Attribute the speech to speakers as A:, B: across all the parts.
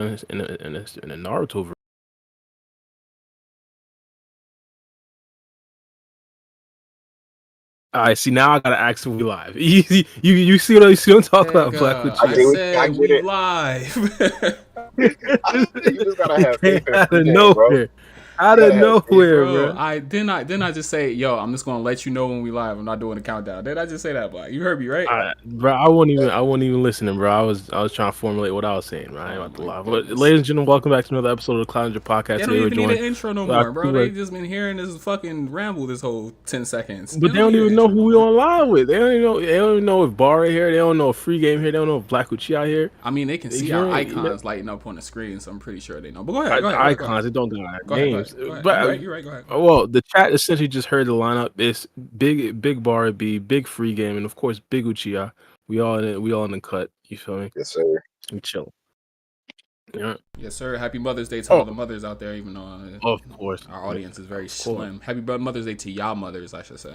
A: in the Naruto version. All right, see now I gotta ask if we live. You see what I'm talking about, Black
B: Nigga, I
A: Uchiha?
C: I
B: said
C: get
B: we
C: it.
B: live.
C: You just gotta
A: It
C: have
A: came
C: faith in the
A: out
C: free
A: of
C: game, bro.
A: nowhere. Out
C: You
A: of
C: gotta have faith.
A: nowhere,
B: Bro,
A: bro.
B: I didn't I just say, yo, I'm just gonna let you know when we live. I'm not doing a countdown. Did I just say that, Black? You heard me, right?
A: Bro, I wasn't even listening, bro. I was trying to formulate what I was saying, bro. I ain't
B: Oh
A: about to
B: my
A: lie. But
B: goodness.
A: ladies and gentlemen, welcome back to another episode of the Challenger Podcast.
B: They don't
A: Today we're
B: even need an
A: joined.
B: intro no more, bro. They just been hearing this fucking ramble this whole 10 seconds.
A: But they don't even know who we on live with. They don't even know. They don't even know if Bar here. They don't know if Free Game here. They don't know if Black Uchiha here.
B: I mean, they can see our icons lighting up on the screen, so I'm pretty sure they know. But go ahead.
A: Icons. It don't got our names.
B: Go ahead.
A: But
B: You're right. Go ahead.
A: well, the chat essentially just heard the lineup. It's big Bar B, big Free Game, and of course big Uchiha. We all in the cut. You feel me?
C: Yes, sir.
A: We chill. Yeah.
B: Yes, sir. Happy Mother's Day to all the mothers out there, even though
A: Of course.
B: our audience is very slim. Happy Mother's Day to y'all mothers, I should say.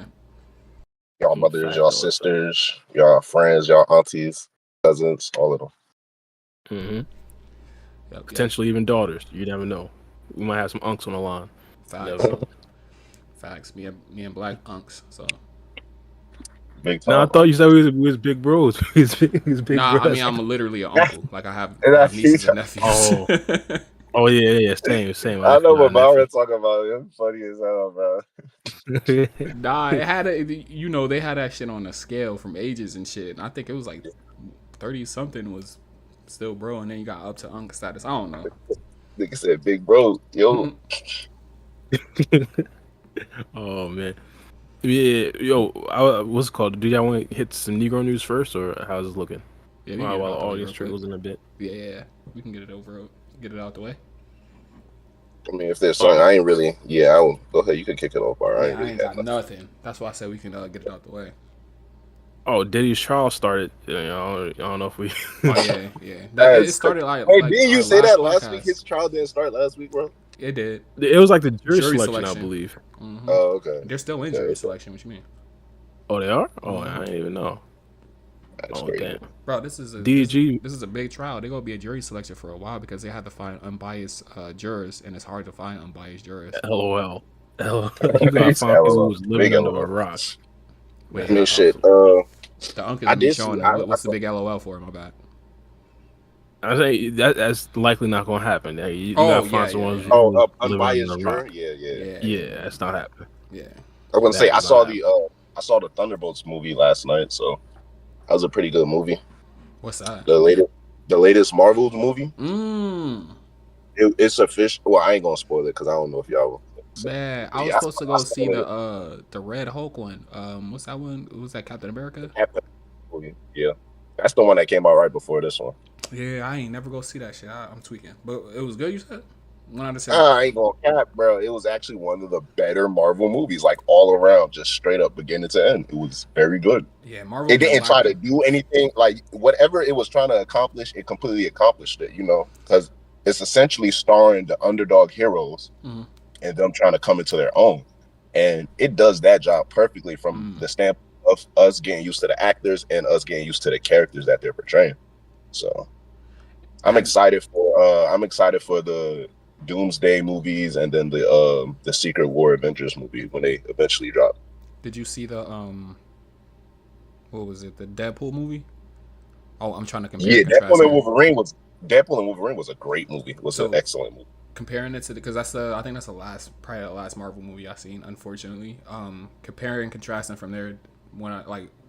C: Y'all mothers, y'all sisters, y'all friends, y'all aunties, cousins, all of them.
A: Mm-hmm. Potentially even daughters. You never know. We might have some unks on the line.
B: Facts. Me and Black unks. So.
C: Big time.
A: No, I thought you said we was big bros. we was big
B: nah,
A: bros.
B: I mean I'm literally an uncle. Like I have nieces and nephews.
A: Oh yeah, same.
C: I know what Madara talking about. It's funny as hell, bro.
B: Nah, it had they had that shit on a scale from ages and shit. And I think it was like 30 something was still bro, and then you got up to uncle status. I don't know.
C: Nigga said big bro, yo.
A: Oh man. Yeah, yo, what's it called? Do y'all want to hit some Negro news first, or how's it looking?
B: Yeah,
A: while the audience trickles in a bit.
B: Yeah, we can get it out the way.
C: I mean, if there's something I ain't really, I will go ahead. You can kick it off. All right,
B: I ain't got nothing. That's why I said we can get it out the way.
A: Oh, Diddy's trial started. I don't know if we.
B: Oh yeah. It started like.
C: Hey, didn't you say that last week? His trial didn't start last week, bro.
B: It did.
A: It was like the jury selection, I believe.
B: Mm-hmm.
C: Oh, okay.
B: They're still in jury selection. What you mean?
A: Oh, they are? Oh, I didn't even know.
C: That's great.
A: Damn.
B: Bro, this is a
A: DG.
B: This is a big trial. They're gonna be a jury selection for a while because they have to find unbiased jurors, and it's hard to find unbiased jurors.
A: LOL. You gotta find people who's living under a rock.
B: Wait,
C: shit.
B: The uncle is be showing them. What's the big LOL for? My bad.
A: I say that's likely not gonna happen. You gotta find someone who's
C: unbiased
A: juror.
C: Yeah,
A: that's not happening.
B: Yeah.
C: I was gonna say I saw the Thunderbolts movie last night, so that was a pretty good movie.
B: What's that?
C: The latest Marvel movie. It's official. Well, I ain't gonna spoil it because I don't know if y'all will.
B: Man, I was supposed to go see the Red Hulk one. What's that one? Was that Captain America?
C: Yeah, that's the one that came out right before this one.
B: Yeah, I ain't never go see that shit. I'm tweaking, but it was good. You said?
C: I ain't gonna cap, bro. It was actually one of the better Marvel movies, like all around, just straight up beginning to end. It was very good.
B: Yeah, Marvel.
C: It didn't try to do anything like whatever it was trying to accomplish. It completely accomplished it, because it's essentially starring the underdog heroes and them trying to come into their own, and it does that job perfectly from the standpoint of us getting used to the actors and us getting used to the characters that they're portraying. So, I'm excited for the Doomsday movies and then the Secret War Avengers movie when they eventually drop.
B: Did you see the what was it? The Deadpool movie? Oh, I'm trying to compare.
C: Yeah, Deadpool and Wolverine was a great movie. It was an excellent movie.
B: Comparing it to because I think that's probably the last Marvel movie I've seen, unfortunately. Comparing and contrasting from there,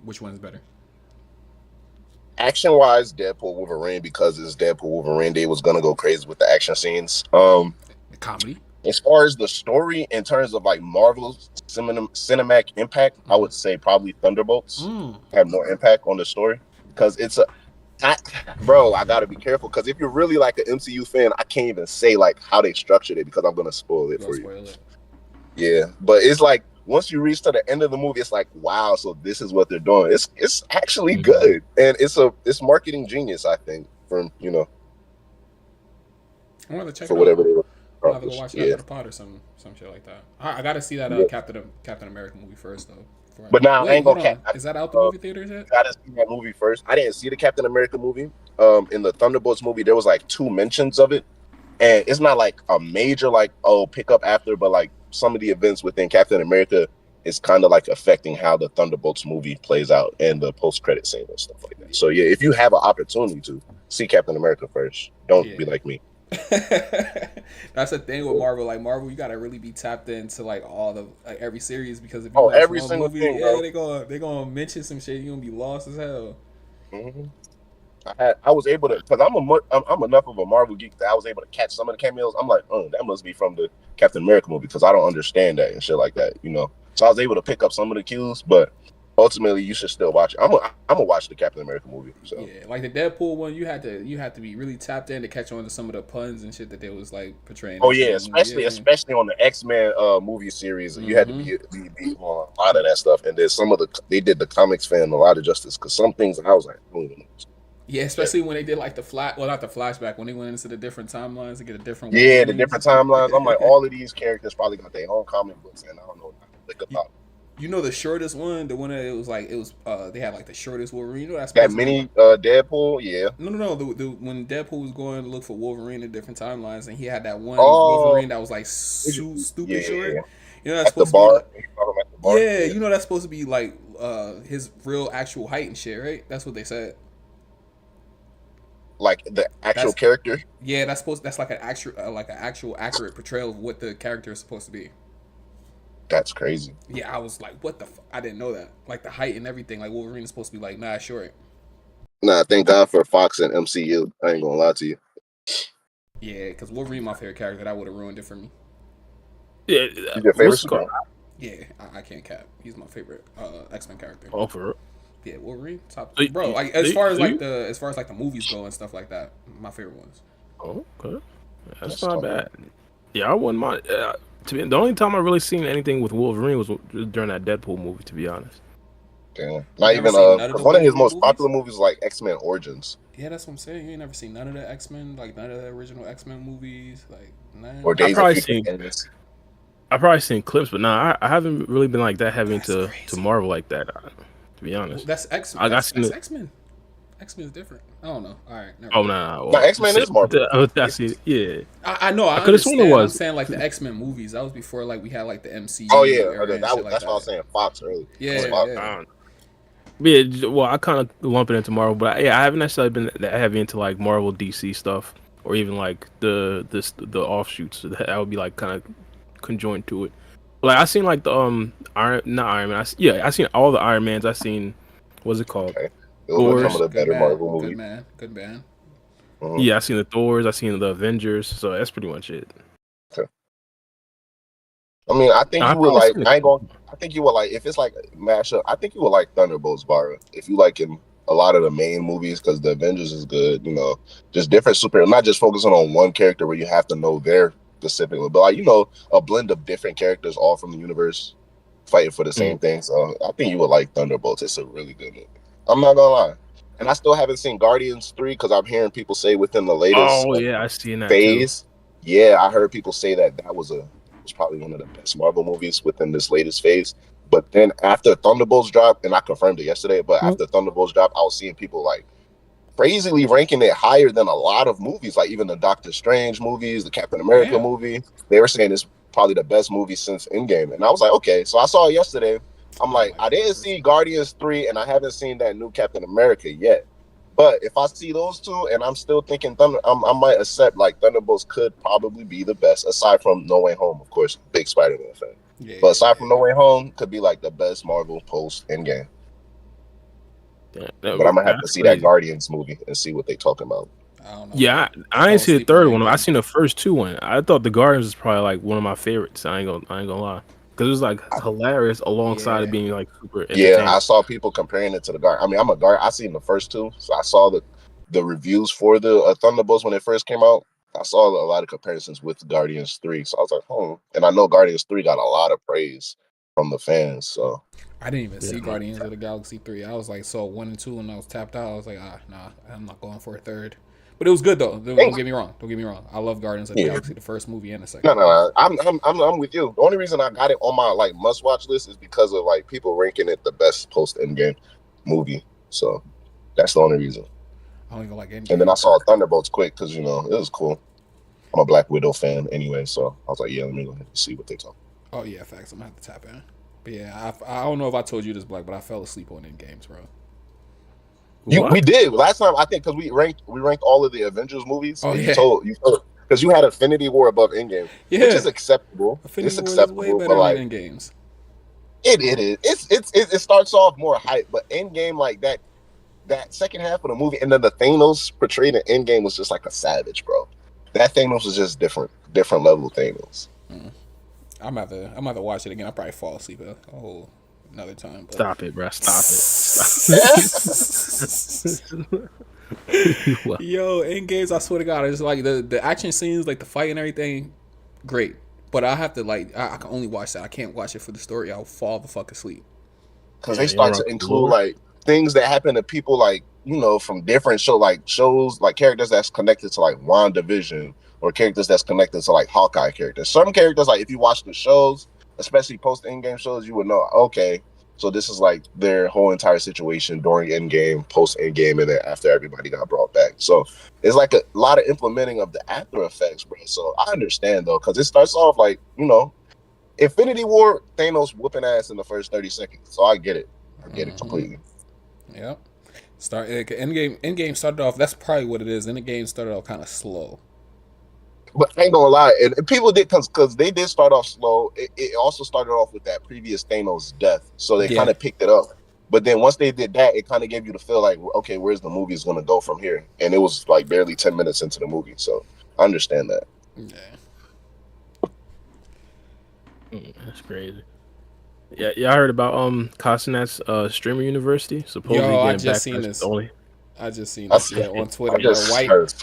B: which one's better?
C: Action wise, Deadpool Wolverine, because it's Deadpool Wolverine, they was gonna go crazy with the action scenes.
B: Comedy.
C: As far as the story, in terms of like Marvel's cinematic impact, I would say probably Thunderbolts have more impact on the story because I gotta be careful because if you're really like an MCU fan, I can't even say like how they structured it because I'm gonna spoil it for you. Yeah, but it's like once you reach to the end of the movie, it's like, wow, so this is what they're doing. It's actually good, and it's marketing genius, I think, from
B: I want to check
C: for
B: it
C: whatever
B: out.
C: they were.
B: I'll have to go watch it after the pod or some shit like that. I gotta see that Captain America movie first though.
C: But now I ain't gonna cap.
B: Is that out the movie theaters yet?
C: Gotta see that movie first. I didn't see the Captain America movie. in the Thunderbolts movie, there was like 2 mentions of it, and it's not like a major like pick up after, but like some of the events within Captain America is kind of like affecting how the Thunderbolts movie plays out and the post credit scene and stuff like that. So yeah, if you have an opportunity to see Captain America first, don't be like me.
B: That's the thing with Marvel. Like Marvel, you gotta really be tapped into like all the like every series, because if you watch
C: every
B: one
C: single
B: movie,
C: thing, bro.
B: they gonna mention some shit. You gonna be lost as hell.
C: Mm-hmm. I was able to, because I'm enough of a Marvel geek that I was able to catch some of the cameos. I'm like, oh, that must be from the Captain America movie, because I don't understand that and shit like that, you know. So I was able to pick up some of the cues, but ultimately you should still watch it. I'm gonna watch the Captain America movie. So
B: yeah, like the Deadpool one, you had to be really tapped in to catch on to some of the puns and shit that they was like portraying.
C: Oh yeah, especially on the X-Men movie series, you had to be on a lot of that stuff, and then they did the comics fan a lot of justice, because some things I was like,
B: yeah, especially when they did like not the flashback, when they went into the different timelines to get a different
C: the different timelines. I'm like, all of these characters probably got their own comic books, and I don't know what about.
B: You know the shortest one, the one that it was they had like the shortest Wolverine. You know that's
C: that mini Deadpool, yeah.
B: No. The when Deadpool was going to look for Wolverine in different timelines, and he had that one Wolverine that was like stupid short.
C: Yeah.
B: You know that's supposed to be like, you know that's supposed to be like his real actual height and shit, right? That's what they said.
C: Like the actual character.
B: Yeah, that's like an actual accurate portrayal of what the character is supposed to be.
C: That's crazy.
B: Yeah, I was like, what the I didn't know that. Like the height and everything. Like Wolverine is supposed to be like mad short.
C: Nah, thank God for Fox and MCU. I ain't gonna lie to you.
B: Yeah, because Wolverine my favorite character. That would have ruined it for me.
A: Yeah,
C: your favorite superhero?
B: Yeah, I can't cap. He's my favorite X-Men character.
A: Oh, for real?
B: Yeah, Wolverine top. Bro, like as far as the movies go and stuff like that, my favorite ones.
A: Oh, okay. That's not bad. Yeah, I wouldn't mind. The only time I really seen anything with Wolverine was during that Deadpool movie, to be honest.
C: Damn. Not even one of his most popular movies is like X-Men Origins.
B: Yeah, that's what I'm saying. You ain't never seen none of the X-Men, like none of the original X-Men movies, like none.
C: Or Days of Future.
A: I've probably seen clips, but nah, I haven't really been like that heavy into Marvel like that. To be honest,
B: that's X-Men. That's X-Men. X-Men is different. I don't know. All right.
C: No, X-Men is Marvel.
A: Yeah.
B: I know. I
A: could have sworn it was.
B: I'm saying like the X-Men movies. That was before like we had like the MCU.
C: Oh yeah, that's why I was saying Fox earlier.
B: Yeah.
A: Yeah, well, I kind of lump it into Marvel, but I haven't necessarily been that heavy into like Marvel DC stuff, or even like the offshoots. That would be like kind of conjoined to it. Like I seen like the Iron Man. I seen all the Iron Mans. I seen what's it called?
C: Okay. Those are some of the better Marvel movies.
B: Good man.
A: Mm-hmm. Yeah, I seen the Thors. I seen the Avengers. So that's pretty much it.
C: Okay. I mean, I think you would like. I think you would like if it's like a mashup. I think you would like Thunderbolts, Bara. If you like in a lot of the main movies, because the Avengers is good. You know, just different superheroes, not just focusing on one character where you have to know their specifically, but like a blend of different characters all from the universe fighting for the same thing. So I think you would like Thunderbolts. It's a really good movie. I'm not gonna lie. And I still haven't seen Guardians 3 because I'm hearing people say within the latest
A: I seen that
C: phase. Too. Yeah, I heard people say that was probably one of the best Marvel movies within this latest phase. But then after Thunderbolts dropped, and I confirmed it yesterday, but after Thunderbolts dropped, I was seeing people like crazily ranking it higher than a lot of movies, like even the Doctor Strange movies, the Captain America movie. They were saying it's probably the best movie since Endgame. And I was like, okay. So I saw it yesterday. I'm like, I didn't see Guardians 3 and I haven't seen that new Captain America yet. But if I see those two and I'm still thinking I might accept like Thunderbolts could probably be the best, aside from No Way Home, of course, big Spider-Man fan. Yeah, but aside from No Way Home, could be like the best Marvel post Endgame. But I'm gonna have to see that Guardians movie and see what they talking about.
B: I don't know.
A: Yeah, I ain't see the third one. I seen the first two one. I thought the Guardians was probably like one of my favorites. I ain't gonna lie. Because it was like hilarious alongside of being like super entertaining.
C: Yeah, I saw people comparing it to the Guard. I mean, I'm a Guard. I seen the first two, so I saw the reviews for the Thunderbolts when it first came out. I saw a lot of comparisons with Guardians 3, so I was like, and I know Guardians 3 got a lot of praise from the fans. So
B: I didn't even see Guardians of the Galaxy 3. I was like, 1 and 2, and I was tapped out. I was like, nah, I'm not going for a third. But it was good though. Don't get me wrong. I love Guardians of the Galaxy, the first movie and the second.
C: No. I'm with you. The only reason I got it on my like must watch list is because of like people ranking it the best post Endgame movie. So that's the only reason.
B: I don't even like Endgame.
C: And then I saw Thunderbolts quick because it was cool. I'm a Black Widow fan anyway, so I was like, yeah, let me go ahead and see what they talk.
B: Oh yeah, facts. I'm gonna have to tap in. But yeah, I don't know if I told you this, Black, but I fell asleep on Endgames, bro.
C: We did last time, I think, because we ranked all of the Avengers movies.
B: Oh,
C: and
B: yeah.
C: you told because you had Infinity War above Endgame,
B: Yeah,
C: which is acceptable.
B: Infinity
C: It's
B: War
C: acceptable,
B: is way better
C: but like
B: than Endgames.
C: it is. It starts off more hype, but Endgame like that second half of the movie, and then the Thanos portrayed in Endgame was just like a savage, bro. That Thanos was just different level Thanos.
B: I'm about to watch it again. I'll probably fall asleep a whole another time. But...
A: Stop it, bro. Stop it.
B: Yo, Endgames, I swear to God, it's like the action scenes, like the fight and everything, great. But I have to I can only watch that. I can't watch it for the story. I'll fall the fuck asleep.
C: Because they start to include like things that happen to people like from different shows like characters that's connected to like WandaVision or characters that's connected to like Hawkeye characters. Some characters, like if you watch the shows, especially post Endgame shows, you would know, okay, so this is like their whole entire situation during Endgame, post Endgame, and then after everybody got brought back. So it's like a lot of implementing of the after effects, bro. So I understand though, because it starts off like Infinity War, Thanos whooping ass in the first 30 seconds. So I get it. I get it completely.
B: Yep. Endgame started off. That's probably what it is. Endgame started off kind of slow.
C: But I ain't gonna lie, and people did because they did start off slow. It also started off with that previous Thanos death, so they kind of picked it up. But then once they did that, it kind of gave you the feel like, okay, where's the movie gonna go from here? And it was like barely 10 minutes into the movie, so I understand that.
B: Yeah.
A: That's crazy. Yeah, y'all heard about Cenat's streamer university supposedly
B: Yo,
A: getting back.
B: I just seen this shit on Twitter, bro.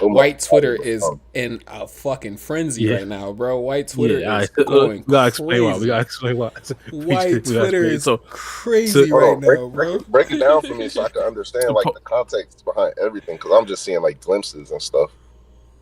B: White Twitter is in a fucking frenzy right now, bro. White Twitter is going crazy.
A: We gotta explain why.
B: White Twitter is crazy right now, bro.
C: Break it down for me so I can understand like the context behind everything, because I'm just seeing like glimpses and stuff.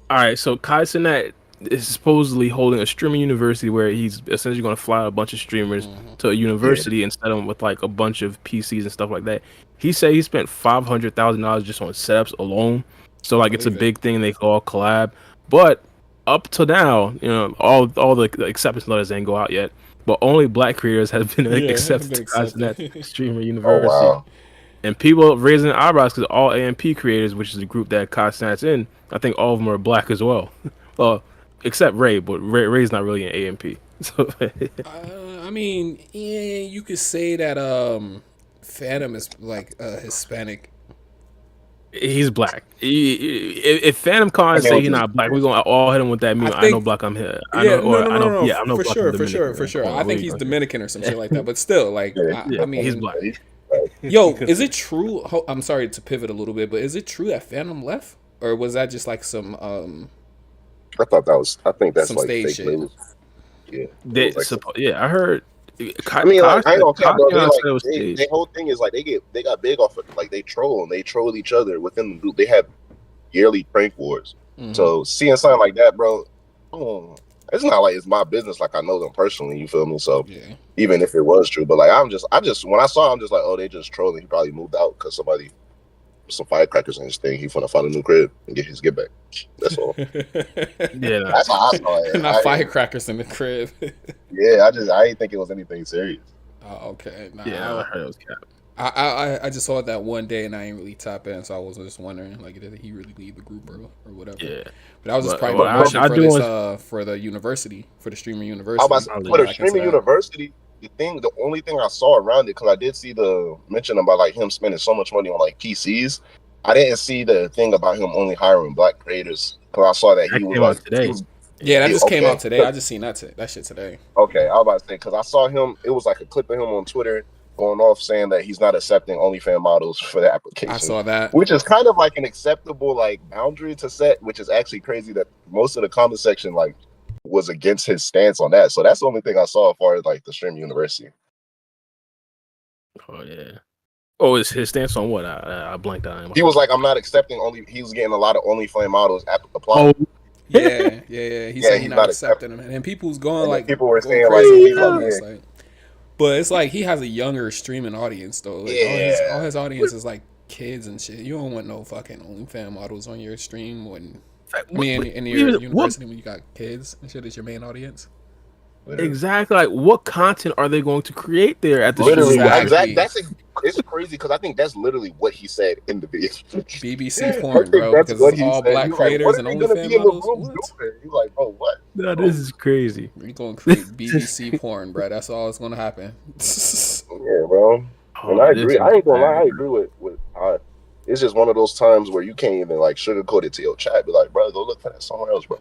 A: All right, so Cenat is supposedly holding a streaming university where he's essentially going to fly a bunch of streamers to a university and set them with like a bunch of PCs and stuff like that. He said he spent $500,000 just on setups alone. So like it's a big thing. They all collab. But up to now, all the acceptance letters ain't go out yet. But only Black creators have been accepted to Cenat streamer university.
C: Oh, wow.
A: And people raising their eyebrows because all AMP creators, which is the group that Cenat's in, I think all of them are Black as well. Well, except Ray, but Ray's not really an AMP. So
B: I mean, you could say that Phantom is like Hispanic.
A: He's Black. If Phantom can't say he's not Black, we're gonna all hit him with that meme. I know Black, I'm here. I know
B: for
A: Black,
B: for sure. I think he's Dominican or some shit like that. But still, like, I mean,
A: he's Black.
B: Yo, is it true? I'm sorry to pivot a little bit, but is it true that Phantom left, or was that just like some
C: I think that's
B: some
C: like
B: stage
C: fake
B: shit?
C: news.
A: I heard.
C: I mean, like, I ain't gonna care, bro. Their whole thing is like they got big off of like they troll each other within the group. They have yearly prank wars. So seeing something like that, bro, it's not like it's my business. Like I know them personally, you feel me? So even if it was true, but like I just when I saw him, just like, oh, they just trolling. He probably moved out because somebody some firecrackers in his thing. He finna find a new crib and get his get back. That's all. That's how I saw it.
B: Not firecrackers in the crib.
C: I didn't think it was anything serious.
B: Oh, okay. Nah,
A: I heard it was cap.
B: I just saw it that one day and I ain't really tap in, so I was just wondering, like, did he really leave the group or whatever? Yeah. But I was just probably promotion for the university, for the streamer university.
C: For the streamer university, the only thing I saw around it, because I did see the mention about like him spending so much money on like PCs. I didn't see the thing about him only hiring Black creators, because I saw that he was like
A: today.
B: That just came out today. I just seen that shit today.
C: Okay, I was about to say, because I saw him. It was like a clip of him on Twitter going off saying that he's not accepting OnlyFans models for the application.
B: I saw that,
C: which is kind of like an acceptable like boundary to set, which is actually crazy that most of the comment section like was against his stance on that. So that's the only thing I saw as far as like the stream university.
A: Oh yeah. Oh, is his stance on what? I blanked out.
C: He was like, I'm not accepting he was getting a lot of OnlyFans models applying.
B: Oh. Yeah. He said he's not accepting them, and people's going like
C: people were saying
B: like, but it's like he has a younger streaming audience though. Like, all his audience is like kids and shit. You don't want no fucking OnlyFans models on your stream when in your
A: even-
B: university when you got kids and shit as your main audience.
A: Exactly. Like, what content are they going to create there at the
C: Literally,
B: Exactly.
C: It's crazy because I think that's literally what he said in the video.
B: BBC
C: I
B: porn,
C: think
B: bro,
C: that's
B: because
C: what
B: it's
C: he
B: all
C: said.
B: black
C: He's like,
B: creators
C: what
B: and
C: are they gonna
B: OnlyFans
C: be in the
B: models.
C: rooms
B: What?
C: doing? He's like, bro, what?
A: No, this is crazy.
B: We're gonna create BBC porn, bro. That's all that's gonna happen.
C: Yeah, bro.
A: Oh,
C: And I
A: this
C: agree.
A: is
C: I ain't gonna lie. I
A: bad.
C: agree with. It's just one of those times where you can't even like sugarcoat it to your chat. Be like, bro, go look for that somewhere else, bro.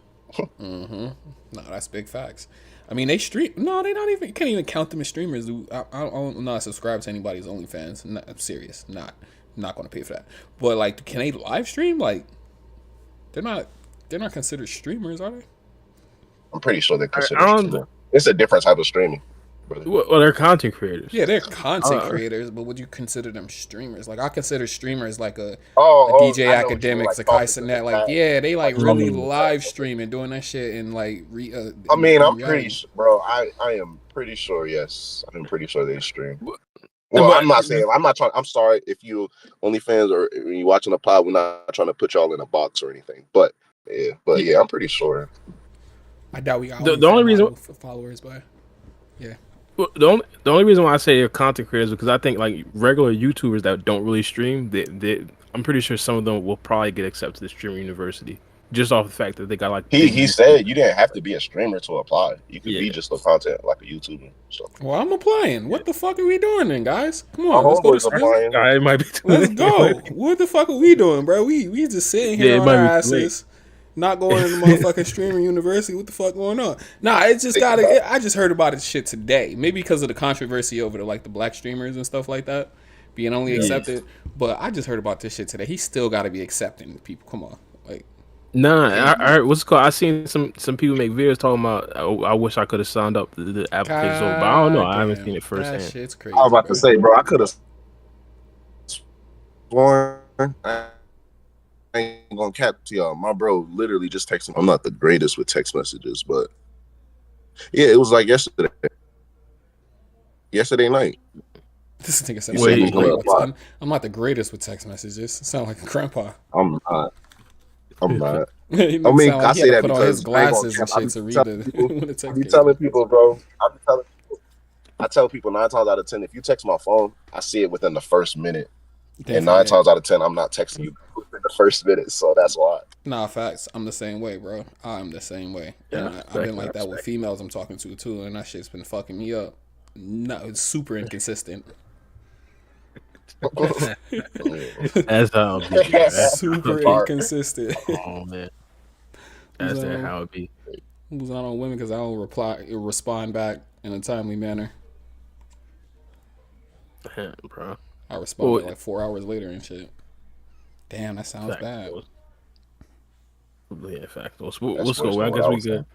B: Mm-hmm. No, that's big facts. I mean, they stream. No, they not even. You can't even count them as streamers. I'm not subscribed to anybody's OnlyFans. I'm serious. Not going to pay for that. But like, can they live stream? Like, they're not considered streamers, are they?
C: I'm pretty sure they're considered
A: I don't-
C: streaming. It's a different type of streaming. Brother.
A: Well, they're content creators.
B: Yeah, they're content creators, but would you consider them streamers? Like, I consider streamers like a
C: Oh,
B: DJ
C: I know what you
B: Academics,
C: mean,
B: a Kai
C: like,
B: Cenat. Like, yeah, they like really live streaming, doing that shit, and like.
C: I mean, I'm pretty sure, bro. I am pretty sure. Yes, I'm pretty sure they stream. Well, I'm not saying. I'm not trying. I'm sorry if you OnlyFans or you watching a pod. We're not trying to put y'all in a box or anything. But yeah, I'm pretty sure.
B: I doubt we got
A: The only reason
B: followers, but yeah.
A: Well, the only reason why I say they're content creators is because I think like regular YouTubers that don't really stream, I'm pretty sure some of them will probably get accepted to streaming university just off the fact that they got like.
C: He said you didn't have to be a streamer to apply. You could be just a content like a YouTuber. So.
B: Well, I'm applying. What the fuck are we doing then, guys? Come on, let's go to school.
A: It might be
B: Let's go. What the fuck are we doing, bro? We just sitting here on our asses. Not going to the motherfucking streaming university. What the fuck going on? Nah, it's just I just heard about this shit today. Maybe because of the controversy over the like the black streamers and stuff like that being only accepted. But I just heard about this shit today. He still got to be accepting people. Come on, like.
A: Nah, what's it called? I seen some people make videos talking about. I wish I could have signed up the application, but I don't know. I haven't seen it firsthand.
B: That shit's crazy.
C: I was about to say, bro, I could have sworn. I ain't gonna cap to y'all. My bro literally just texted me. I'm not the greatest with text messages, but yeah, it was like yesterday. Yesterday night.
B: This nigga said, I'm not the greatest with text messages. Sound like a grandpa.
C: I'm not. I mean,
B: like
C: I say that
B: put
C: because
B: on his glasses and shit to read
C: I be telling people, bro. I tell people 9 times out of 10, if you text my phone, I see it within the first minute. Definitely. And 9 times out of 10, I'm not texting you within the first minute, so that's why.
B: Nah, facts. I'm the same way, bro. I'm the same way. Yeah, and I've been like that with females I'm talking to too, and that shit's been fucking me up. No, it's super inconsistent.
A: That's how it be.
B: Super inconsistent.
A: Oh man, that's how it be.
B: Who's not on women because I don't respond back in a timely manner.
A: Damn, bro.
B: I responded like 4 hours later and shit. Damn, that sounds bad.
A: Yeah, factos. Let's go.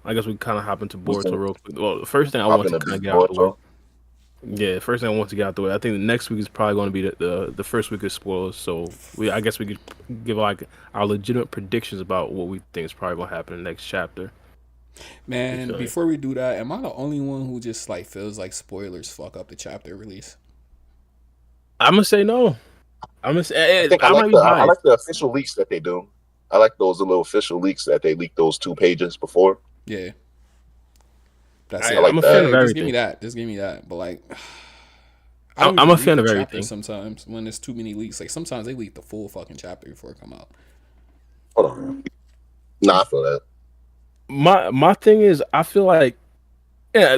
A: I guess we kind of hop into Boruto real quick. Well, the first thing I want to kind of get out the way. Yeah, first thing I want to get out the way. I think the next week is probably going to be the first week of spoilers. So I guess we could give like our legitimate predictions about what we think is probably going to happen in the next chapter.
B: Man, before we do that, am I the only one who just like feels like spoilers fuck up the chapter release?
A: I'm gonna say no.
C: I like the official leaks that they do. I like those little official leaks that they leak those 2 pages before.
B: Yeah.
A: That's it. I'm a fan of everything.
B: Just give me that. But like,
A: I'm a fan of everything.
B: Sometimes when there's too many leaks, like sometimes they leak the full fucking chapter before it come out.
C: Hold on. Nah, I feel that.
A: My thing is, I feel like, yeah.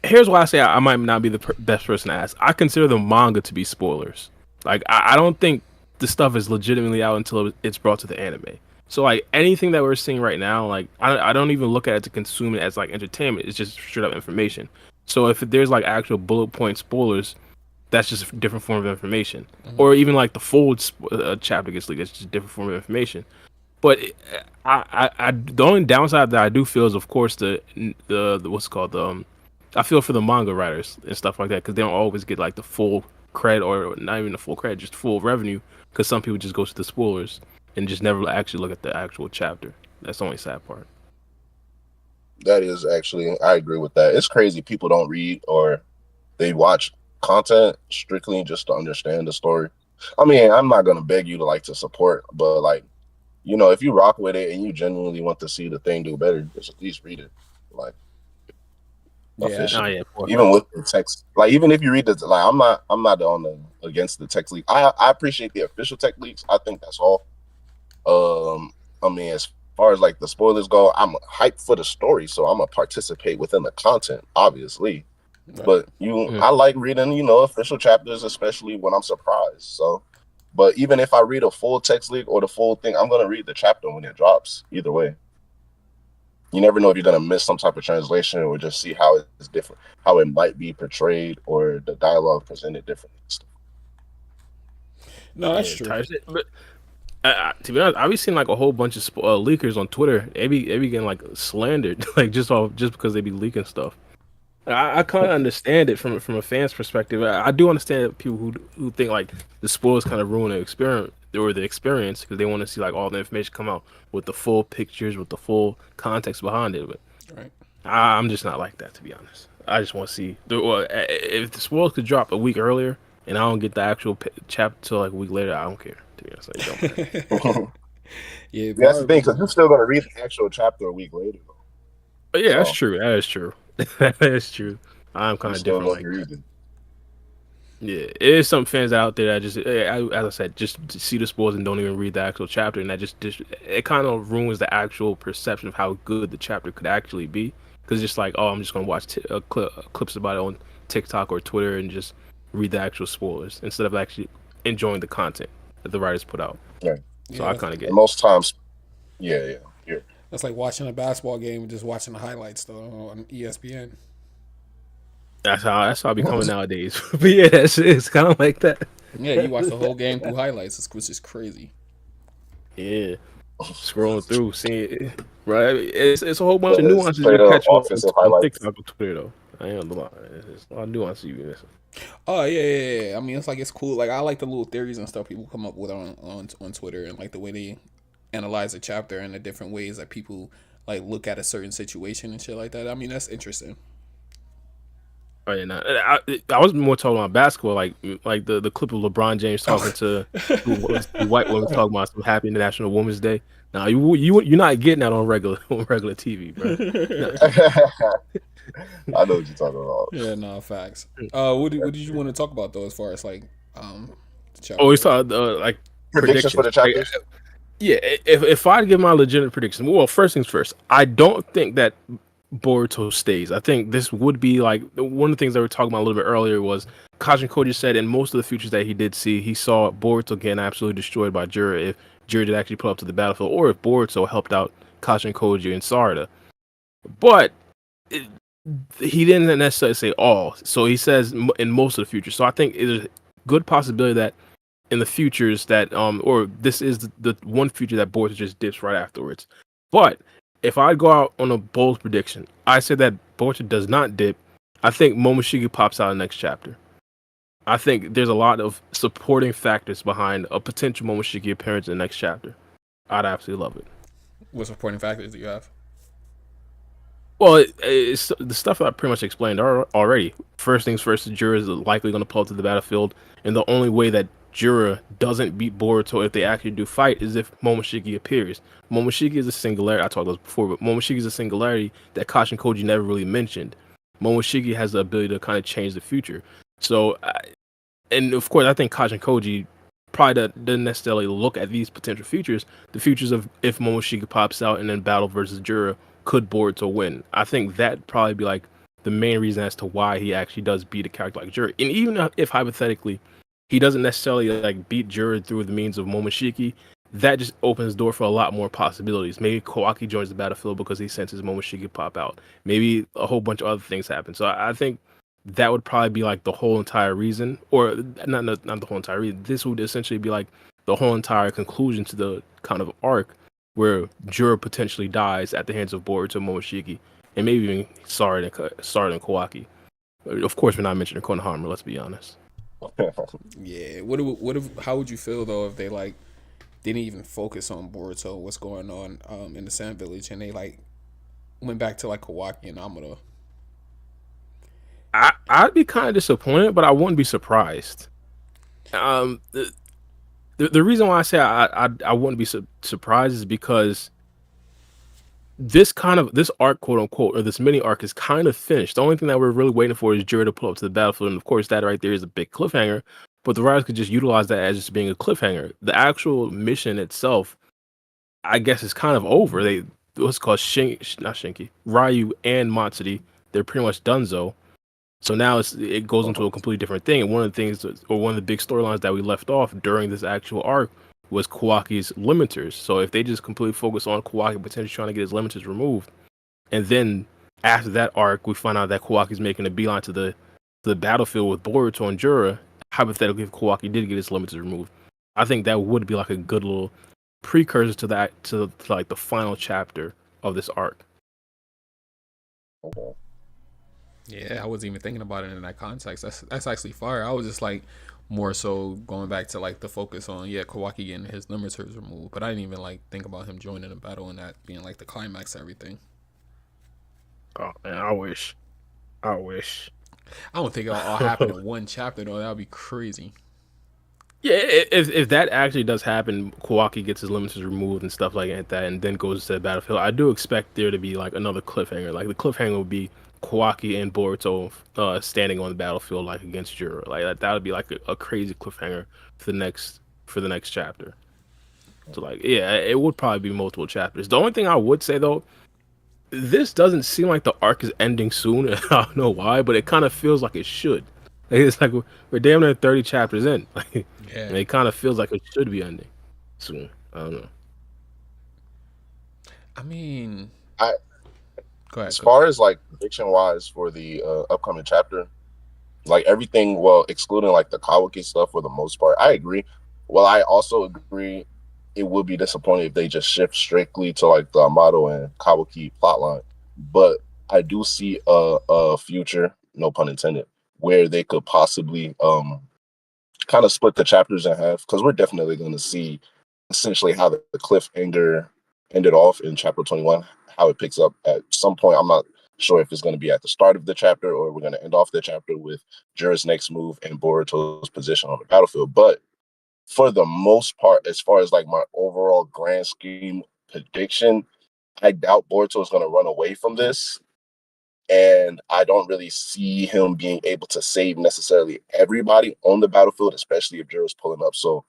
A: Here's why I say I might not be the best person to ask. I consider the manga to be spoilers. Like I don't think the stuff is legitimately out until it's brought to the anime. So like anything that we're seeing right now, like I don't even look at it to consume it as like entertainment. It's just straight up information. So if there's like actual bullet point spoilers, that's just a different form of information. Mm-hmm. Or even like the full chapter gets leaked, it's just a different form of information. But I the only downside that I do feel is of course the what's it called I feel for the manga writers and stuff like that because they don't always get like the full credit or not even the full credit, just full revenue because some people just go to the spoilers and just never actually look at the actual chapter. That's the only sad part.
C: That is actually, I agree with that. It's crazy people don't read or they watch content strictly just to understand the story. I mean, I'm not gonna beg you to like to support, but like, you know, if you rock with it and you genuinely want to see the thing do better, just at least read it. Like
B: Yeah.
C: officially.
A: Yeah,
C: Even with the text, like even if you read the like, I'm not on the against the text leak. I appreciate the official tech leaks. I think that's all. I mean, as far as like the spoilers go, I'm hyped for the story, so I'm gonna participate within the content, obviously.
B: Right.
C: But I like reading, you know, official chapters, especially when I'm surprised. So, but even if I read a full text leak or the full thing, I'm gonna read the chapter when it drops. Either way, you never know if you're gonna miss some type of translation or just see how it's different, how it might be portrayed or the dialogue presented differently.
B: No, that's true.
A: But to be honest, I've been seeing like a whole bunch of leakers on Twitter. They be getting like slandered, like just because they be leaking stuff. I kind of understand it from a fan's perspective. I do understand people who think like the spoilers kind of ruin the experience because they want to see like all the information come out with the full pictures, with the full context behind it. But
B: Right.
A: I'm just not like that, to be honest. I just want to see if the spoilers could drop a week earlier and I don't get the actual chapter till like a week later. I don't care, to be honest. Like, it don't matter.
B: Yeah,
C: That's the thing, because you're still gonna read the actual chapter a week later, though.
A: But yeah, that's true. That is true. That is true. I'm kind of different like that. Yeah, it is some fans out there that just, as I said, just see the spoilers and don't even read the actual chapter, and that just it kind of ruins the actual perception of how good the chapter could actually be. Because just like, oh, I'm just gonna watch clips about it on TikTok or Twitter and just read the actual spoilers instead of actually enjoying the content that the writers put out.
C: Right.
A: So I kind of get it.
C: Most times, yeah.
B: That's like watching a basketball game and just watching the highlights though on ESPN.
A: That's how I be coming nowadays. But yeah, it's kind of like that.
B: Yeah, you watch the whole game through highlights, which is crazy.
A: Yeah, scrolling through, seeing it, right? It's a whole bunch of nuances
C: you
A: catch on
C: highlights.
A: TikTok or Twitter though. I ain't gonna lie, it's a lot of nuances you be missing.
B: Oh yeah. I mean, it's like it's cool. Like I like the little theories and stuff people come up with on Twitter and like the way they analyze a chapter and the different ways that people like look at a certain situation and shit like that. I mean, that's interesting.
A: Oh yeah, nah, I was more talking about basketball, like the clip of LeBron James talking to the white women talking about some Happy International Women's Day. Now you're not getting that on regular TV, bro. No.
C: I know what you're talking about.
B: Yeah, no facts. What did you want to talk about though, as far as like the chapter?
A: Oh, we saw like
C: predictions for the chapters.
A: Like, yeah, if I give my legitimate prediction, well, first things first, I don't think that Boruto stays. I think this would be like one of the things that we were talking about a little bit earlier was Koji said in most of the futures that he did see, he saw Boruto getting absolutely destroyed by Jura if Jura did actually pull up to the battlefield, or if Boruto helped out Koji and Sarada. But he didn't necessarily say all, so he says in most of the futures. So I think there's a good possibility that in the futures that or this is the one future that Boruto just dips right afterwards. But if I go out on a bold prediction, I say that Boruto does not dip. I think Momoshiki pops out in the next chapter. I think there's a lot of supporting factors behind a potential Momoshiki appearance in the next chapter. I'd absolutely love it.
B: What supporting factors do you have?
A: Well, it's the stuff I pretty much explained already. First things first, Jura is likely going to pull up to the battlefield, and the only way that Jura doesn't beat Boruto if they actually do fight is if Momoshiki appears. Momoshiki is a singularity. I talked about this before, but Momoshiki is a singularity that Koji never really mentioned. Momoshiki has the ability to kind of change the future. So, and of course, I think Koji probably doesn't necessarily look at these potential futures. The futures of if Momoshiki pops out and then battle versus Jura, could Boruto win? I think that'd probably be like the main reason as to why he actually does beat a character like Jura. And even if hypothetically he doesn't necessarily like beat Jura through the means of Momoshiki, that just opens the door for a lot more possibilities. Maybe Kawaki joins the battlefield because he senses Momoshiki pop out. Maybe a whole bunch of other things happen. So I think that would probably be like the whole entire reason, or not the whole entire reason. This would essentially be like the whole entire conclusion to the kind of arc where Jura potentially dies at the hands of Boruto Momoshiki, and maybe even Sarada and Kawaki. Of course, we're not mentioning Konohama. Let's be honest.
B: Yeah. How would you feel though if they like didn't even focus on Boruto, what's going on in the Sand Village, and they like went back to like Kawaki and Amuro?
A: I'd be kind of disappointed, but I wouldn't be surprised. The reason why I say I wouldn't be surprised is because this arc, quote unquote, or this mini arc is kind of finished. The only thing that we're really waiting for is Jiro to pull up to the battlefield, and of course that right there is a big cliffhanger. But the writers could just utilize that as just being a cliffhanger. The actual mission itself, I guess, is kind of over. They what's called not Shinki, Ryu and Matsuri, they're pretty much donezo. So now it goes into a completely different thing. And one of the things, or one of the big storylines that we left off during this actual arc was Kawaki's limiters. So if they just completely focus on Kawaki potentially trying to get his limiters removed, and then after that arc, we find out that Kawaki's making a beeline to the battlefield with Boruto and Jura, hypothetically, if Kawaki did get his limiters removed, I think that would be like a good little precursor to that, to like the final chapter of this arc.
C: Okay.
B: Yeah, I wasn't even thinking about it in that context. That's actually fire. I was just like more so going back to like the focus on Kawaki getting his limiters removed, but I didn't even like think about him joining the battle and that being like the climax of everything.
A: Oh man, I wish.
B: I don't think it'll all happen in one chapter though. That would be crazy.
A: Yeah, if that actually does happen, Kawaki gets his limiters removed and stuff like that, and then goes to the battlefield. I do expect there to be like another cliffhanger. Like the cliffhanger would be Kawaki and Boruto standing on the battlefield like against Juro. Like that would be like a crazy cliffhanger for the next chapter. So like yeah, it would probably be multiple chapters. The only thing I would say though, this doesn't seem like the arc is ending soon. I don't know why, but it kind of feels like it should. Like, it's like we're damn near 30 chapters in. Like, yeah. It kind of feels like it should be ending soon. I don't know.
B: I mean,
C: go ahead. As far as like prediction wise for the upcoming chapter, like everything, well, excluding like the Kawaki stuff for the most part, I agree. Well, I also agree it would be disappointing if they just shift strictly to like the Amato and Kawaki plotline. But I do see a future, no pun intended, where they could possibly kind of split the chapters in half, because we're definitely going to see essentially how the cliffhanger ended off in chapter 21, how it picks up at some point. I'm not sure if it's going to be at the start of the chapter or we're going to end off the chapter with Jura's next move and Boruto's position on the battlefield. But for the most part, as far as like my overall grand scheme prediction, I doubt Boruto is going to run away from this. And I don't really see him being able to save necessarily everybody on the battlefield, especially if Jura's pulling up. So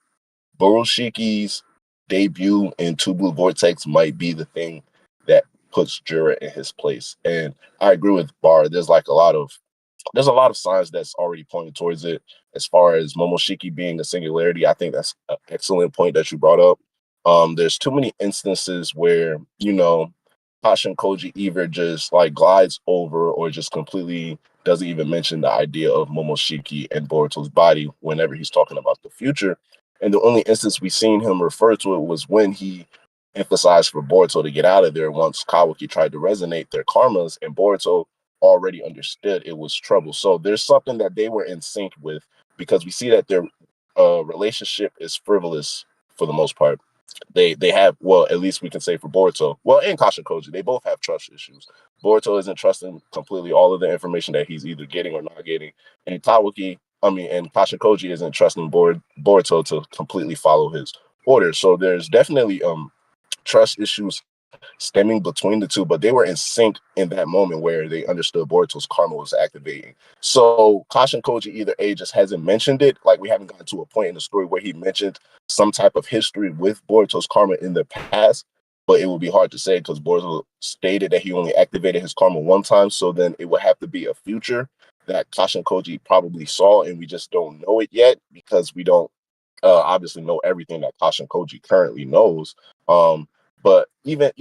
C: Boroshiki's debut in Two Blue Vortex might be the thing that puts Jura in his place. And I agree with Bar. There's a lot of signs that's already pointing towards it. As far as Momoshiki being a singularity, I think that's an excellent point that you brought up. There's too many instances where, Kashin Koji either just like glides over or just completely doesn't even mention the idea of Momoshiki and Boruto's body whenever he's talking about the future. And the only instance we've seen him refer to it was when he emphasized for Boruto to get out of there once Kawaki tried to resonate their karmas, and Boruto already understood it was trouble. So there's something that they were in sync with, because we see that their relationship is frivolous for the most part. They have, well, at least we can say for Boruto, well, and Kashin Koji, they both have trust issues. Boruto isn't trusting completely all of the information that he's either getting or not getting, and Kashin Koji isn't trusting Boruto to completely follow his orders. So there's definitely trust issues stemming between the two, but they were in sync in that moment where they understood Boruto's karma was activating. So Kashin Koji either A, just hasn't mentioned it, like we haven't gotten to a point in the story where he mentioned some type of history with Boruto's karma in the past, but it would be hard to say because Boruto stated that he only activated his karma one time, so then it would have to be a future that Kashin Koji probably saw, and we just don't know it yet because we don't obviously know everything that Kashin Koji currently knows. But even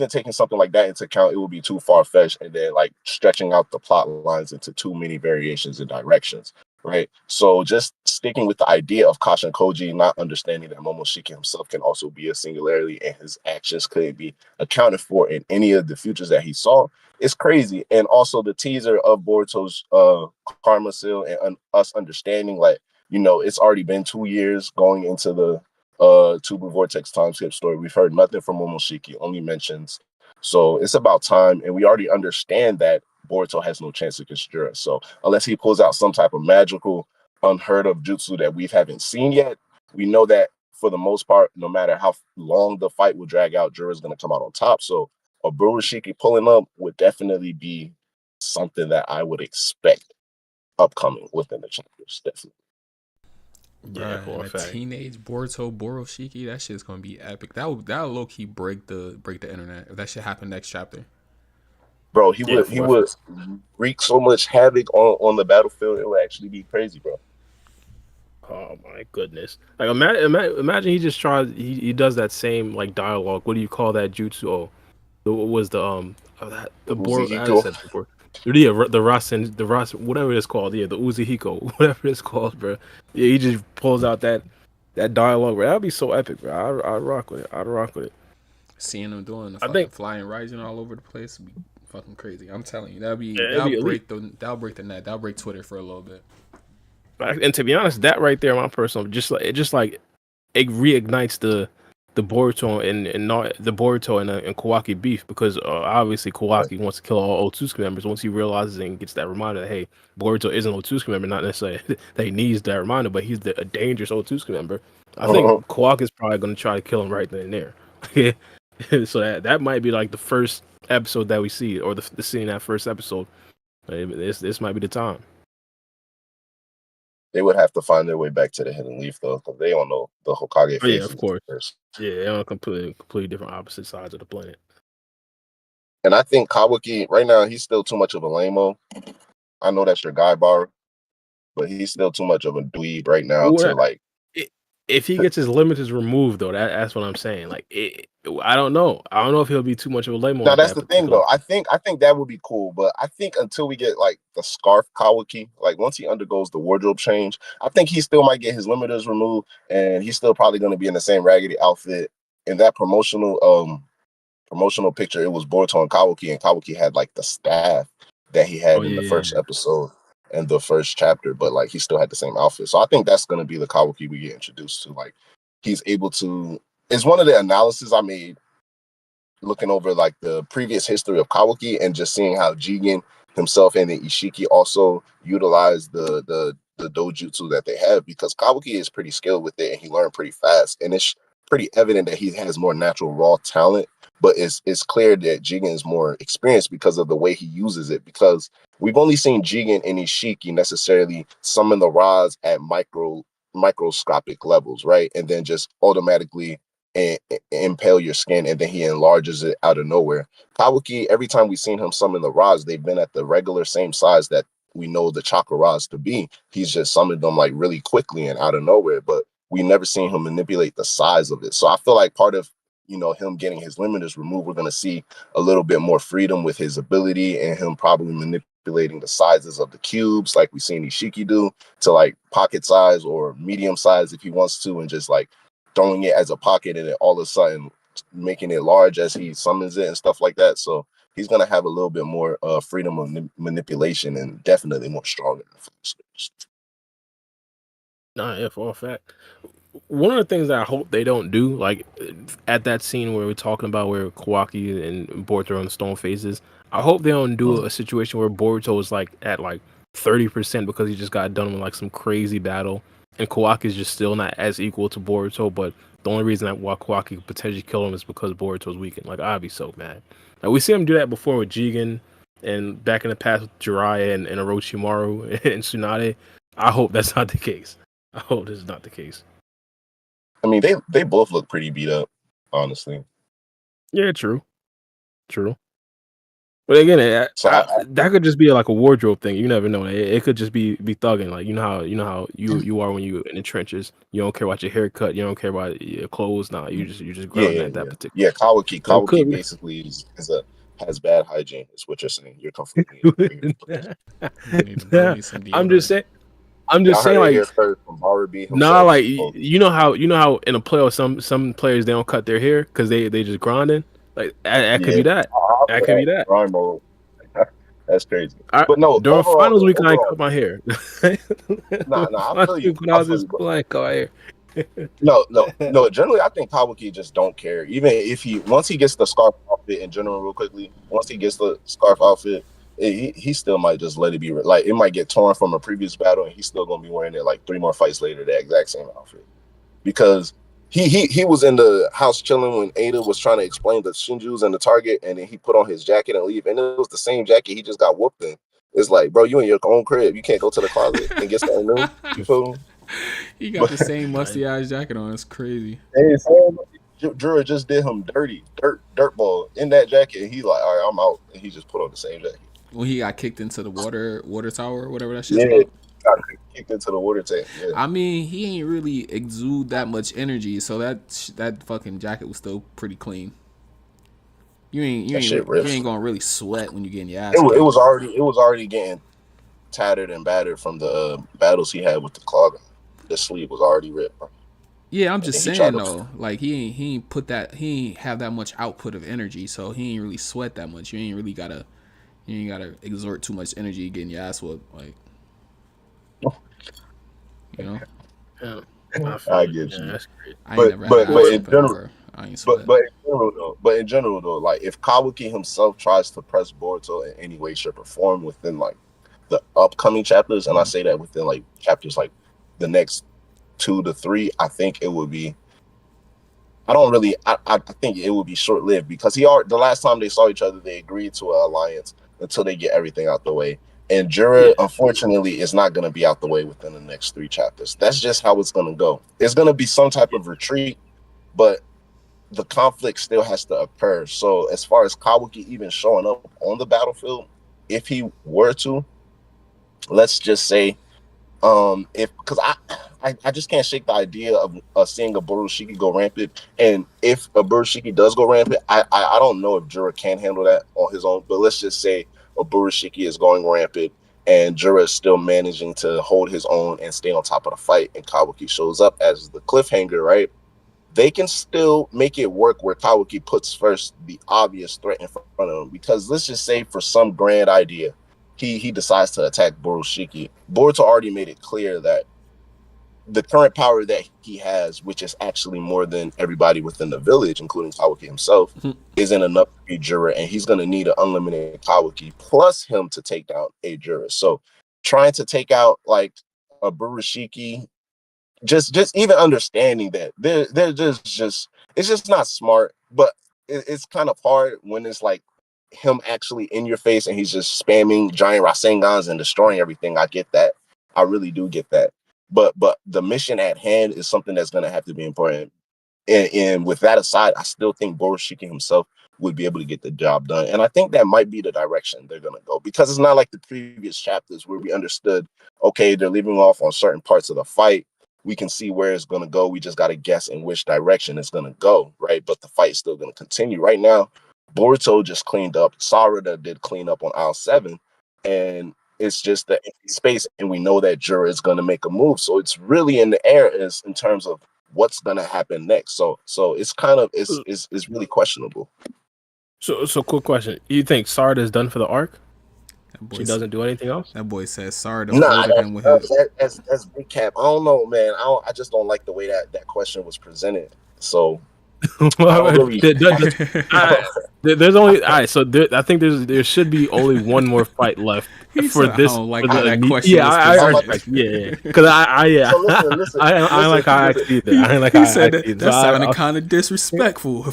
C: taking something like that into account, it would be too far fetched, and then like stretching out the plot lines into too many variations and directions, right? So just sticking with the idea of Kashin Koji not understanding that Momoshiki himself can also be a singularity and his actions couldn't be accounted for in any of the futures that he saw is crazy. And also the teaser of Boruto's karma seal and us understanding, like, it's already been 2 years going into the Two Blue Vortex time skip story. We've heard nothing from Momoshiki, only mentions. So it's about time, and we already understand that Boruto has no chance against Jura. So unless he pulls out some type of magical, unheard of jutsu that we haven't seen yet, we know that for the most part, no matter how long the fight will drag out, Jura's going to come out on top. So a Burushiki pulling up would definitely be something that I would expect upcoming within the chapters. Definitely.
B: Yeah, and a teenage Boruto Boroshiki, that shit's gonna be epic. That'll low key break the internet if that shit happen next chapter.
C: Bro, he would wreak so much havoc on the battlefield. It would actually be crazy, bro.
A: Oh my goodness! Like imagine he just tries. He does that same like dialogue. What do you call that jutsu? Oh, what was the Bor? Yeah, the Rasen, whatever it's called. Yeah, the Uzihiko, whatever it's called, bro. Yeah, he just pulls out that dialogue, bro. That'd be so epic, bro. I'd rock with it. I'd rock with it.
B: Seeing him doing the fucking flying rising all over the place would be fucking crazy. I'm telling you, that'll break the net. That'll break Twitter for a little bit.
A: And to be honest, that right there, my personal, just like it reignites the Boruto and the Boruto and Kawaki beef, because obviously Kawaki wants to kill all Otsutsuki members once he realizes and gets that reminder that, hey, Boruto isn't an Otsutsuki member, not necessarily that he needs that reminder, but he's a dangerous Otsutsuki member. I think Kawaki's probably going to try to kill him right then and there. So that might be like the first episode that we see, or the scene in that first episode. This might be the time.
C: They would have to find their way back to the Hidden Leaf, though, because they don't know the Hokage.
A: Yeah, of course. Yeah, they're on completely different opposite sides of the planet.
C: And I think Kawaki, right now, he's still too much of a lame-o. I know that's your guy, Bar, but he's still too much of a dweeb right now to, like...
A: If he gets his limiters removed, though, that's what I'm saying. Like, I don't know. I don't know if he'll be too much of a lame-o.
C: Now, that's the thing, though. I think that would be cool, but I think until we get, like, the Scarf Kawaki, like, once he undergoes the wardrobe change, I think he still might get his limiters removed, and he's still probably going to be in the same raggedy outfit. In that promotional picture, it was Boruto and Kawaki had, like, the staff that he had in the first episode and the first chapter, but, like, he still had the same outfit. So I think that's going to be the Kawaki we get introduced to. Like, he's able to... It's one of the analysis I made looking over, like, the previous history of Kawaki and just seeing how Jigen himself and the Ishiki also utilize the dojutsu that they have, because Kawaki is pretty skilled with it and he learned pretty fast. And it's pretty evident that he has more natural raw talent, but it's clear that Jigen is more experienced because of the way he uses it, because we've only seen Jigen and Ishiki necessarily summon the rods at microscopic levels, right? And then just automatically impale your skin, and then he enlarges it out of nowhere. Kawaki, every time we've seen him summon the rods, they've been at the regular same size that we know the chakra rods to be. He's just summoned them like really quickly and out of nowhere, but we never seen him manipulate the size of it. So I feel like part of, him getting his limiters removed, we're going to see a little bit more freedom with his ability, and him probably manipulating the sizes of the cubes like we've seen Ishiki do, to like pocket size or medium size if he wants to, and just like throwing it as a pocket and then all of a sudden making it large as he summons it and stuff like that. So he's going to have a little bit more freedom of manipulation, and definitely more stronger.
A: Yeah, for a fact. One of the things that I hope they don't do, like at that scene where we're talking about where Kawaki and Boruto are on the stone faces, I hope they don't do a situation where Boruto is like at like 30% because he just got done with like some crazy battle, and Kawaki is just still not as equal to Boruto, but the only reason that why Kawaki could potentially kill him is because Boruto's weakened. Like, I'd be so mad. Like, we see him do that before with Jigen, and back in the past with Jiraiya and Orochimaru and Tsunade. I hope that's not the case. I hope this is not the case.
C: I mean, they both look pretty beat up, honestly.
A: Yeah, true. But again, that could just be like a wardrobe thing. You never know. It could just be thugging. Like, you know how you are when you in the trenches. You don't care about your haircut. You don't care about your clothes. Nah, you just growing at that particular.
C: Yeah, Kawaki basically has bad hygiene. Is what you're saying. You're completely.
A: I'm just saying. Like, nah, like you know how in a playoff some players, they don't cut their hair because they just grinding. Like that could be that. That could be that.
C: That's crazy.
A: But no, during finals week, I cut my hair.
C: Nah, I feel you.
A: I was just like, cut my hair.
C: No. Generally, I think Kawaki just don't care. Even if once he gets the scarf outfit in general, real quickly, once he gets the scarf outfit, he still might just let it be. Like, it might get torn from a previous battle, and he's still gonna be wearing it like 3 more fights later, the exact same outfit. Because he was in the house chilling when Ada was trying to explain the Shinju's and the target, and then he put on his jacket and leave, and it was the same jacket he just got whooped in. It's like, bro, you in your own crib. You can't go to the closet and get something new. You feel me?
B: He got the same musty ass jacket on. It's crazy.
C: Hey, so Jura just did him dirt ball in that jacket. He like, all right, I'm out, and he just put on the same jacket.
B: When he got kicked into the water tower, whatever that shit's
C: Yeah,
B: called.
C: got kicked into the water tank. Yeah.
B: I mean, he ain't really exude that much energy, so that fucking jacket was still pretty clean. You ain't gonna really sweat when you getting your ass.
C: It was already getting tattered and battered from the battles he had with the clogger. The sleeve was already ripped, bro.
B: Yeah, I'm just saying though, like he ain't have that much output of energy, so he ain't really sweat that much. You ain't gotta exert too much energy getting your ass whooped, like, you know.
A: Yeah,
C: I get you.
A: That's great.
C: But in general, but in general though, like if Kawaki himself tries to press Boruto in any way, shape, or form within like the upcoming chapters, and I say that within like chapters like the next 2 to 3, I think it would be. I think it would be short lived because the last time they saw each other, they agreed to an alliance until they get everything out the way. And Jura, unfortunately, is not going to be out the way within the next 3 chapters. That's just how it's going to go. It's going to be some type of retreat, but the conflict still has to occur. So as far as Kawaki even showing up on the battlefield, if he were to, let's just say, because I just can't shake the idea of seeing a Borushiki go rampant. And if a Borushiki does go rampant, I don't know if Jura can handle that on his own. But let's just say a Borushiki is going rampant and Jura is still managing to hold his own and stay on top of the fight, and Kawaki shows up as the cliffhanger, right? They can still make it work where Kawaki puts first the obvious threat in front of him. Because let's just say for some grand idea, he decides to attack Borushiki. Boruto already made it clear that the current power that he has, which is actually more than everybody within the village, including Kawaki himself, isn't enough to beat Jura, and he's going to need an unlimited Kawaki plus him to take down a Jura. So trying to take out like a Borushiki, just even understanding that they're just it's just not smart, but it's kind of hard when it's like him actually in your face and he's just spamming giant Rasengans and destroying everything. I get that. I really do get that. But the mission at hand is something that's going to have to be important. And with that aside, I still think Borushiki himself would be able to get the job done. And I think that might be the direction they're going to go, because it's not like the previous chapters where we understood, okay, they're leaving off on certain parts of the fight. We can see where it's going to go. We just got to guess in which direction it's going to go, right? But the fight's still going to continue. Right now, Boruto just cleaned up. Sarada did clean up on aisle 7. And it's just the empty space. And we know that Jura is going to make a move. So it's really in the air as in terms of what's going to happen next. So it's kind of, it's really questionable.
A: So quick question. You think Sarada is done for the arc? She doesn't do anything else?
B: That boy says Sarada folded him with his...
C: That's big cap. I don't know, man. I just don't like the way that question was presented. So
A: there's only so I think there should be only one more fight left for this.
B: I don't like how that question.
A: Yeah, because I like how I see that. I like how I see that.
B: That sounded kind of disrespectful.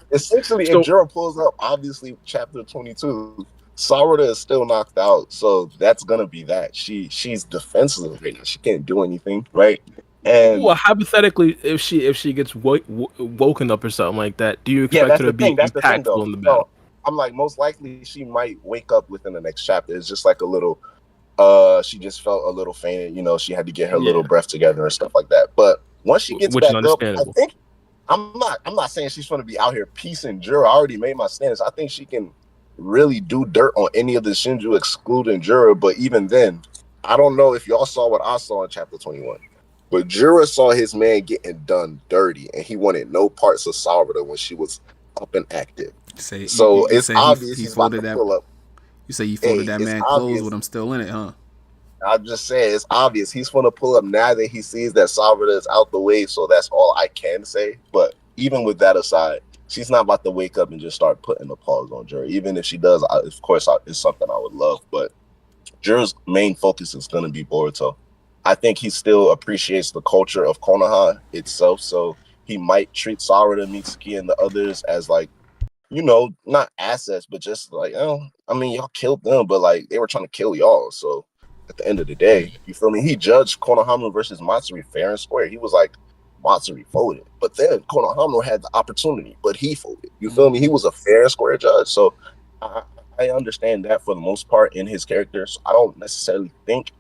C: If Jura pulls up, obviously chapter 22, Sarada is still knocked out, so that's gonna be that. She's defenseless right now. She can't do anything, right? And
A: well, hypothetically, if she gets woken up or something like that, do you expect her to be impactful in the battle?
C: I'm like, most likely she might wake up within the next chapter. It's just like a little, she just felt a little fainted. You know, she had to get her little breath together and stuff like that. But once she gets back up, I think I'm not saying she's going to be out here piecing Jura. I already made my stance. I think she can really do dirt on any of the Shinju, excluding Jura. But even then, I don't know if y'all saw what I saw in chapter 21. But Jura saw his man getting done dirty, and he wanted no parts of Sarada when she was up and active. It's obvious he's about to pull up.
B: You say you folded that man clothes with him still in it, huh?
C: I just say it's obvious he's going to pull up now that he sees that Sarada is out the way. So that's all I can say. But even with that aside, she's not about to wake up and just start putting the pause on Jura. Even if she does, of course, it's something I would love. But Jura's main focus is going to be Boruto. I think he still appreciates the culture of Konoha itself. So he might treat Sarada, Mitsuki, and the others as like, not assets, but just like, I mean, y'all killed them, but like they were trying to kill y'all. So at the end of the day, you feel me? He judged Konohama versus Matsuri fair and square. He was like, Matsuri folded, but then Konohama had the opportunity, but he folded. You feel me? He was a fair and square judge. So I, I understand that for the most part in his character. So I don't necessarily think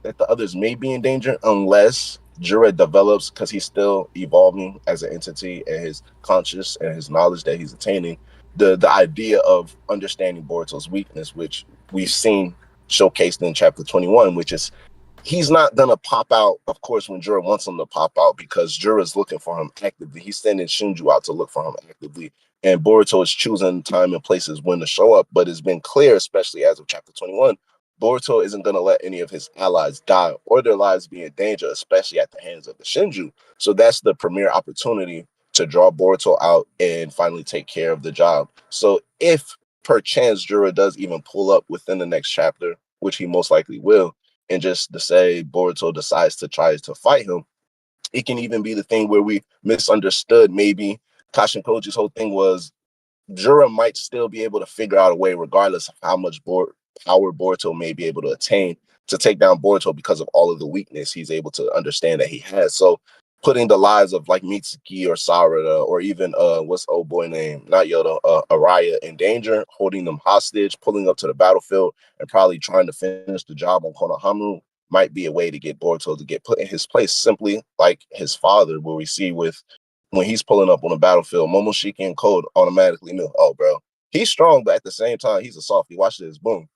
C: that the others may be in danger unless Jura develops, because he's still evolving as an entity and his conscious and his knowledge that he's attaining. The idea of understanding Boruto's weakness, which we've seen showcased in chapter 21, which is he's not gonna pop out, of course, when Jura wants him to pop out, because Jura's looking for him actively. He's sending Shinju out to look for him actively. And Boruto is choosing time and places when to show up. But it's been clear, especially as of chapter 21, Boruto isn't going to let any of his allies die or their lives be in danger, especially at the hands of the Shinju. So that's the premier opportunity to draw Boruto out and finally take care of the job. So if perchance Jura does even pull up within the next chapter, which he most likely will, and just to say Boruto decides to try to fight him, it can even be the thing where we misunderstood. Maybe Kashin Koji's whole thing was Jura might still be able to figure out a way, regardless of how much power Boruto may be able to attain, to take down Boruto because of all of the weakness he's able to understand that he has. So putting the lives of like Mitsuki or Sarada or even what's the old boy name, not Yoda, Araya in danger, holding them hostage, pulling up to the battlefield, and probably trying to finish the job on Konohamaru might be a way to get Boruto to get put in his place, simply like his father, where we see with when he's pulling up on the battlefield, Momoshiki and Code automatically knew, oh, bro, he's strong, but at the same time, he's a softie. Watch this, boom.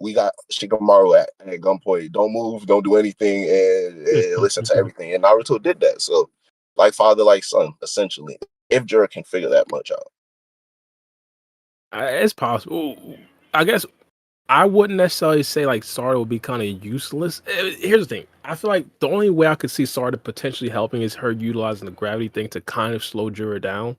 C: We got Shikamaru at gunpoint. Don't move, don't do anything, and listen to everything. And Naruto did that. So, like father, like son, essentially, if Jura can figure that much out.
A: It's possible. I guess I wouldn't necessarily say like Sarda would be kind of useless. Here's the thing: I feel like the only way I could see Sarda potentially helping is her utilizing the gravity thing to kind of slow Jura down.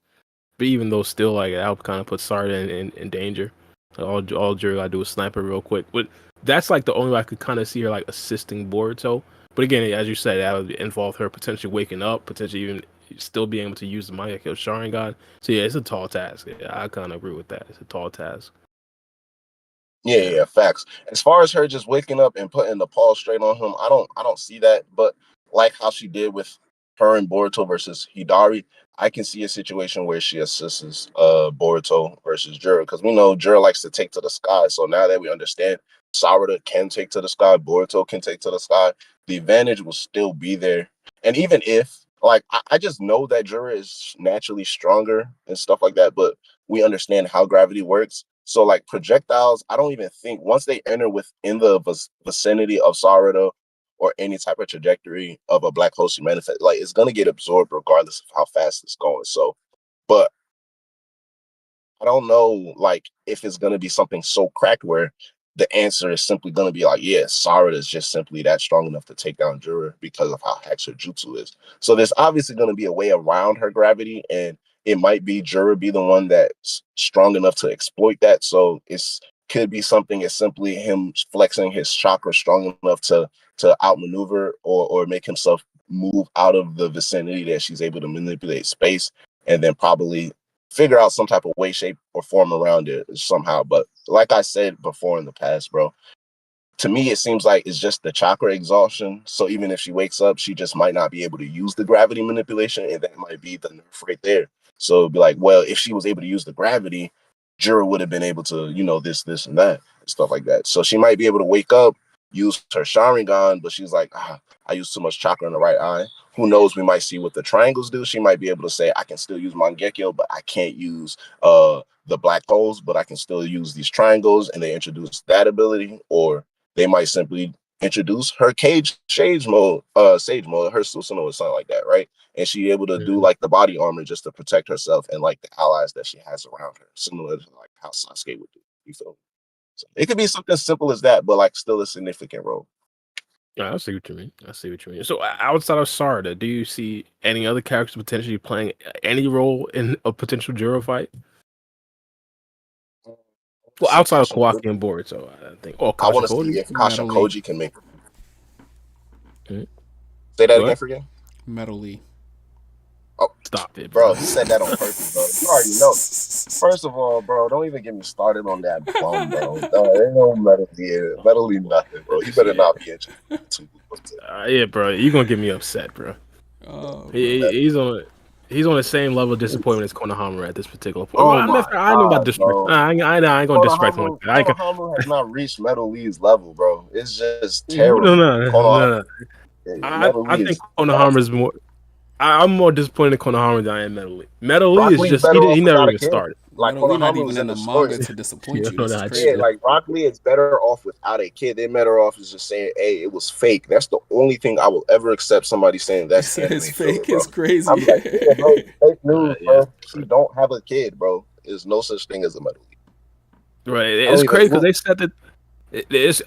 A: But even though still like that would kind of put Sarda in danger. Like, all Jura gotta do is snipe her real quick. But that's like the only way I could kind of see her like assisting Boruto. But again, as you said, that would involve her potentially waking up, potentially even still being able to use the Manga Kill Sharingan. So yeah, it's a tall task. Yeah, I kind of agree with that. It's a tall task.
C: Yeah, facts. As far as her just waking up and putting the paw straight on him, I don't see that. But like how she did with her and Boruto versus Hidari, I can see a situation where she assists Boruto versus Jura, because we know Jura likes to take to the sky. So now that we understand Sarada can take to the sky, Boruto can take to the sky, the advantage will still be there. And even if like I just know that Jura is naturally stronger and stuff like that, but we understand how gravity works. So like projectiles, I don't even think once they enter within the vicinity of Sarada or any type of trajectory of a black hole she manifest, like it's gonna get absorbed regardless of how fast it's going. So, but I don't know, like, if it's gonna be something so cracked where the answer is simply gonna be like, yeah, Sarada is just simply that strong enough to take down Jura because of how hex her jutsu is. So there's obviously gonna be a way around her gravity, and it might be Jura be the one that's strong enough to exploit that. So it's could be something as simply him flexing his chakra strong enough to outmaneuver or make himself move out of the vicinity that she's able to manipulate space, and then probably figure out some type of way, shape, or form around it somehow. But like I said before in the past, bro, to me it seems like it's just the chakra exhaustion. So even if she wakes up, she just might not be able to use the gravity manipulation, and that might be the nerf right there. So it'd be like, well, if she was able to use the gravity, Jura would have been able to, this, and that, and stuff like that. So she might be able to wake up, use her Sharingan, but she's like, I used too much chakra in the right eye. Who knows? We might see what the triangles do. She might be able to say, I can still use Mangekyo, but I can't use the black holes, but I can still use these triangles, and they introduce that ability. Or they might simply introduce her sage mode, her Susanoo or something like that, right? And she able to do like the body armor just to protect herself and like the allies that she has around her, similar to like how Sasuke would do. You feel me? So it could be something simple as that, but like still a significant role.
A: Yeah, I see what you mean. I see what you mean. So outside of Sarda, do you see any other characters potentially playing any role in a potential Juro fight? Well,
C: See
A: outside of
C: Kashin
A: Kawaki
C: Koji.
A: and Boruto, I think. Oh,
C: I want
A: Kashin
C: to see
A: Koji.
C: if
B: Not
C: Kashin
B: only
C: Koji can make. Say that again for you.
B: Metal Lee.
C: Oh,
A: stop it,
C: bro. He said that on purpose, bro. You already know. First of all, bro, don't even get me started on that bum, bro. There ain't no Metal Lee nothing, bro. You better not be interested.
A: Yeah, bro. You're gonna get me upset, bro.
B: Oh,
A: He's on the same level of disappointment as Konohama at this particular point.
C: Oh
A: I ain't about disrespect. I ain't gonna disrespect him.
C: Konohama has not reached Metal Lee's level, bro. It's just terrible.
A: No.
C: Metal
A: I
C: Lee
A: think
C: is
A: Konohama is more. I'm more disappointed in Konohama than I am Metal Lee. Metal Lee
C: Rock
A: is
C: Lee's
A: just
C: better off
A: he never
C: without a
A: even
C: kid.
A: started.
C: Like
B: Metal Lee not
C: Konohama
B: even
C: was
B: in the
C: story.
B: manga to disappoint you.
A: No,
B: It's
A: that's
B: crazy.
C: Yeah, like Rock Lee is better off without a kid. They're better off is just saying, "Hey, it was fake." That's the only thing I will ever accept somebody saying that's anime
B: it's
C: filler,
B: fake.
C: bro.
B: It's crazy.
C: I'm like, yeah, bro, fake news,
A: Yeah.
C: bro. She don't have a kid, bro. There's no such thing as a Metal Lee.
A: Right. It's crazy because they said that.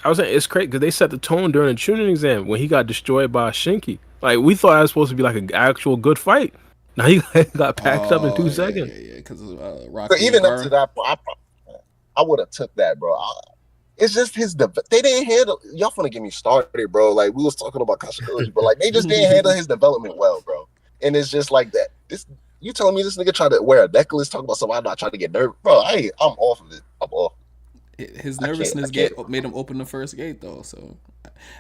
A: I was saying it's crazy because they set the tone during the tuning exam when he got destroyed by Shinki. Like we thought it was supposed to be like an actual good fight. Now he got packed up in 2 seconds.
B: Yeah, because Rock
C: But
B: Lee
C: even
B: and
C: up to that point, I would have took that, bro. It's just they didn't handle. Y'all finna get me started, bro. Like we was talking about Kakashi, but like they just didn't handle his development well, bro. And it's just like that. You telling me this nigga tried to wear a necklace, talking about somebody not trying to get nervous, bro? I'm off of it. I'm off.
B: His nervousness made him open the first gate, though. So,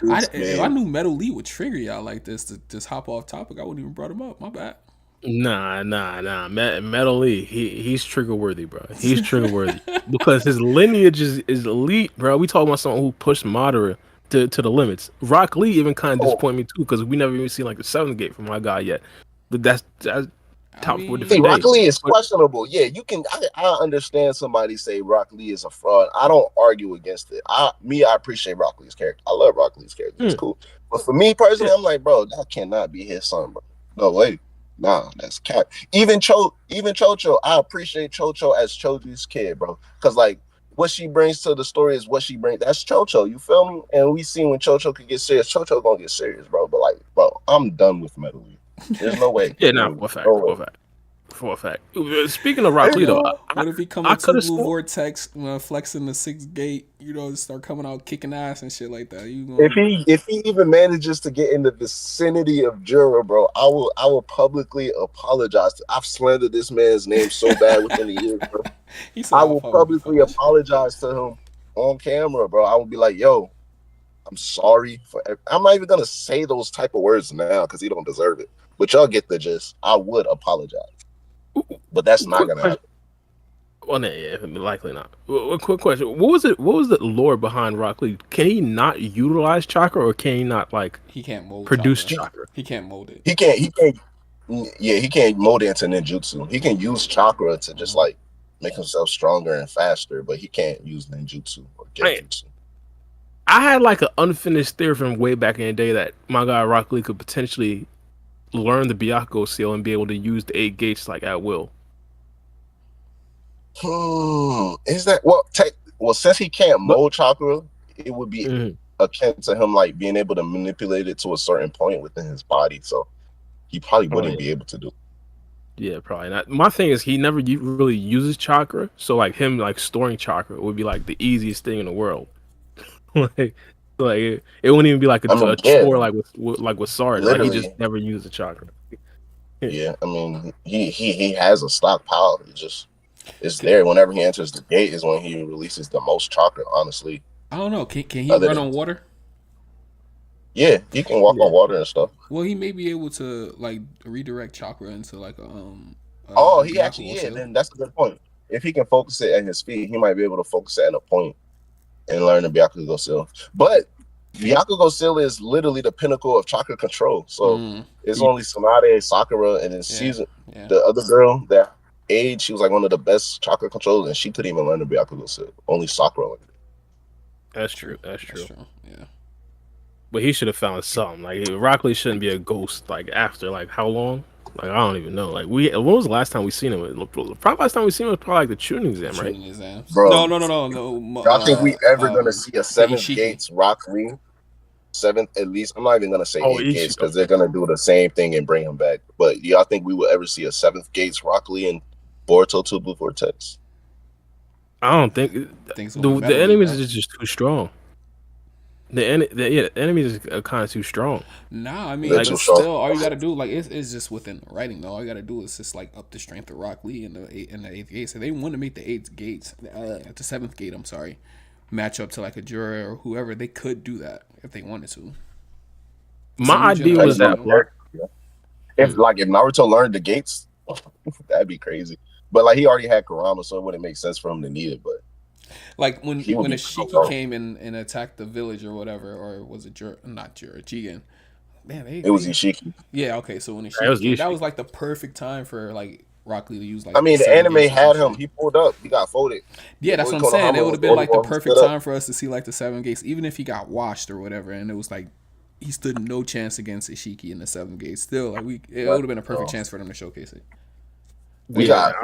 B: if I knew Metal Lee would trigger y'all like this to just hop off topic, I wouldn't even brought him up. My bad.
A: Nah. Metal Lee, he's trigger worthy, bro. He's trigger worthy because his lineage is elite, bro. We talking about someone who pushed Madara to the limits. Rock Lee even kind of disappointed me too because we never even seen like the 7th gate from my guy yet. But that's top 4 different
C: Rock Lee is questionable. Yeah, you can. I understand somebody say Rock Lee is a fraud. I don't argue against it. I appreciate Rock Lee's character. I love Rock Lee's character. It's cool. But for me personally, I'm like, bro, that cannot be his son, bro. No way. Nah, that's cat. Even Chocho, I appreciate Chocho as Choji's kid, bro. Because like what she brings to the story is what she brings. That's Chocho. You feel me? And we see when Chocho could get serious. Chocho gonna get serious, bro. But like, bro, I'm done with Metal Lee. There's no way.
A: Yeah, for a fact. Speaking of Rock Lee, though,
B: what if he come into Blue Vortex, flexing the 6th gate? Start coming out kicking ass and shit like that.
C: If he even manages to get in the vicinity of Jura, bro, I will publicly apologize. I've slandered this man's name so bad within the years, bro. I will publicly apologize to him on camera, bro. I will be like, yo, I'm sorry for. I'm not even gonna say those type of words now because he don't deserve it. But y'all get the gist. I would apologize. But that's not gonna happen.
A: Well, yeah, likely not. A quick question: What was the lore behind Rock Lee? Can he not utilize chakra, or can he not
B: He can't mold
A: produce chakra?
B: He can't mold it.
C: He can't. Yeah, he can't mold it into ninjutsu. He can use chakra to just like make himself stronger and faster, but he can't use ninjutsu or genjutsu.
A: I had like an unfinished theory from way back in the day that my guy Rock Lee could potentially learn the Byakugo seal and be able to use the 8 gates like at will.
C: Is that well? Since he can't mold chakra, it would be akin to him like being able to manipulate it to a certain point within his body. So he probably wouldn't be able to do it.
A: Yeah, probably not. My thing is he never really uses chakra, so like him like storing chakra would be like the easiest thing in the world. like it wouldn't even be like a chore like with Sarada. Like he just never used the chakra.
C: Yeah, I mean he has a stockpile. It's there. Whenever he enters the gate is when he releases the most chakra. Honestly,
B: I don't know. Can he run on water?
C: Yeah, he can walk on water and stuff.
B: Well, he may be able to like redirect chakra into like a.
C: He actually then that's a good point. If he can focus it at his feet, he might be able to focus it at a point and learn the Byakugo seal. But Byakugo seal is literally the pinnacle of chakra control. So it's only Tsunade, Sakura, and then season the other girl that age. She was like one of the best chakra controllers, and she couldn't even learn the Byakugo seal. Only Sakura learned it.
A: That's true.
B: Yeah.
A: But he should have found something. Like Rock Lee shouldn't be a ghost. Like after like how long? Like I don't even know. Like when was the last time we seen him? Probably last time we seen him was probably like the tuning exam, right?
C: Bro,
B: no.
C: Y'all think we ever gonna see a 7th gates Rock Lee? 7th at least. I'm not even gonna say 8 gates because they're gonna do the same thing and bring him back. But y'all think we will ever see a 7th gates Rock Lee in Boruto 2 Blue Vortex?
A: I don't think the enemies is just too strong. The enemy is kind of too strong.
B: Nah, I mean,
C: They're
B: but
C: too strong.
B: still, all you got to do, like, it's just within the writing, though. All you got to do is just like up the strength of Rock Lee in the eighth gate. So they want to make the the seventh gate. I'm sorry, match up to like a Jura or whoever. They could do that if they wanted to. It's a
A: My
B: new
A: idea was
B: generation,
A: that
B: you know?
C: If Naruto learned the gates, that'd be crazy. But like he already had Kurama, so it wouldn't make sense for him to need it. But
B: Like when
C: he would be
B: Ashiki came and attacked the village or whatever, or was it not Jura, Jigen? Man,
C: it was Ishiki.
B: Yeah, okay. So when
A: that
B: Ishiki
A: was
B: came, that
A: Ishiki.
B: was like the perfect time for like Rock Lee to use like.
C: I mean, the
B: seven
C: anime
B: gates or some
C: had him.
B: shit.
C: He pulled up. He got folded.
B: Yeah,
C: Your
B: that's
C: boy
B: what I'm saying. It
C: Konohama
B: would
C: was
B: have been like the
C: one who
B: perfect
C: stood up.
B: time for us to see like the seven gates, even if he got washed or whatever, and it was like he stood no chance against Ishiki in the seven gates. Still, like it would have been a perfect chance for them to showcase it.
C: We got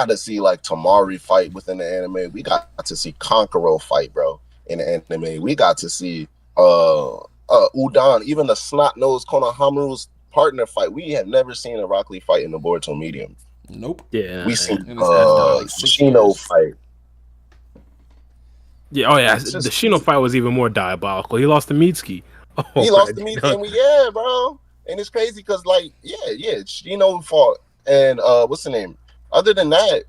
C: to see like Tamari fight within the anime. We got to see Kankuro fight, bro, in the anime. We got to see Udan, even the snot nosed Konohamaru's partner fight. We have never seen a Rock Lee fight in the Boruto medium.
B: Nope.
A: Yeah,
C: We seen
B: And it's been like 6
C: Shino
B: years.
C: fight.
A: yeah. Oh yeah,
C: It's
A: the
C: just
A: Shino fight was even more diabolical. He lost to Mitsuki. Oh,
C: he lost to me, and yeah, bro. And it's crazy because like, Shino fought, and what's the name? Other than that,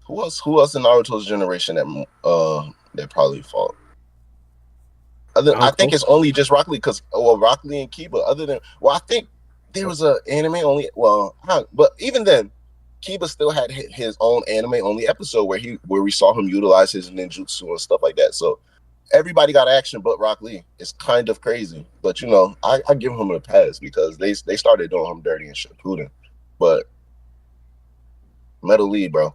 C: who else in Naruto's generation that probably fought? I think it's only just Rock Lee because Rock Lee and Kiba. Other than I think there was a anime only. But even then, Kiba still had his own anime only episode where we saw him utilize his ninjutsu and stuff like that. So everybody got action but Rock Lee. It's kind of crazy, but I give him a pass because they started doing him dirty in Shippuden. But Metal Lee, bro.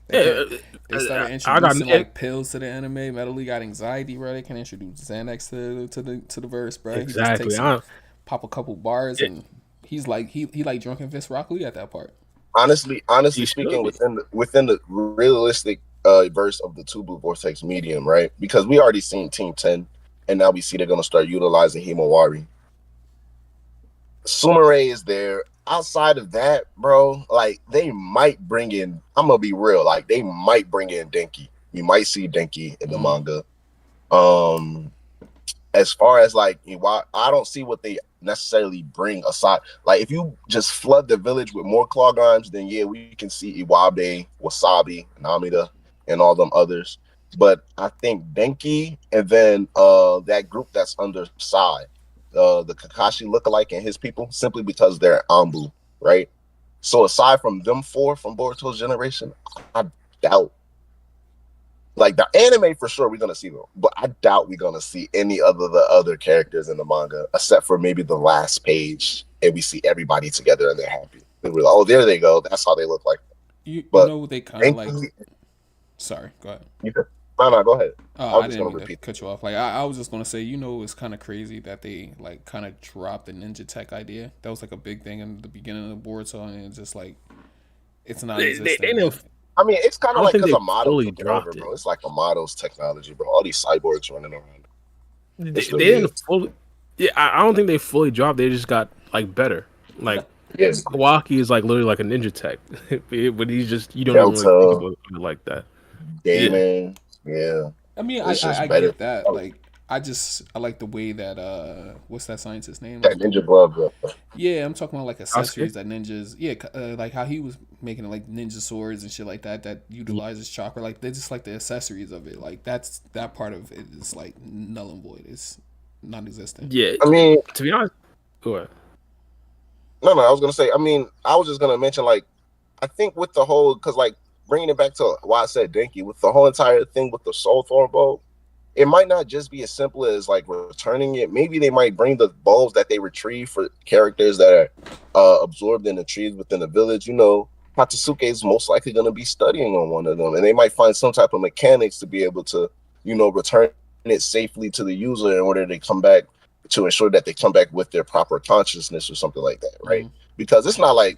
B: They started introducing like pills to the anime. Metal Lee got anxiety, bro. They can introduce Xanax to the verse, bro.
A: Exactly.
B: He just pop a couple bars and he's like he like Drunken Fist Rock Lee at that part.
C: Honestly speaking, within the realistic verse of the two blue vortex medium, right? Because we already seen Team 10, and now we see they're gonna start utilizing Himawari. Sumire is there. Outside of that, bro, like they might bring in. I'm gonna be real, like they might bring in Denki. You might see Denki in the manga. As far as like, I don't see what they necessarily bring aside. Like if you just flood the village with more claw arms, then yeah, we can see Iwabe, Wasabi, Namida, and all them others. But I think Denki and then that group that's under Sai, the Kakashi lookalike and his people, simply because they're Ambu, right? So aside from them four from Boruto's generation, I doubt. Like the anime for sure we're gonna see them, but I doubt we're gonna see any of the other characters in the manga except for maybe the last page, and we see everybody together and they're happy. And we're like, oh, there they go. That's how they look like.
B: You know they kind of like. Sorry, go ahead.
C: No, go ahead.
B: I didn't mean to cut you off. Like I was just gonna say, it's kind of crazy that they like kind of dropped the ninja tech idea. That was like a big thing in the beginning of the Boruto, and it's just like it's not existing.
C: I mean, it's kind of like because Amato
A: took
C: over, bro. It's like Amato's technology, bro. All these cyborgs running around.
A: They didn't fully. Yeah, I don't think they fully dropped. They just got like better. Like Kawaki is like literally like a ninja tech, but he's just you don't even really think about it like that.
C: Gaming, yeah.
B: I mean, I get that. Like, I like the way that what's that scientist's name?
C: That ninja glove, bro.
B: Yeah, I'm talking about like accessories that ninjas. Yeah, like how he was making it like ninja swords and shit like that utilizes chakra. Like they're just like the accessories of it. Like that part of it is like null and void. It's non-existent.
A: Yeah,
C: I mean,
A: to be honest, go ahead.
C: No, I was gonna say. I mean, I was just gonna mention like, I think with the whole because like bringing it back to why I said Denki with the whole entire thing with the soul thorn bow. It might not just be as simple as like returning it. Maybe they might bring the bulbs that they retrieve for characters that are absorbed in the trees within the village. Hatsusuke is most likely going to be studying on one of them, and they might find some type of mechanics to be able to, return it safely to the user in order to come back to ensure that they come back with their proper consciousness or something like that, right? Mm-hmm. Because it's not like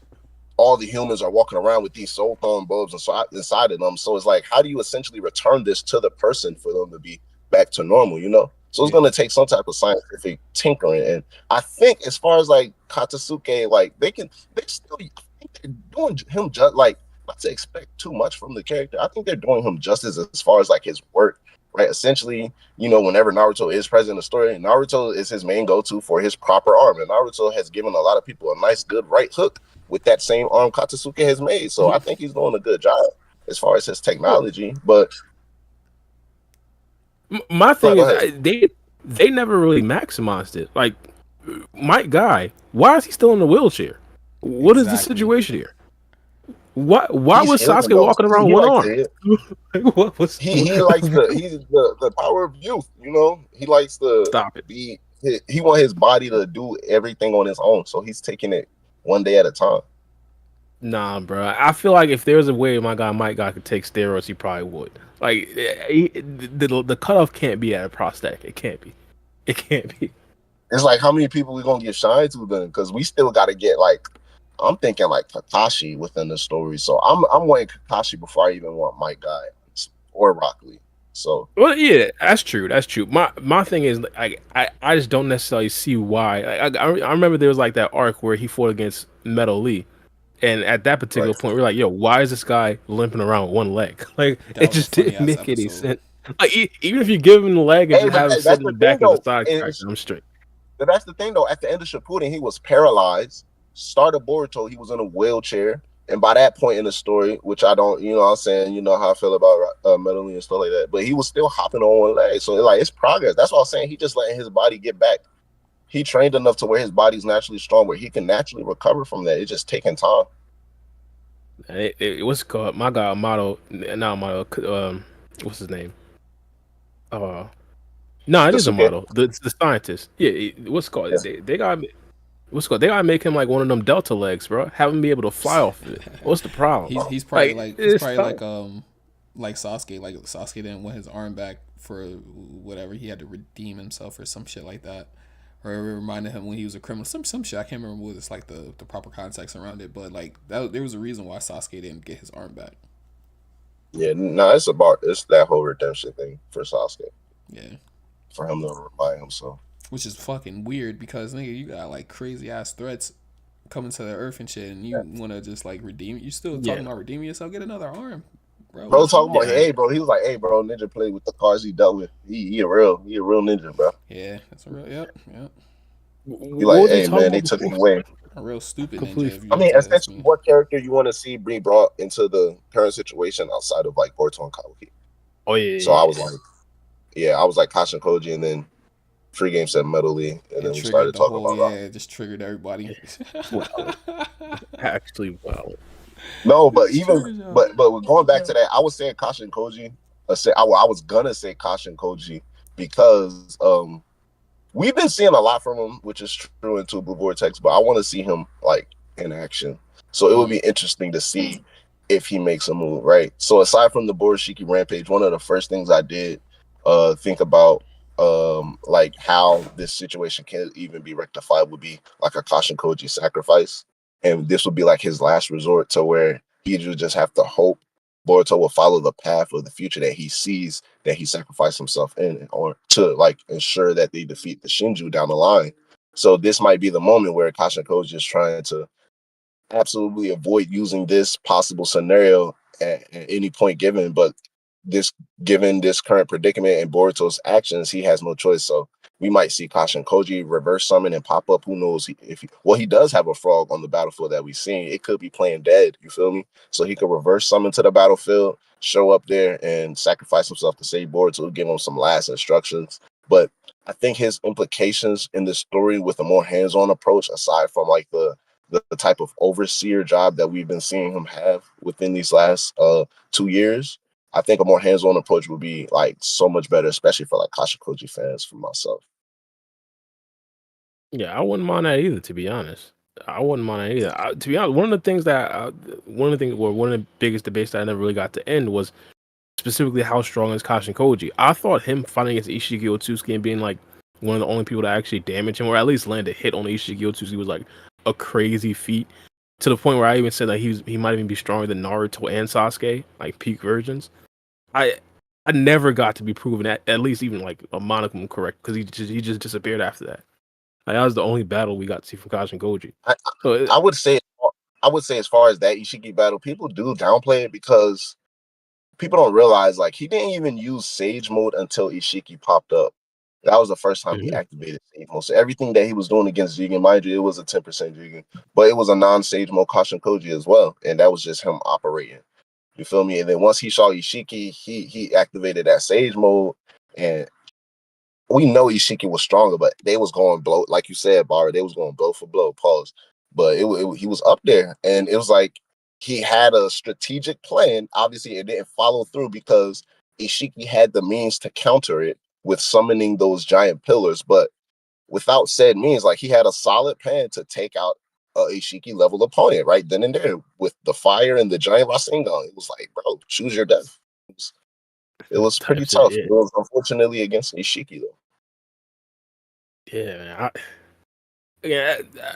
C: all the humans are walking around with these soul thorn bulbs inside of them. So it's like, how do you essentially return this to the person for them to be back to normal, So it's going to take some type of scientific tinkering. And I think as far as like Katsusuke, like they're doing him just like, not to expect too much from the character. I think they're doing him justice as far as like his work right? Essentially, whenever Naruto is present in the story, Naruto is his main go-to for his proper arm, and Naruto has given a lot of people a nice, good right hook with that same arm Katsusuke has made. So I think he's doing a good job as far as his technology. But
A: my thing is, they never really maximized it. Like, my guy, why is he still in the wheelchair? What is the situation here? Why was Sasuke walking around one arm?
C: What was he likes he's the power of youth, he likes to
A: stop it.
C: He want his body to do everything on his own, so he's taking it one day at a time.
A: Nah, bro. I feel like if there's a way my guy Mike guy could take steroids, he probably would. Like, the cutoff can't be at a prosthetic. It can't be. It can't be.
C: It's like, how many people we gonna get Shine to then? Because we still got to get, like, I'm thinking like Kakashi within the story. So I'm wanting Kakashi before I even want Mike Guy or Rock Lee. So,
A: well, yeah, that's true. That's true. My thing is, I just don't necessarily see why. I remember there was like that arc where he fought against Metal Lee, and at that particular point, we're like, yo, why is this guy limping around with one leg? Like, it just didn't make any sense. Like, even if you give him the leg and just have him sit in the back of the side character, I'm straight.
C: But that's the thing, though. At the end of Shippuden, he was paralyzed. Started Boruto, he was in a wheelchair. And by that point in the story, which I don't, I'm saying, how I feel about Metal Lee and stuff like that. But he was still hopping on one leg. So, it's progress. That's what I'm saying. He just letting his body get back. He trained enough to where his body's naturally strong, where he can naturally recover from that. It's just taking time.
A: What's it called? My guy, what's his name? No, it is a model. The scientist. Yeah, what's it called? Yeah. They got what's it called? They gotta make him like one of them Delta legs, bro. Have him be able to fly off of it. What's the problem?
B: He's probably like Sasuke. Like Sasuke didn't want his arm back for whatever. He had to redeem himself or some shit like that. Or it reminded him when he was a criminal. Some shit. I can't remember what it's like the proper context around it. But like there was a reason why Sasuke didn't get his arm back.
C: Yeah, no, it's that whole redemption thing for Sasuke.
B: Yeah.
C: For him to remind himself.
B: Which is fucking weird because, nigga, you got like crazy ass threats coming to the earth and shit, and you want to just like redeem. You still talking about redeeming yourself? Get another arm, bro.
C: Bro, talking about, hey, bro. He was like, hey, bro, Ninja played with the cards he dealt with. He a real ninja, bro.
B: Yeah, that's a real. Yep.
C: He like, hey, man, they took him away.
B: A real stupid ninja.
C: I mean, essentially, what character you want to see be brought into the current situation outside of like Boruto and Kawaki?
A: Oh yeah.
C: So I was like Kashin Koji, and then Free Game said Metal Lee, and then we started talking about
B: it just triggered everybody.
A: Wow. Actually, wow.
C: No, but but going back to that, I was saying Kashin Koji. I was gonna say Kashin Koji because we've been seeing a lot from him, which is true into Blue Vortex, but I want to see him like in action. So it would be interesting to see if he makes a move, right? So aside from the Borishiki Rampage, one of the first things I did think about like how this situation can even be rectified would be like a Kashin Koji sacrifice, and this would be like his last resort to where he would just have to hope Boruto will follow the path of the future that he sees that he sacrificed himself in, or to like ensure that they defeat the Shinju down the line. So this might be the moment where Kashin Koji is trying to absolutely avoid using this possible scenario at any point given, but given this current predicament and Boruto's actions, he has no choice. So we might see Kashin Koji reverse summon and pop up. Who knows if he does have a frog on the battlefield that we've seen. It could be playing dead. You feel me? So he could reverse summon to the battlefield, show up there, and sacrifice himself to save Boruto, give him some last instructions. But I think his implications in this story with a more hands-on approach, aside from like the type of overseer job that we've been seeing him have within these last 2 years, I think a more hands-on approach would be like so much better, especially for like Kashin Koji fans, for myself.
A: Yeah, I wouldn't mind that either, to be honest. I wouldn't mind that either. To be honest, one of the biggest debates that I never really got to end was specifically how strong is Kashin Koji. I thought him fighting against Ishiki Otsutsuki and being like one of the only people to actually damage him, or at least land a hit on Ishiki Otsutsuki, was like a crazy feat. To the point where I even said that he might even be stronger than Naruto and Sasuke, like peak versions. I never got to be proven at least even like a monicum correct, because he just disappeared after that. Like, that was the only battle we got to see from Kashin Koji.
C: I would say as far as that Ishiki battle, people do downplay it because people don't realize, like, he didn't even use Sage Mode until Ishiki popped up. That was the first time he activated Sage Mode. So everything that he was doing against Jigen, mind you, it was a 10% Jigen, but it was a non-Sage Mode Kashin Koji as well, and that was just him operating. You feel me? And then once he saw Ishiki, he activated that Sage Mode, and we know Ishiki was stronger, but they was going blow, like you said, Bara. They was going blow for blow. Pause. But he was up there, and it was like he had a strategic plan. Obviously, it didn't follow through because Ishiki had the means to counter it with summoning those giant pillars. But without said means, like, he had a solid plan to take out a Ishiki level opponent right then and there with the fire and the giant Rasengan. It was like, bro, choose your death. It was pretty tough. It was unfortunately against Ishiki though.
A: Yeah, man.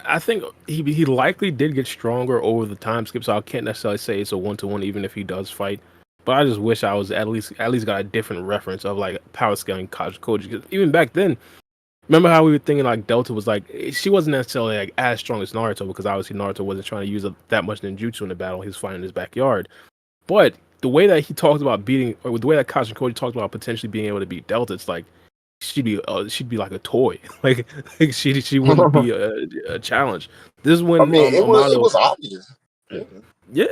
A: I think he likely did get stronger over the time skip, so I can't necessarily say it's a 1-to-1 even if he does fight. But I just wish I was at least got a different reference of like power scaling Koji. Because even back then, remember how we were thinking like Delta was like, she wasn't necessarily like as strong as Naruto, because obviously Naruto wasn't trying to use that much ninjutsu in the battle. He was fighting in his backyard. But the way that he talked about beating, or the way that Kashin Koji talked about potentially being able to beat Delta, it's like she'd be like a toy. like she wouldn't be a challenge. This is when
C: it was obvious.
A: Yeah.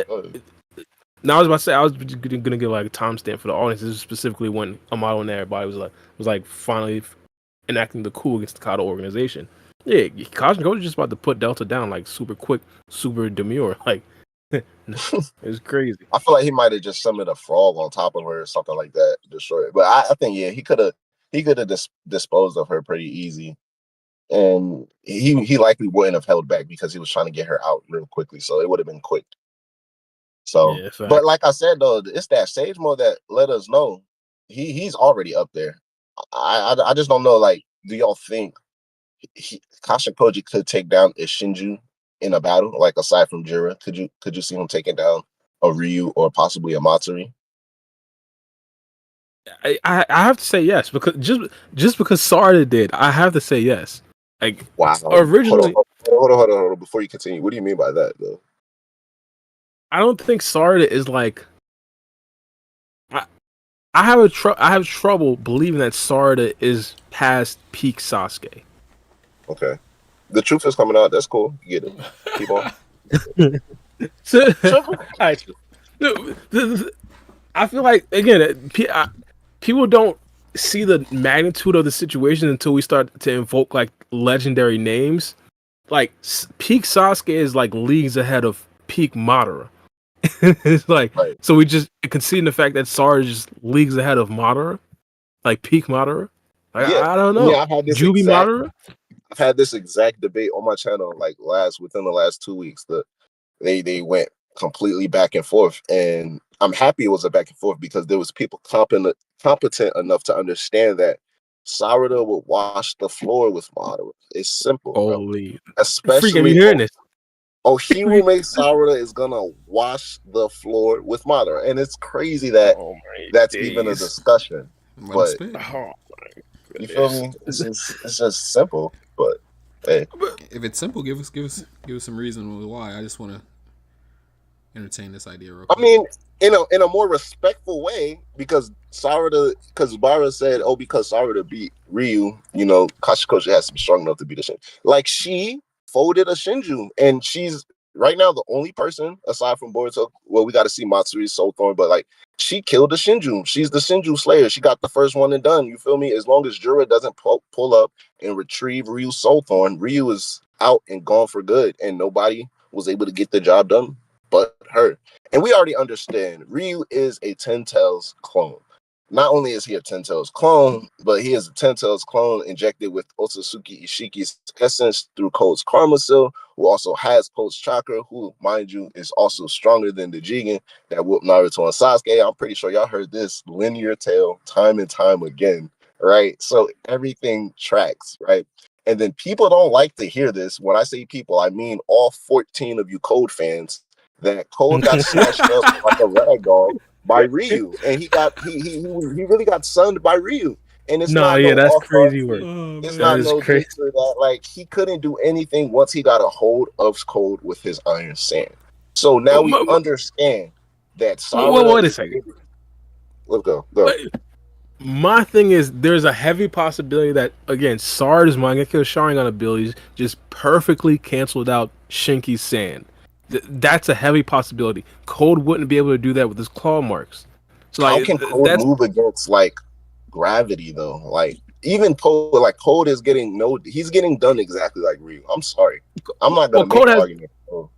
A: Now I was about to say, I was gonna give like a timestamp for the audience. This is specifically when Amato and everybody was like finally enacting the coup against the Kado organization. Yeah, Kashin Koji just about to put Delta down like super quick, super demure. Like it was crazy.
C: I feel like he might have just summoned a frog on top of her or something like that, destroy it. But I think he could have disposed of her pretty easy, and he likely wouldn't have held back because he was trying to get her out real quickly, so it would have been quick. So, yeah, but like I said though, it's that Sage Mode that let us know he's already up there. I just don't know. Like, do y'all think Kashin Koji could take down a Shinju in a battle? Like, aside from Jira, could you see him taking down a Ryu or possibly a Matsuri?
A: I have to say yes, because just because Sarada did, I have to say yes. Like,
C: wow.
A: Originally,
C: hold on. Before you continue, what do you mean by that though?
A: I don't think Sarada is like. I have trouble believing that Sarada is past peak Sasuke.
C: Okay, the truth is coming out. That's cool. You get it. Keep on.
A: I feel like, again, people don't see the magnitude of the situation until we start to invoke like legendary names. Like peak Sasuke is like leagues ahead of peak Madara. It's like, right. So we just conceding the fact that Sarada is just leagues ahead of Madara, like peak Madara. Like, yeah. I don't know. Yeah, Madara.
C: I've had this exact debate on my channel like within the last 2 weeks. They went completely back and forth, and I'm happy it was a back and forth because there was people competent enough to understand that Sarada would wash the floor with Madara. It's simple.
A: Holy,
C: especially
A: you hearing this?
C: Hirume Sarada is gonna wash the floor with Madara, and it's crazy that that's even a discussion. But you feel me? It's just simple. But hey,
B: if it's simple, give us some reason why. I just want to entertain this idea real quick.
C: I mean, in a more respectful way, because Bara said, "Oh, because Sarada beat Ryu, Kashin Koji has to be strong enough to beat a Shinju." Like, she folded a Shinju, and she's right now the only person aside from Boruto. Well, we got to see Matsuri's Soul Thorn, but like, she killed the Shinju. She's the Shinju Slayer. She got the first one and done. You feel me? As long as Jura doesn't pull up and retrieve Ryu's Soul Thorn, Ryu is out and gone for good, and nobody was able to get the job done but her. And we already understand Ryu is a Ten Tails clone. Not only is he a Ten Tails clone, but he is a Ten Tails clone injected with Otsutsuki Ishiki's essence through Cold's Karma Seal, who also has Cold's Chakra, who, mind you, is also stronger than the Jigen that whooped Naruto and Sasuke. I'm pretty sure y'all heard this linear tale time and time again, right? So everything tracks, right? And then people don't like to hear this. When I say people, I mean all 14 of you Code fans, that Cold got smashed up like a rag doll by Ryu, and he really got sunned by Ryu. And it's
A: that's crazy work.
C: It's not no crazy that like he couldn't do anything once he got a hold of Cold with his Iron Sand. So now we understand that.
A: Wait a second.
C: Let's go. Go.
A: My thing is, there's a heavy possibility that, again, Sarada's Mangekyo Sharingan abilities just perfectly canceled out Shinki's Sand. That's a heavy possibility. Cold wouldn't be able to do that with his claw marks. So,
C: How
A: like,
C: can Cold
A: that's
C: move against like gravity though? Like even Cold is he's getting done exactly like Ryu. I'm sorry. I'm not
A: well,
C: gonna make the argument. Oh.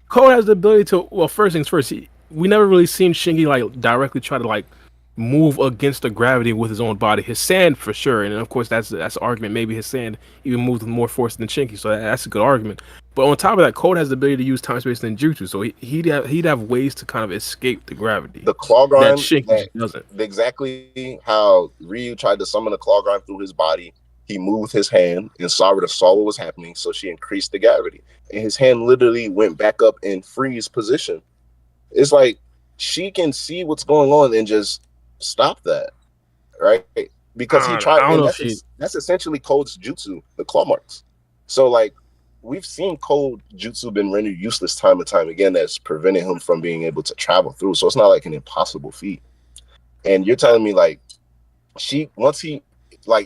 A: Cold has the ability to. Well, first things first, we never really seen Shinki like directly try to like move against the gravity with his own body. His sand for sure, and of course that's an argument. Maybe his sand even moves with more force than Shinki, so that's a good argument. But on top of that, Cold has the ability to use time space ninjutsu, so he'd have ways to kind of escape the gravity.
C: The claw
A: that
C: grind
A: Shinki
C: that
A: doesn't.
C: exactly how Ryu tried to summon the claw grind through his body. He moved his hand, and Sarada saw what was happening, so she increased the gravity, and his hand literally went back up in freeze position. It's like she can see what's going on and just stop that, right? Because he tried,
A: I don't
C: and
A: know if
C: that's essentially Cold's jutsu, the claw marks. So like we've seen Cold jutsu been rendered useless time and time again. That's preventing him from being able to travel through. So it's not like an impossible feat. And you're telling me like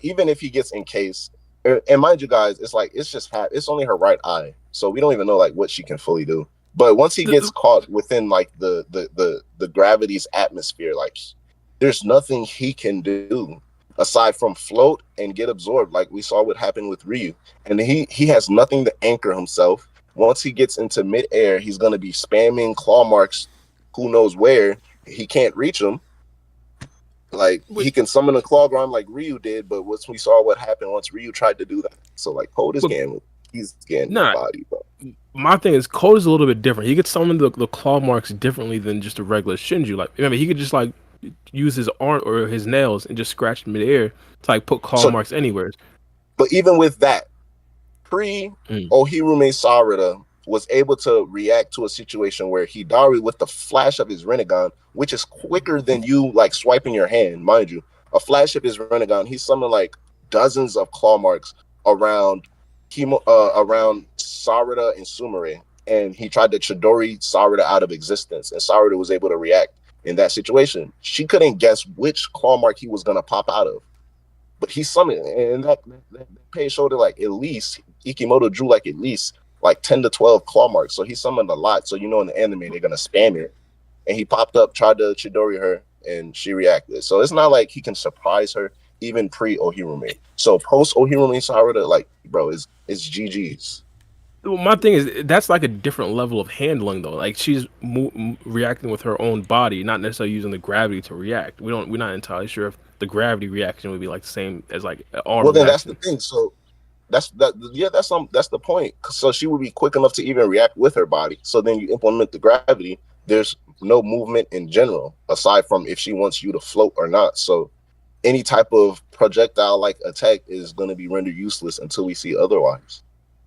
C: even if he gets encased, and mind you guys, it's like it's only her right eye, so we don't even know like what she can fully do. But once he gets caught within like the gravity's atmosphere, like there's nothing he can do aside from float and get absorbed, like we saw what happened with Ryu. And he has nothing to anchor himself. Once he gets into midair, he's gonna be spamming claw marks, who knows where. He can't reach them. Like he can summon a claw grind like Ryu did, but once we saw what happened once Ryu tried to do that. So like Cold is he's getting the body, bro.
A: My thing is Cold is a little bit different. He could summon the claw marks differently than just a regular Shinju. Like remember, he could just like use his arm or his nails and just scratch midair to like put claw marks anywhere.
C: But even with that, Ohirume Sarada was able to react to a situation where Hidari, with the flash of his Rinnegan, which is quicker than you like swiping your hand, mind you, a flash of his Rinnegan, he summoned like dozens of claw marks around around Sarada and Sumire, and he tried to Chidori Sarada out of existence, and Sarada was able to react in that situation. She couldn't guess which claw mark he was gonna pop out of, but he summoned, and that page showed it like at least Ikimoto drew like at least like 10 to 12 claw marks. So he summoned a lot. So, you know, in the anime, they're going to spam it. And he popped up, tried to Chidori her, and she reacted. So it's not like he can surprise her, even pre-Ohirume. So post-Ohirume Sarada, like, bro, it's GG's.
A: Well, my thing is, that's like a different level of handling, though. Like, she's reacting with her own body, not necessarily using the gravity to react. We're not entirely sure if the gravity reaction would be like the same as like arm
C: Well, then
A: reaction.
C: that's the thing. So that's the point. So she would be quick enough to even react with her body. So then you implement the gravity. There's no movement in general aside from if she wants you to float or not. So any type of projectile like attack is going to be rendered useless until we see otherwise.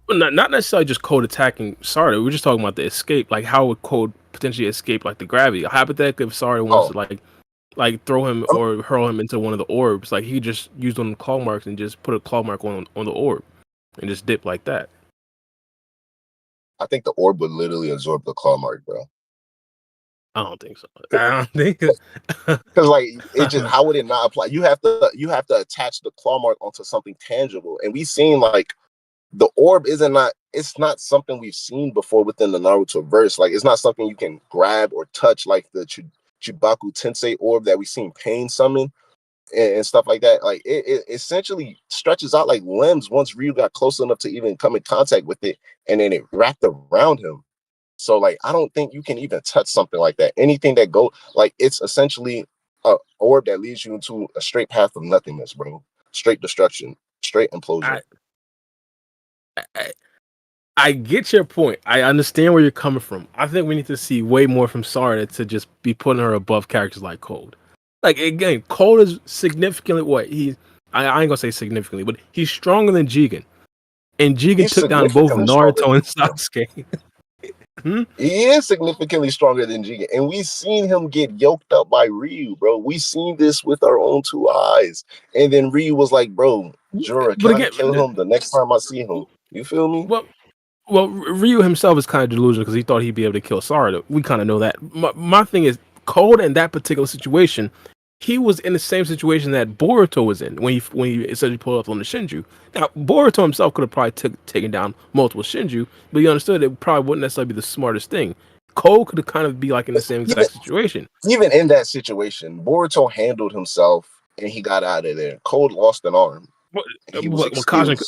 A: Well, not necessarily just Code attacking Sarada. We're just talking about the escape. Like how would Code potentially escape like the gravity? Hypothetically, if Sarada wants to like throw him or hurl him into one of the orbs, like he just used on the claw marks and just put a claw mark on the orb and just dip like that.
C: I think the orb would literally absorb the claw mark, bro.
A: I don't think so. I don't think
C: because like it just how would it not apply? You have to attach the claw mark onto something tangible, and we've seen like the orb it's not something we've seen before within the Naruto verse. Like it's not something you can grab or touch like the Chibaku Tensei orb that we've seen Pain summon and stuff like that. Like it essentially stretches out like limbs once Ryu got close enough to even come in contact with it, and then it wrapped around him. So like I don't think you can even touch something like that. Anything that it's essentially a orb that leads you into a straight path of nothingness, bro. Straight destruction, straight implosion.
A: I get your point. I understand where you're coming from. I think we need to see way more from Sarada to just be putting her above characters like Cold. Like again, Cold is significantly I ain't gonna say significantly, but he's stronger than Jigen. And Jigen took down both Naruto and Sasuke.
C: He is significantly stronger than Jigen, and we've seen him get yoked up by Ryu, bro. We seen this with our own two eyes, and then Ryu was like, "Bro, Jura, can I kill him the next time I see him?" You feel me?
A: Well, Ryu himself is kind of delusional because he thought he'd be able to kill Sarada. We kind of know that. My thing is, Cold in that particular situation he was in the same situation that Boruto was in when he essentially pulled up on the Shinju. Now, Boruto himself could have probably taken down multiple Shinju, but he understood it probably wouldn't necessarily be the smartest thing. Cole could have kind of be like in the same exact situation.
C: Even in that situation, Boruto handled himself and he got out of there. Cole lost an arm. He was excused.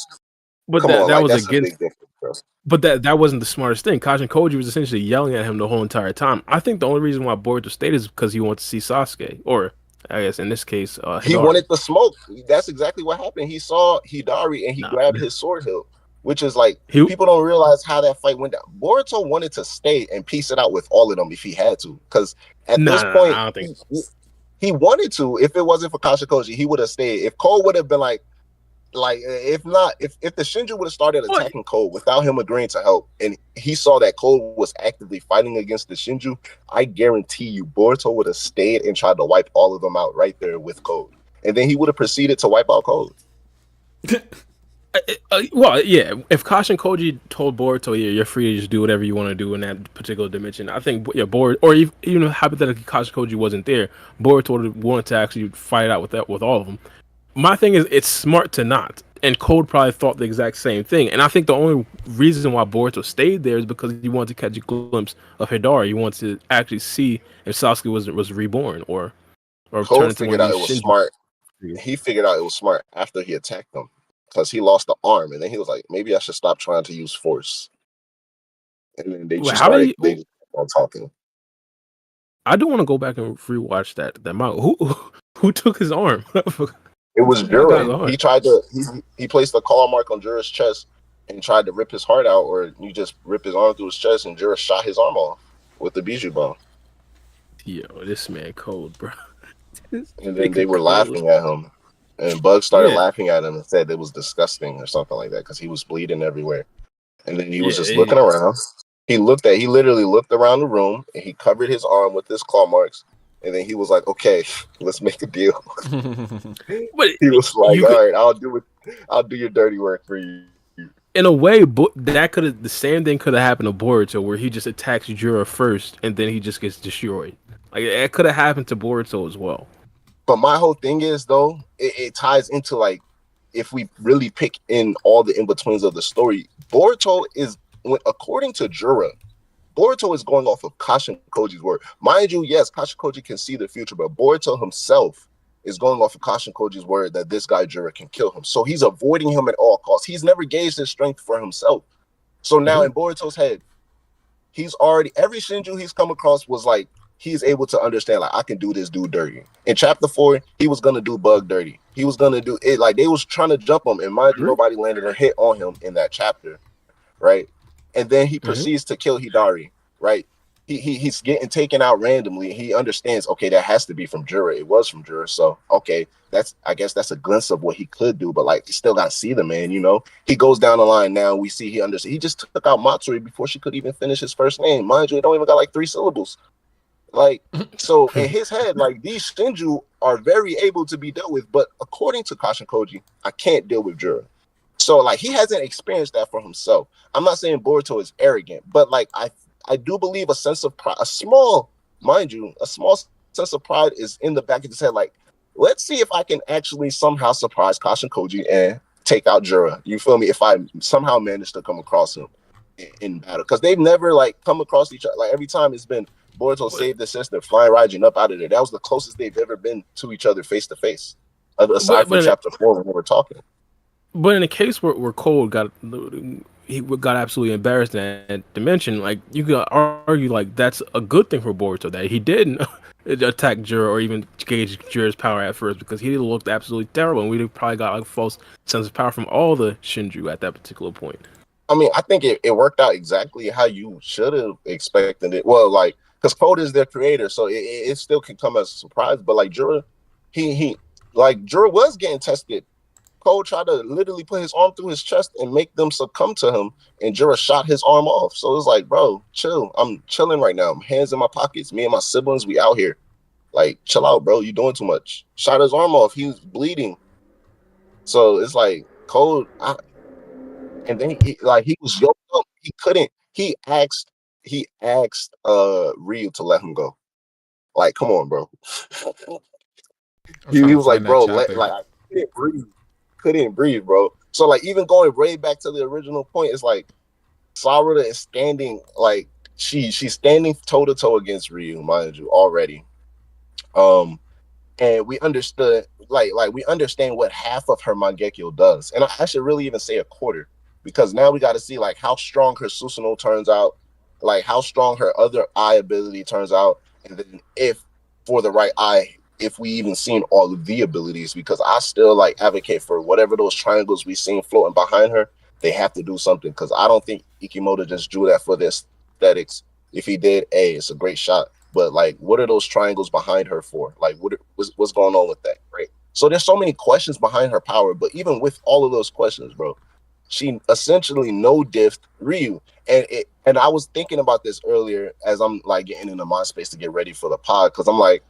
A: But
C: Come on,
A: that
C: like
A: was
C: that's a
A: against.
C: big difference, bro.
A: But that wasn't the smartest thing. Kashin Koji was essentially yelling at him the whole entire time. I think the only reason why Boruto stayed is because he wanted to see Sasuke, or I guess in this case,
C: He
A: Hidari.
C: wanted the smoke. That's exactly what happened. He saw Hidari and he grabbed his sword hilt, which is like people don't realize how that fight went down. Boruto wanted to stay and piece it out with all of them if he had to, because at this point,
A: I don't think
C: he wanted to. If it wasn't for Kashin Koji, he would have stayed. If Cole would have been like if the Shinju would have started attacking Cole without him agreeing to help, and he saw that Cole was actively fighting against the Shinju, I guarantee you Boruto would have stayed and tried to wipe all of them out right there with Cole, and then he would have proceeded to wipe out Cole.
A: Well, yeah. If Kashin Koji told Boruto, "Yeah, you're free to just do whatever you want to do in that particular dimension," I think Boruto, or even hypothetically Kashin Koji wasn't there, Boruto would want to actually fight it out with all of them. My thing is, it's smart to not. And Code probably thought the exact same thing. And I think the only reason why Boruto stayed there is because he wanted to catch a glimpse of Hidari. He wanted to actually see if Sasuke was reborn or
C: Code figured out it was smart. He figured out it was smart after he attacked them, because he lost the arm, and then he was like, maybe I should stop trying to use force. And then they just started on talking.
A: I do want to go back and rewatch that manga. Who took his arm?
C: It was Jura. He tried to he placed a claw mark on Jura's chest and tried to rip his heart out, or you just rip his arm through his chest, and Jura shot his arm off with the Bijou bomb.
A: Yo, this man cold, bro.
C: And then they were laughing at him, and Bug started laughing at him and said it was disgusting or something like that because he was bleeding everywhere. And then he was just looking around. He literally looked around the room, and he covered his arm with his claw marks. And then he was like, "Okay, let's make a deal." But he was like, "All right, I'll do your dirty work for you."
A: In a way, the same thing could have happened to Boruto, where he just attacks Jura first, and then he just gets destroyed. Like it could have happened to Boruto as well.
C: But my whole thing is, though, it ties into like, if we really pick in all the in betweens of the story, Boruto is, according to Jura, Boruto is going off of Kashin Koji's word. Mind you, yes, Kashin Koji can see the future, but Boruto himself is going off of Kashin Koji's word that this guy Jura can kill him. So he's avoiding him at all costs. He's never gauged his strength for himself. So now in Boruto's head, he's already, every Shinju he's come across was like, he's able to understand, like, I can do this dude dirty. In chapter 4, he was going to do Bug dirty. He was going to do it. Like, they was trying to jump him, and mind you, nobody landed a hit on him in that chapter, right? And then he proceeds to kill Hidari, right? He's getting taken out randomly. He understands, okay, that has to be from Jura. It was from Jura. So, okay, I guess that's a glimpse of what he could do, but like, you still got to see the man, you know? He goes down the line now. We see he understands. He just took out Matsuri before she could even finish his first name. Mind you, it don't even got like 3 syllables. Like, so in his head, like, these Shinju are very able to be dealt with, but according to Kashin Koji, I can't deal with Jura. So, like, he hasn't experienced that for himself. I'm not saying Boruto is arrogant, but, like, I do believe a sense of pride, a small sense of pride is in the back of his head. Like, let's see if I can actually somehow surprise Kashin Koji and take out Jura. You feel me? If I somehow manage to come across him in battle. Because they've never, like, come across each other. Like, every time it's been Boruto saved his sister, flying Raijin up out of there. That was the closest they've ever been to each other face to face. Aside from chapter 4 when we were talking.
A: But in a case where Cole got absolutely embarrassed in that dimension, like, you could argue like that's a good thing for Boruto that he didn't attack Jura or even gauge Jura's power at first, because he looked absolutely terrible, and we probably got like a false sense of power from all the Shinju at that particular point.
C: I mean, I think it worked out exactly how you should have expected it. Well, like, because Code is their creator, so it still can come as a surprise. But like Jura, Jura was getting tested. Code tried to literally put his arm through his chest and make them succumb to him, and Jura shot his arm off. So it's like, bro, chill. I'm chilling right now. Hands in my pockets. Me and my siblings, we out here. Like, chill out, bro. You doing too much. Shot his arm off. He was bleeding. So it's like Code. And then he was yoked up. He couldn't. He asked Ryu to let him go. Like, come on, bro.
B: I'm trying
C: He
B: to
C: was like,
B: find that
C: bro,
B: chapter.
C: like I couldn't breathe, bro. So like even going way back to the original point, it's like Sarada is standing like she's standing toe to toe against Ryu, mind you, already. Um, and we understood like we understand what half of her Mangekyo does, and I should really even say a quarter, because now we got to see like how strong her Susanoo turns out, like how strong her other eye ability turns out, and then if for the right eye, if we even seen all of the abilities, because I still like advocate for whatever those triangles we seen floating behind her, they have to do something, because I don't think Ikimoto just drew that for the aesthetics. If he did, it's a great shot. But like, what are those triangles behind her for? Like, what's going on with that, right? So there's so many questions behind her power. But even with all of those questions, bro, she essentially no diffed Ryu. And I was thinking about this earlier as I'm like getting into my space to get ready for the pod, because I'm like,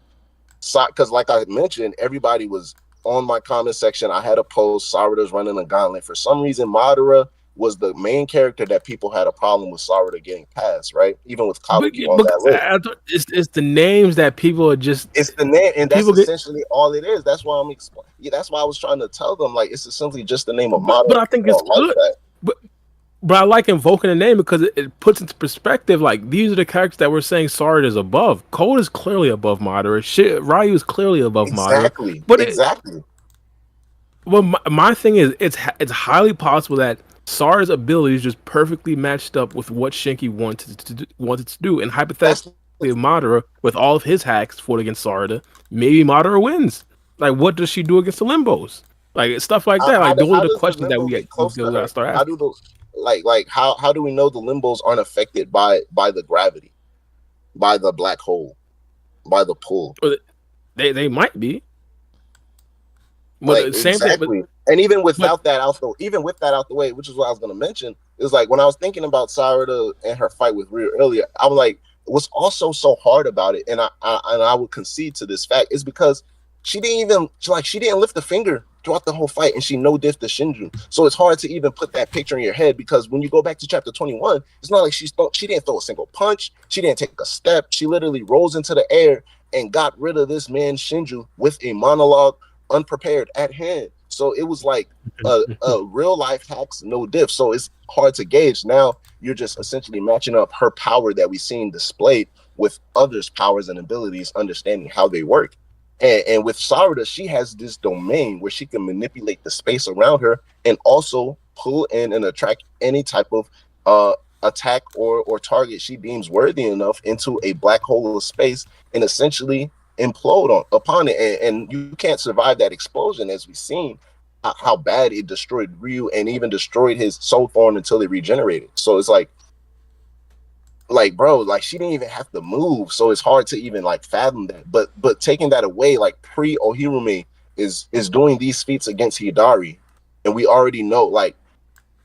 C: because like I mentioned, everybody was on my comment section. I had a post, Sarada's running a gauntlet. For some reason, Madara was the main character that people had a problem with Sarada getting past, right? Even with Kawaki on that list.
A: It's the names that people are just
C: It's the name, and that's
A: people get.
C: essentially all it is. That's why I'm explaining. Yeah, that's why I was trying to tell them, like, it's essentially just the name of Madara.
A: But I think it's
C: Like
A: good.
C: that.
A: But I like invoking the name because it puts into perspective. Like these are the characters that we're saying Sarada is above. Code is clearly above Madara. Shit, Ryu is clearly above Madara.
C: Exactly.
A: But
C: Exactly.
A: well, my thing is, it's highly possible that Sar's abilities just perfectly matched up with what Shinki wanted to do. And hypothetically, if Madara, with all of his hacks, fought against Sarada, maybe Madara wins. Like, what does she do against the Limbos? Like stuff like that. Like those
C: How
A: are the
C: does the
A: questions that
C: limbo get close to
A: we gotta
C: her?
A: start
C: How
A: asking.
C: do those how do we know the limbos aren't affected by the gravity, by the black hole, by the pull?
A: They might be. But
C: Like
A: the same thing.
C: exactly. And even
A: But
C: without that out the way, which is what I was gonna mention, is like when I was thinking about Sarada and her fight with Ryu earlier, I was like, what's also so hard about it, and I would concede to this fact, is because she didn't lift a finger throughout the whole fight, and she no diff the Shinju. So it's hard to even put that picture in your head, because when you go back to chapter 21, it's not like she didn't throw a single punch, she didn't take a step, she literally rose into the air and got rid of this man Shinju with a monologue, unprepared at hand. So it was like a real life hacks, no diff. So it's hard to gauge. Now you're just essentially matching up her power that we've seen displayed with others' powers and abilities, understanding how they work. And with Sarada, she has this domain where she can manipulate the space around her and also pull in and attract any type of attack or target she deems worthy enough into a black hole of space, and essentially implode upon it, and you can't survive that explosion, as we've seen how bad it destroyed Ryu and even destroyed his soul form until it regenerated. So it's like bro, like she didn't even have to move, so it's hard to even like fathom that. But taking that away, like pre Ohirume is doing these feats against Hidari, and we already know like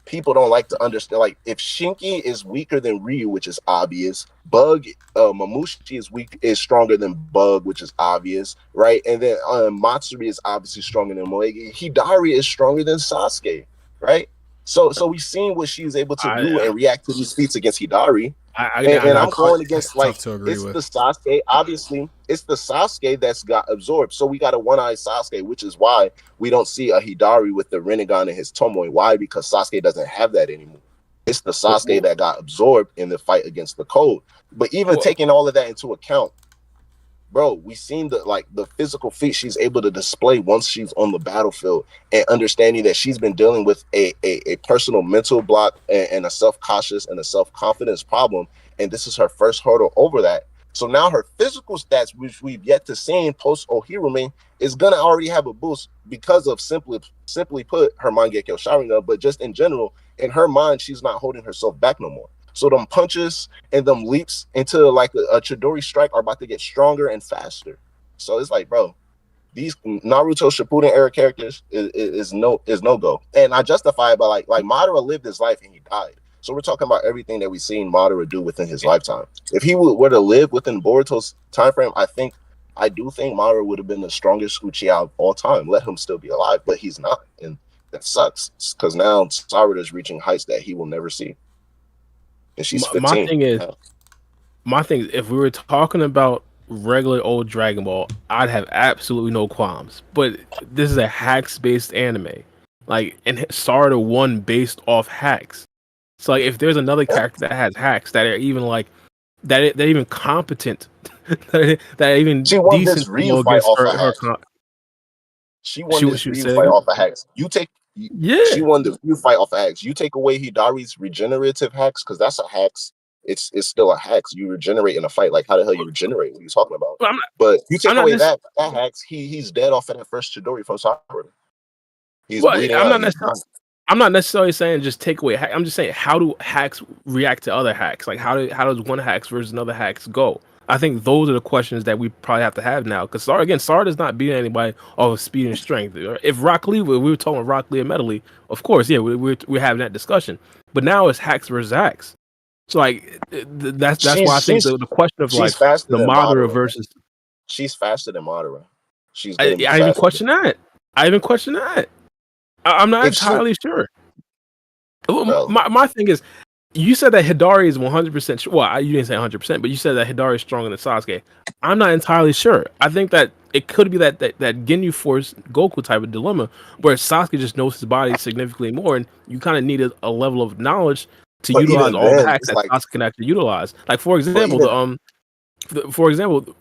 C: people don't like to understand, like if Shinki is weaker than Ryu, which is obvious, Bug Mamushi is stronger than Bug, which is obvious, right? And then Matsuri is obviously stronger than Moegi. Hidari is stronger than Sasuke, right? So we've seen what she's able to do and react to these feats against Hidari. And I'm going against, like, it's the Sasuke. Obviously, it's the Sasuke that's got absorbed. So we got a one-eyed Sasuke, which is why we don't see a Hidari with the Rinnegan and his Tomoe. Why? Because Sasuke doesn't have that anymore. It's the Sasuke that got absorbed in the fight against the Code. But even taking all of that into account, bro, we seen the physical feat she's able to display once she's on the battlefield, and understanding that she's been dealing with a personal mental block and a self-cautious and a self-confidence problem, and this is her first hurdle over that. So now her physical stats, which we've yet to see in post Ohirume, is gonna already have a boost because of simply put her Mangekyo Sharingan, but just in general, in her mind, she's not holding herself back no more. So them punches and them leaps into like a Chidori strike are about to get stronger and faster. So it's like, bro, these Naruto Shippuden era characters is no go. And I justify it by like Madara lived his life and he died. So we're talking about everything that we've seen Madara do within his lifetime. If he were to live within Boruto's time frame, I do think Madara would have been the strongest Uchiha of all time. Let him still be alive, but he's not, and that sucks because now Sarada is reaching heights that he will never see. And she's 15.
A: My thing is, if we were talking about regular old Dragon Ball, I'd have absolutely no qualms. But this is a hacks based anime, like, and Sarada won based off hacks. So like, if there's another character that has hacks that are even like they're even competent, that are even
C: She won this
A: decent to
C: Ryu
A: go
C: fight
A: against
C: off of
A: her
C: hacks. She won
A: she
C: this
A: would
C: Ryu
A: say
C: fight
A: again?
C: off of hacks.
A: Yeah.
C: She won the Ryu fight off of hacks. You take away Hidari's regenerative hacks, because that's a hacks. It's still a hacks. You regenerate in a fight. Like, how the hell you regenerate? What are you talking about?
A: But
C: But you take
A: I'm not
C: away
A: necessarily.
C: that hacks, he's dead off of that first Chidori from Sakura. He's
A: Well,
C: bleeding out. He's done.
A: I'm not necessarily saying just take away. I'm just saying, how do hacks react to other hacks? Like, how does one hacks versus another hacks go? I think those are the questions that we probably have to have now. Because Sarah does not beat anybody off of speed and strength. If Rock Lee, we were talking Rock Lee and Medley, of course, yeah, we're having that discussion. But now it's hacks versus hacks. So like that's why I think the question of
C: she's
A: like
C: faster
A: the
C: than
A: Madara
C: Madara.
A: versus
C: She's faster than Madara. She's
A: I
C: gonna be
A: even
C: faster.
A: question that. I'm not entirely sure. My thing is, you said that Hidari is 100% sure. Well, you didn't say 100%, but you said that Hidari is stronger than Sasuke. I'm not entirely sure. I think that it could be that Ginyu Force Goku type of dilemma, where Sasuke just knows his body significantly more, and you kind of need a level of knowledge to
C: But
A: utilize
C: even
A: all the
C: then,
A: hacks
C: it's
A: that
C: like,
A: Sasuke can actually utilize. Like, for example,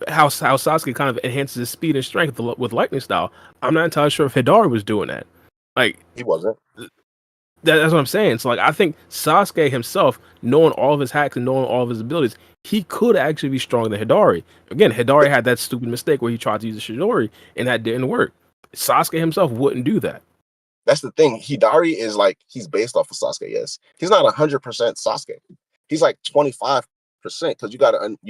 A: how Sasuke kind of enhances his speed and strength with lightning style. I'm not entirely sure if Hidari was doing that. Like,
C: he wasn't.
A: that's what I'm saying. So like, I think Sasuke himself, knowing all of his hacks and knowing all of his abilities, he could actually be stronger than Hidari. Again, Hidari had that stupid mistake where he tried to use the Shidori and that didn't work. Sasuke himself wouldn't do that.
C: That's the thing. Hidari is like, he's based off of Sasuke. Yes, he's not 100% Sasuke. He's like 25%, because you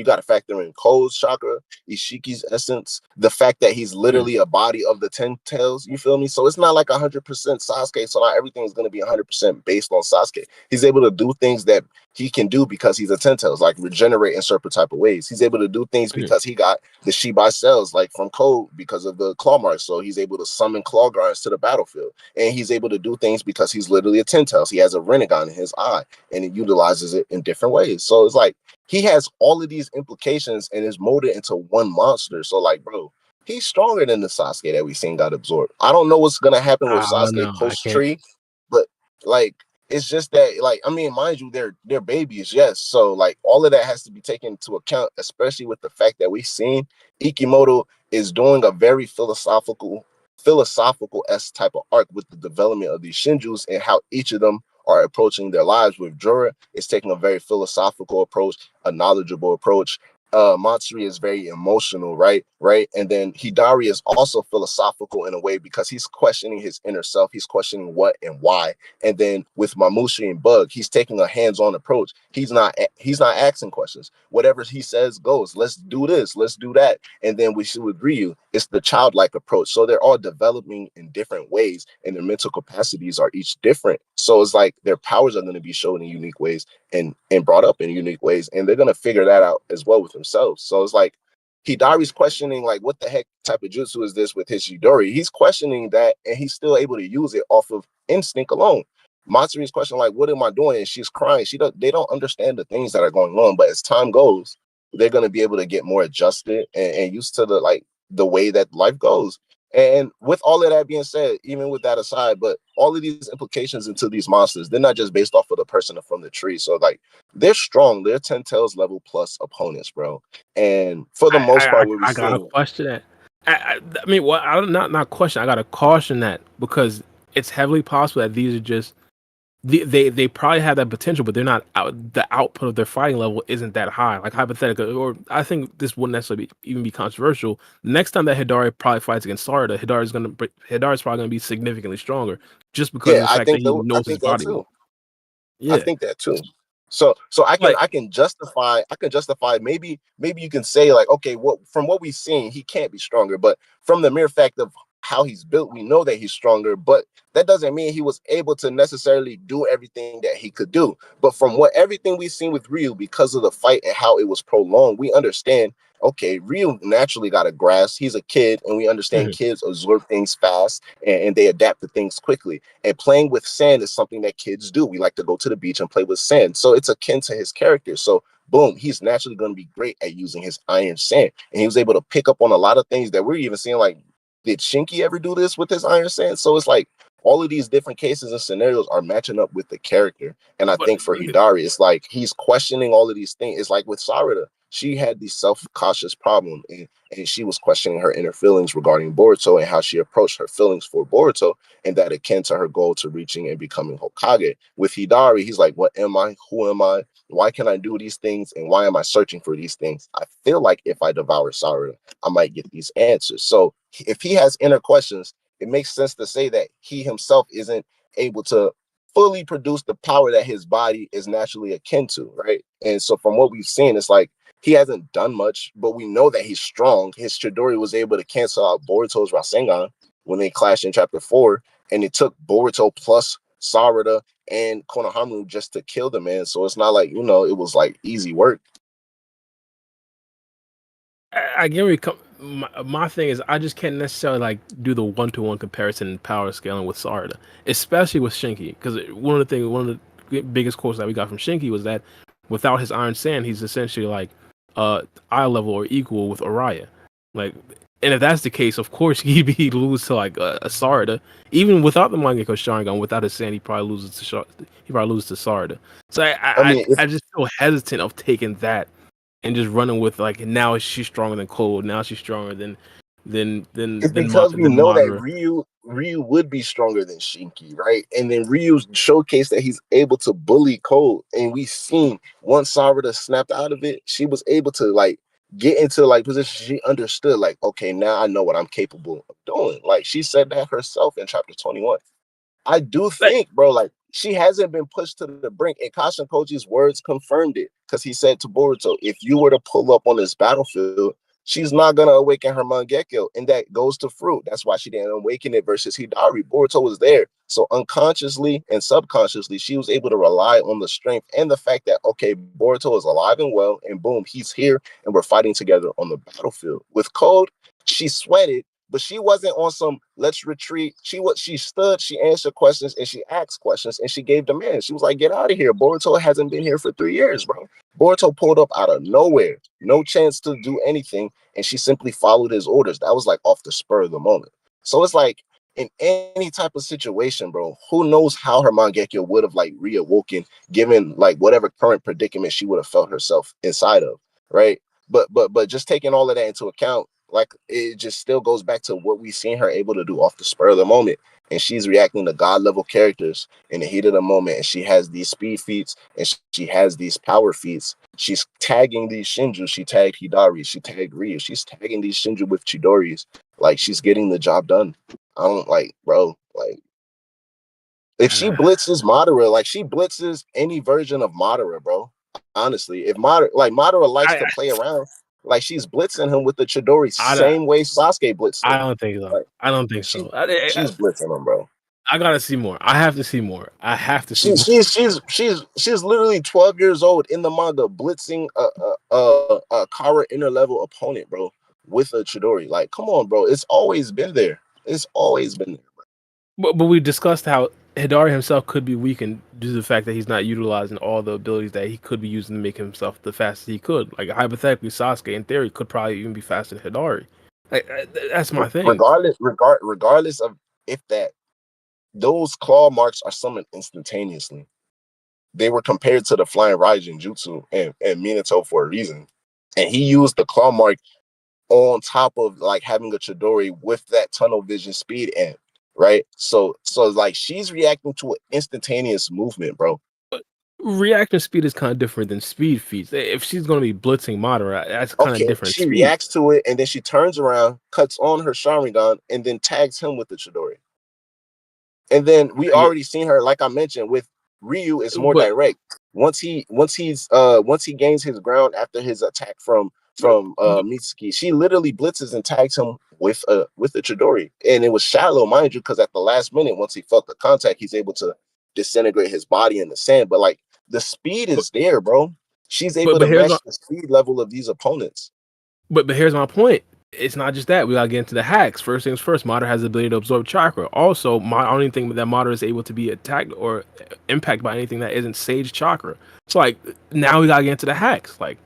C: gotta factor in Ko's chakra, Ishiki's essence, the fact that he's literally a body of the 10 tails. You feel me? So it's not like 100% Sasuke. So not everything is gonna be 100% based on Sasuke. He's able to do things that he can do because he's a 10 tails, like regenerate in certain type of ways. He's able to do things because he got the Shibai cells, like from Ko, because of the claw marks. So he's able to summon claw guards to the battlefield. And he's able to do things because he's literally a 10 tails. He has a Renegon in his eye, and it utilizes it in different ways. So it's like he has all of these implications and is molded into one monster. So like, bro, he's stronger than the Sasuke that we seen got absorbed. I don't know what's gonna happen with Sasuke post tree, but like, it's just that, like, I mean, mind you, they're babies, yes. So like, all of that has to be taken into account, especially with the fact that we've seen Ikimoto is doing a very philosophical S type of arc with the development of these Shinjus and how each of them are approaching their lives. With Jorah, it's taking a very philosophical approach, a knowledgeable approach. Matsuri is very emotional, right? And then Hidari is also philosophical in a way, because he's questioning his inner self. He's questioning what and why. And then with Mamushi and Bug, he's taking a hands-on approach. He's not asking questions. Whatever he says goes. Let's do this. Let's do that. And then we see with Ryu, it's the childlike approach. So they're all developing in different ways, and their mental capacities are each different. So it's like their powers are going to be shown in unique ways and brought up in unique ways, and they're going to figure that out as well with themselves. So it's like Hidari's questioning, like, what the heck type of jutsu is this with his Chidori? He's questioning that, and he's still able to use it off of instinct alone. Matsuri's questioning, like, what am I doing? And she's crying. They don't understand the things that are going on. But as time goes, they're going to be able to get more adjusted and used to the way that life goes. And with all of that being said, even with that aside, but all of these implications into these monsters, they're not just based off of the person from the tree. So like, they're strong. They're 10 tails level plus opponents, bro. And for the most part, what we
A: I gotta
C: see,
A: question that. I mean, well, I don't not question. I gotta caution that, because it's heavily possible that these are just they probably have that potential, but they're not out. The output of their fighting level isn't that high. Like, hypothetical, or I think this wouldn't necessarily even be controversial. The next time that Hidari probably fights against Sarada, Hidari's probably gonna be significantly stronger, just because of
C: yeah,
A: the
C: I
A: fact that
C: think
A: he
C: I
A: knows his
C: think that
A: body
C: too.
A: more.
C: I
A: Yeah,
C: think that too. So
A: like
C: I can justify maybe you can say, like, okay, from what we've seen, he can't be stronger, but from the mere fact of how he's built, we know that he's stronger, but that doesn't mean he was able to necessarily do everything that he could do. But from everything we've seen with Ryu, because of the fight and how it was prolonged, we understand, okay, Ryu naturally got a grasp. He's a kid, and we understand kids absorb things fast and they adapt to things quickly. And playing with sand is something that kids do. We like to go to the beach and play with sand. So it's akin to his character. So boom, he's naturally going to be great at using his Iron Sand. And he was able to pick up on a lot of things that we're even seeing, like, did Shinki ever do this with his Iron Sand? So it's like all of these different cases and scenarios are matching up with the character. And I
A: But
C: think for Hidari, it's like he's questioning all of these things. It's like with Sarada, she had the self-conscious problem, and she was questioning her inner feelings regarding Boruto and how she approached her feelings for Boruto, and that akin to her goal to reaching and becoming Hokage. With Hidari, he's like, what am I? Who am I? Why can I do these things? And why am I searching for these things? I feel like if I devour Sarada, I might get these answers. So if he has inner questions, it makes sense to say that he himself isn't able to fully produce the power that his body is naturally akin to, right? And so from what we've seen, it's like he hasn't done much, but we know that he's strong. His Chidori was able to cancel out Boruto's Rasengan when they clashed in chapter 4, and it took Boruto plus Sarada and Konohamaru just to kill the man. So it's not like, you know, it was like easy work.
A: I get where you come. My thing is, I just can't necessarily like do the 1-to-1 comparison in power scaling with Sarada, especially with Shinki, because one of the biggest quotes that we got from Shinki was that without his Iron Sand, he's essentially like eye level or equal with Araya. Like, and if that's the case, of course he'd lose to like a Sarada, even without the Mangekyo Sharingan. Without his Sand, he probably loses to Sarada. So I just feel hesitant of taking that and just running with like now she's stronger than Cold. Now she's stronger than
C: it's because we know that
A: Madara.
C: Ryu would be stronger than Shinki, right? And then Ryu showcased that he's able to bully Cold, and we seen once Sarada snapped out of it, she was able to like get into like position. She understood like, okay, now I know what I'm capable of doing. Like she said that herself in chapter 21. I do think, bro, like she hasn't been pushed to the brink, and Kashin Koji's words confirmed it because he said to Boruto, if you were to pull up on this battlefield, she's not gonna awaken her Mangekyo, and that goes to fruit. That's why she didn't awaken it versus Hidari. Boruto was there, so unconsciously and subconsciously, she was able to rely on the strength and the fact that okay, Boruto is alive and well, and boom, he's here, and we're fighting together on the battlefield. With Code, she sweated, but she wasn't on some let's retreat. She stood, she answered questions, and she asked questions, and she gave demands. She was like, get out of here. Boruto hasn't been here for 3 years, bro. Boruto pulled up out of nowhere, no chance to do anything, and she simply followed his orders. That was like off the spur of the moment. So it's like in any type of situation, bro, who knows how her Mangekyo would have like reawoken given like whatever current predicament she would have felt herself inside of, right? But just taking all of that into account, like it just still goes back to what we've seen her able to do off the spur of the moment. And she's reacting to God level characters in the heat of the moment. And she has these speed feats and she has these power feats. She's tagging these Shinju. She tagged Hidari. She tagged Ryu. She's tagging these Shinju with Chidoris. Like she's getting the job done. I don't like, bro, like if she blitzes Madara, like she blitzes any version of Madara, bro. Honestly, if Madara likes to play around, like she's blitzing him with the Chidori, same way Sasuke blitzed him.
A: I don't think so.
C: Like,
A: I don't think so.
C: She's blitzing him, bro.
A: I gotta see more. I have to see more. I have to see more.
C: She's literally 12 years old in the manga, blitzing a Kara inner level opponent, bro, with a Chidori. Like, come on, bro. It's always been there. It's always been there.
A: But we discussed how Hidari himself could be weakened due to the fact that he's not utilizing all the abilities that he could be using to make himself the fastest he could. Like hypothetically, Sasuke in theory could probably even be faster than Hidari. Like, that's my thing.
C: Regardless of if that those claw marks are summoned instantaneously. They were compared to the flying Raijin Jutsu and Minato for a reason. And he used the claw mark on top of like having a Chidori with that tunnel vision speed and right. So like she's reacting to an instantaneous movement, bro.
A: But reaction speed is kind of different than speed feats. If she's going to be blitzing Madara, that's kind of different.
C: She reacts to it and then she turns around, cuts on her Sharingan, and then tags him with the Chidori. And then we already seen her, like I mentioned, with Ryu is more direct. Once he gains his ground after his attack from Mitsuki, she literally blitzes and tags him with a Chidori. And it was shallow, mind you, because at the last minute, once he felt the contact, he's able to disintegrate his body in the sand. But like the speed is there, bro. She's able to match the speed level of these opponents.
A: But here's my point. it's not just that. We gotta get into the hacks. First things first, Madara has the ability to absorb chakra. Also, my only thing that Madara is able to be attacked or impacted by anything that isn't Sage chakra. So like now we gotta get into the hacks. Like,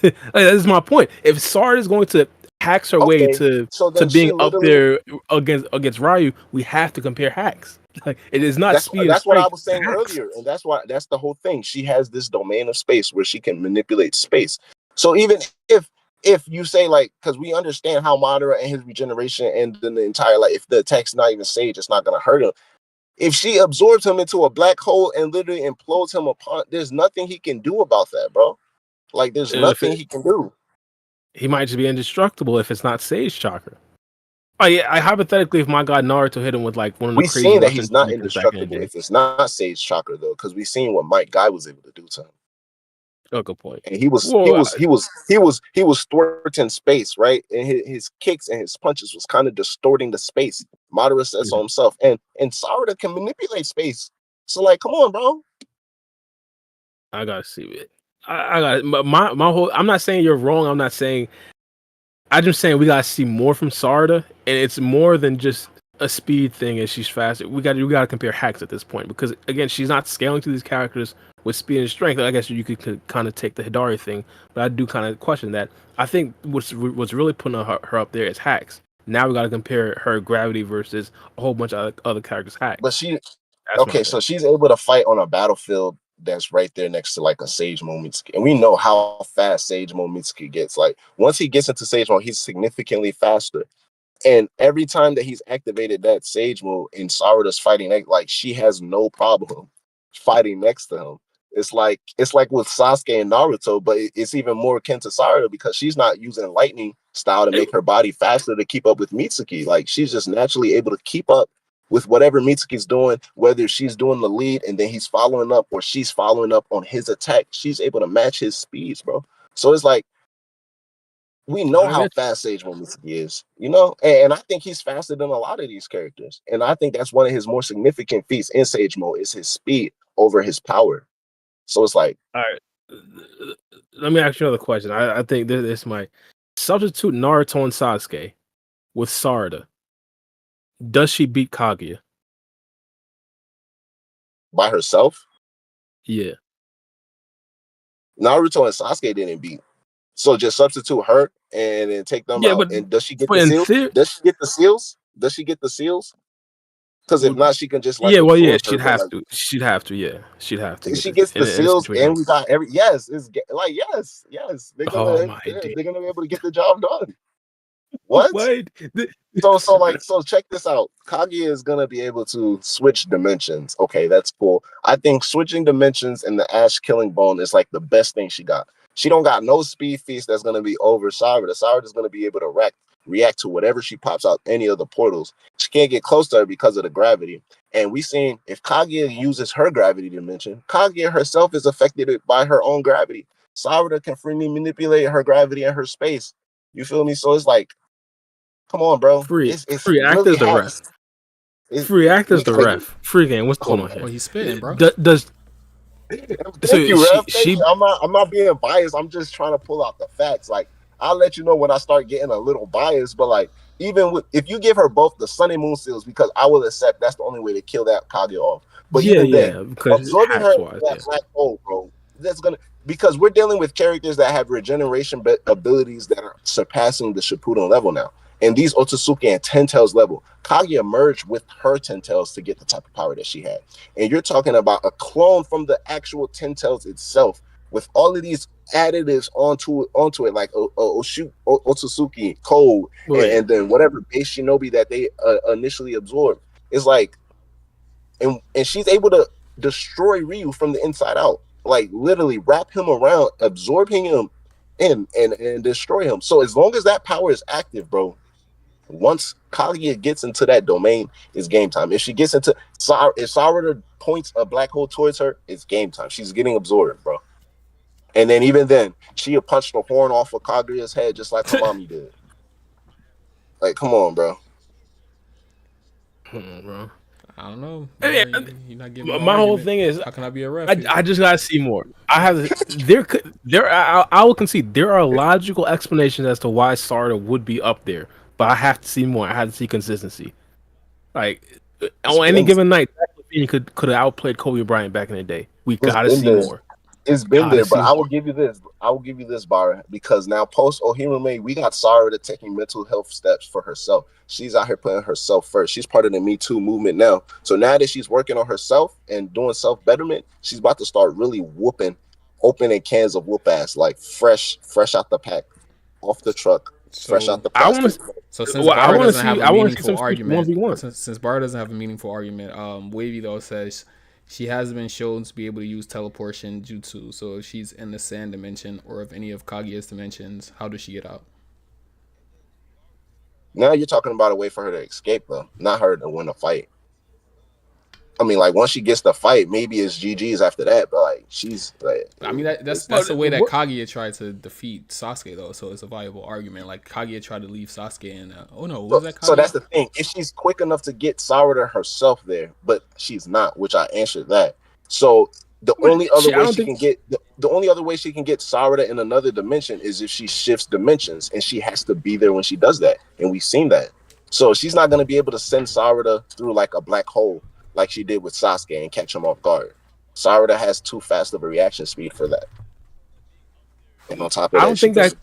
A: like this is my point. If Sarada is going to hacks her way
C: Okay, so
A: to
C: then she
A: being up
C: literally.
A: there against Ryu, we have to compare hacks. Like it is not speed and
C: That's what I
A: strength.
C: was saying
A: Hacks.
C: earlier, and that's the whole thing. She has this domain of space where she can manipulate space. So even if you say like, because we understand how Madara and his regeneration and then the entire like, if the attack's not even Sage, it's not gonna hurt him. If she absorbs him into a black hole and literally implodes him upon, there's nothing he can do about that, bro. Like there's
A: If
C: nothing
A: it,
C: he can do.
A: he might just be indestructible if it's not Sage chakra. Oh yeah, I hypothetically, if my god Naruto hit him with like one of the
C: We
A: crazy
C: seen that
A: weapons
C: he's not
A: Nikens back in the
C: indestructible
A: day.
C: if it's not Sage Chakra though, because we seen what Mike Guy was able to do to him.
A: Oh, good point.
C: And he was he
A: Well,
C: was he was he was he was thwarting space, right? And his kicks and his punches was kind of distorting the space. Madara said so himself, and Sarada can manipulate space. So like, come on, bro.
A: I gotta see it. I got my whole. I'm not saying you're wrong. I'm not saying. I'm just saying we gotta see more from Sarada, and it's more than just a speed thing. And she's faster. We gotta compare hacks at this point because again, she's not scaling to these characters with speed and strength. I guess you could kind of take the Hidari thing, but I do kind of question that. I think what's really putting her up there is hacks. Now we gotta compare her gravity versus a whole bunch of other characters'
C: But
A: hacks.
C: she
A: That's my
C: okay,
A: thing.
C: so she's able to fight on a battlefield that's right there next to like a Sage Momitsuki. And we know how fast Sage Momitsuki gets. Like once he gets into Sage mode, he's significantly faster. And every time that he's activated that Sage move and Sarada's fighting, like she has no problem fighting next to him. It's like with Sasuke and Naruto, but it's even more akin to Sarada because she's not using lightning style to make her body faster to keep up with Mitsuki. Like she's just naturally able to keep up with whatever Mitsuki's doing, whether she's doing the lead and then he's following up or she's following up on his attack. She's able to match his speeds, bro. So it's like we know
A: I
C: how
A: get
C: fast Sage Momitsuki is, you know, and I think he's faster than a lot of these characters. And I think that's one of his more significant feats in Sage mode is his speed over his power. So it's like,
A: All right. Let me ask you another question. I think this might substitute Naruto and Sasuke with Sarada. Does she beat Kaguya?
C: by herself,
A: Yeah.
C: Naruto and Sasuke didn't beat. So just substitute her and then take them
A: Yeah,
C: out. And does she get the
A: but in
C: seals?
A: theory,
C: Does she get the seals? Does she get the seals? Because if not, she can just like
A: yeah. Well, yeah.
C: absorb her.
A: She'd
C: But
A: have
C: like,
A: to. She'd have to. Yeah, she'd have to
C: if
A: get
C: she
A: this
C: gets the
A: in a
C: seals,
A: situation.
C: and we got every yes, it's like yes,
A: Oh my
C: they're
A: day.
C: gonna be able to get the job done. What?
A: What?
C: So so check this out. Kaguya is gonna be able to switch dimensions. Okay, that's cool. I think switching dimensions and the Ash killing bone is like the best thing she got. She don't got no speed feast that's gonna be over Sarada. Sarada is gonna be able to react to whatever she pops out any of the portals. She can't get close to her because of the gravity. And we seen if Kaguya uses her gravity dimension, Kaguya herself is affected by her own gravity. Sarada can freely manipulate her gravity and her space. You feel me? So it's like come on, bro. It's
A: Free act
C: really
A: as the ref.
C: hacks. It,
A: Free act as
C: we
A: the
C: like,
A: ref. Free game. What's
C: oh
A: going on
C: my.
B: Oh,
A: here?
B: he's spitting, bro.
A: Does
C: Thank
A: so
C: you, Rev. Thank
A: she
C: you. I'm not being biased. I'm just trying to pull out the facts. Like I'll let you know when I start getting a little biased. But like even with if you give her both the sun and moon seals, because I will accept that's the only way to kill that Kage off. But even then,
A: because
C: absorbing her
A: hacks
C: into
A: wise,
C: that
A: yeah.
C: black hole, bro, that's gonna because we're dealing with characters that have regeneration abilities that are surpassing the Shippuden level now. And these Otsutsuki and Ten Tails level, Kaguya merged with her Ten Tails to get the type of power that she had. And you're talking about a clone from the actual Ten Tails itself with all of these additives onto it, like Otsutsuki, Code,
A: Wait,
C: and then whatever base shinobi that they initially absorbed. It's like, and she's able to destroy Ryu from the inside out, like literally wrap him around, absorbing him in and destroy him. So as long as that power is active, bro, once Kaguya gets into that domain, it's game time. If she gets into if Sarada points a black hole towards her, it's game time. She's getting absorbed, bro. And then even then, she'll punch the horn off of Kaguya's head just like her mommy did. Like, come on, bro.
A: bro.
B: I don't know.
A: Yeah,
B: You're not giving no
A: my whole
B: argument.
A: thing is,
B: How can I be a ref?
A: I just gotta see more. I will concede there are logical explanations as to why Sarda would be up there, but I have to see more. I have to see consistency. Like on any given night, he could have outplayed Kobe Bryant back in the day. We
C: It's
A: gotta
C: been
A: see
C: there.
A: more.
C: It's been there, but I will
A: More.
C: give you this. I will give you this, Bar, because now post Ohirume, we got Sarada taking mental health steps for herself. She's out here putting herself first. She's part of the Me Too movement now. So now that she's working on herself and doing self betterment, she's about to start really opening cans of whoop ass, like fresh out the pack, off the truck, fresh out the
A: I want
C: plastic.
A: to.
B: So since
A: Well, I
B: Bar
A: want to
B: doesn't
A: see.
B: have a
A: I want to see
B: meaningful
A: some
B: argument,
A: 1v1.
B: since Bar doesn't have a meaningful argument, Wavy though says she has been shown to be able to use teleportation jutsu. So if she's in the sand dimension or if any of Kaguya's dimensions, how does she get out?
C: Now you're talking about a way for her to escape, though, not her to win a fight. I mean, like once she gets the fight, maybe it's GG's after that. But like she's like,
B: I mean that's the way that Kaguya tried to defeat Sasuke though, so it's a viable argument. Like Kaguya tried to leave Sasuke and was that Kaguya?
C: So that's the thing. If she's quick enough to get Sarada herself there, but she's not, which I answered that. So the only other way she can get the only other way she can get Sarada in another dimension is if she shifts dimensions, and she has to be there when she does that, and we've seen that. So she's not going to be able to send Sarada through like a black hole like she did with Sasuke and catch him off guard. Sarada has too fast of a reaction speed for that. And on top of that,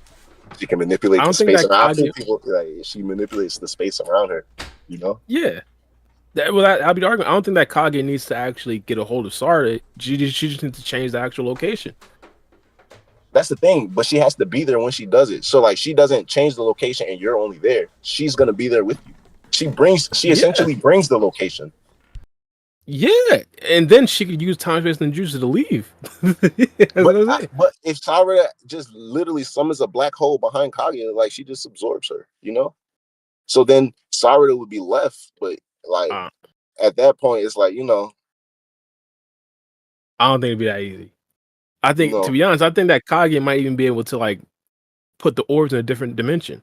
C: she can manipulate the space around people. Like she manipulates the space around her, you know?
A: Yeah. I'll be arguing. I don't think that Kage needs to actually get a hold of Sarada. She just needs to change the actual location.
C: That's the thing, but she has to be there when she does it. So like she doesn't change the location and you're only there. She's gonna be there with you. She essentially brings the location.
A: Yeah, and then she could use time space and jutsu to leave.
C: but if Sarada just literally summons a black hole behind Kaguya, like she just absorbs her, you know. So then Sarada would be left, but like at that point, it's like, you know.
A: I don't think it'd be that easy. I think, to be honest, I think that Kaguya might even be able to like put the orbs in a different dimension.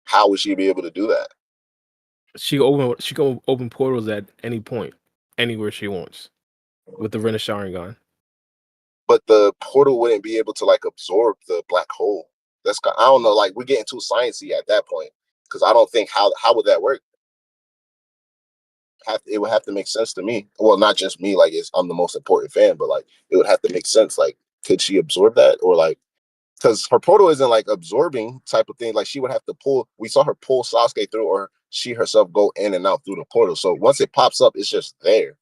C: How would she be able to do that?
A: She can open portals at any point, anywhere she wants, with the Ren of Sharingan.
C: But the portal wouldn't be able to like absorb the black hole. I don't know. Like we're getting too sciencey at that point because I don't think how would that work? It would have to make sense to me. Well, not just me. Like I'm the most important fan, but like it would have to make sense. Like, could she absorb that or like? Because her portal isn't like absorbing type of thing. Like she would have to pull. We saw her pull Sasuke through, or she herself go in and out through the portal. So once it pops up, it's just there.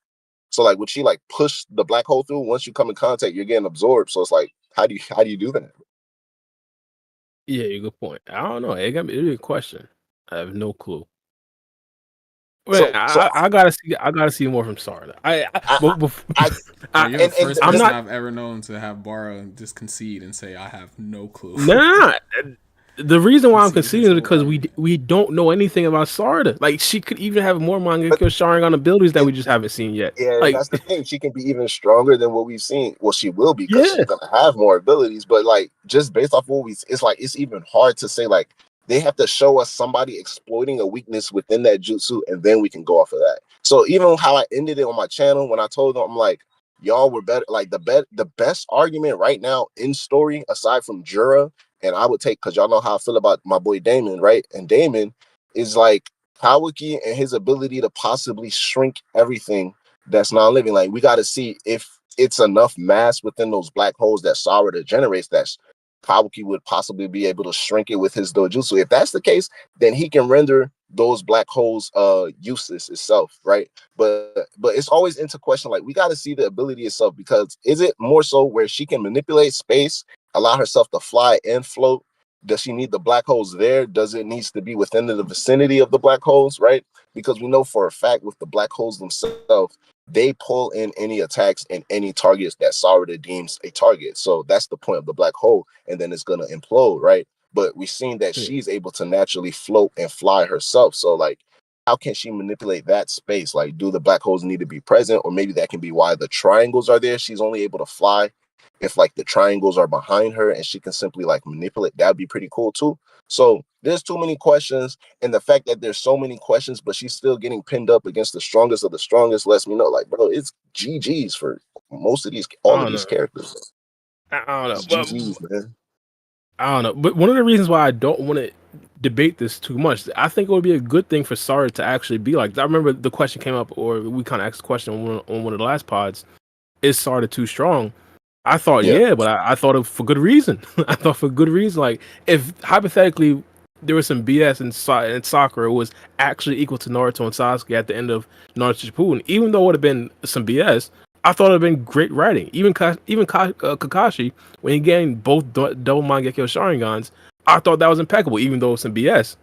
C: So like, would she like push the black hole through? Once you come in contact, you're getting absorbed. So it's like, how do you do that?
A: Yeah, good point. I don't know. It's a question. I have no clue. Wait, I gotta see more from Sarada.
B: You're the first person I've ever known to have Bara just concede and say I have no clue.
A: Nah, the reason why I'm conceding is because we don't know anything about Sarada. Like she could even have more Manga Sharingan abilities that we just haven't seen yet.
C: Yeah,
A: like,
C: that's the thing. She can be even stronger than what we've seen. Well, she will be because she's gonna have more abilities. But like just based off what it's even hard to say like. They have to show us somebody exploiting a weakness within that jutsu, and then we can go off of that. So even how I ended it on my channel, when I told them, I'm like, y'all were better. Like the best argument right now in story, aside from Jura, and I would take, because y'all know how I feel about my boy Damon, right? And Damon is like Kawaki and his ability to possibly shrink everything that's non-living. Like we got to see if it's enough mass within those black holes that Sarada generates that's Kawaki would possibly be able to shrink it with his dojutsu. If that's the case, then he can render those black holes useless itself, right? But it's always into question, like we got to see the ability itself, because is it more so where she can manipulate space, allow herself to fly and float? Does she need the black holes there? Does it needs to be within the vicinity of the black holes, right? Because we know for a fact with the black holes themselves, they pull in any attacks and any targets that Sarada deems a target. So that's the point of the black hole, and then it's gonna implode, right? But we've seen that she's able to naturally float and fly herself. So like, how can she manipulate that space? Like, do the black holes need to be present, or maybe that can be why the triangles are there? She's only able to fly if like the triangles are behind her and she can simply like manipulate, that'd be pretty cool too. So there's too many questions, and the fact that there's so many questions, but she's still getting pinned up against the strongest of the strongest lets me know, like, bro, it's GG's for most of these, all of these characters.
A: I don't know.
C: It's GG's, man.
A: I don't know. But one of the reasons why I don't want to debate this too much, I think it would be a good thing for Sarada to actually be like. I remember the question came up, or we kind of asked the question on one of the last pods: is Sarada too strong? I thought, yeah, but I thought it for good reason. I thought for good reason. Like, if hypothetically there was some BS in Sakura, it was actually equal to Naruto and Sasuke at the end of Naruto Shippuden, even though it would have been some BS, I thought it would have been great writing. Kakashi, when he gained both double Mangekyo Sharingans, I thought that was impeccable, even though it was some BS.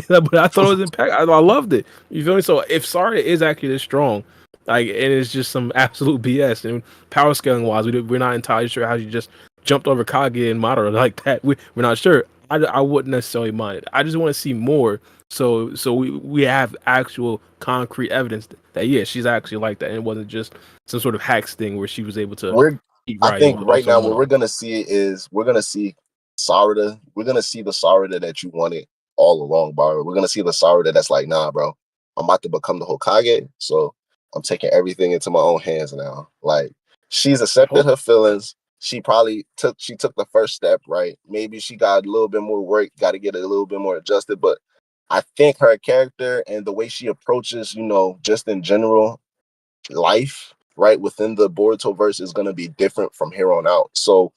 A: But I thought it was impeccable. I loved it. You feel me? So if Sarada is actually this strong, like, and it's just some absolute BS. And power scaling wise, we're not entirely sure how she just jumped over Kage and Madara like that. We're not sure. I wouldn't necessarily mind it. I just want to see more, so we have actual concrete evidence that yeah, she's actually like that, and it wasn't just some sort of hacks thing where she was able to.
C: I think right now what we're gonna see is we're gonna see Sarada. We're gonna see the Sarada that you wanted all along, bro. We're gonna see the Sarada that's like, nah, bro, I'm about to become the Hokage, so I'm taking everything into my own hands now. Like, she's accepted her feelings. She took the first step, right? Maybe she got a little bit more work, got to get a little bit more adjusted, but I think her character and the way she approaches, just in general life, right, within the Boruto verse is gonna be different from here on out. So,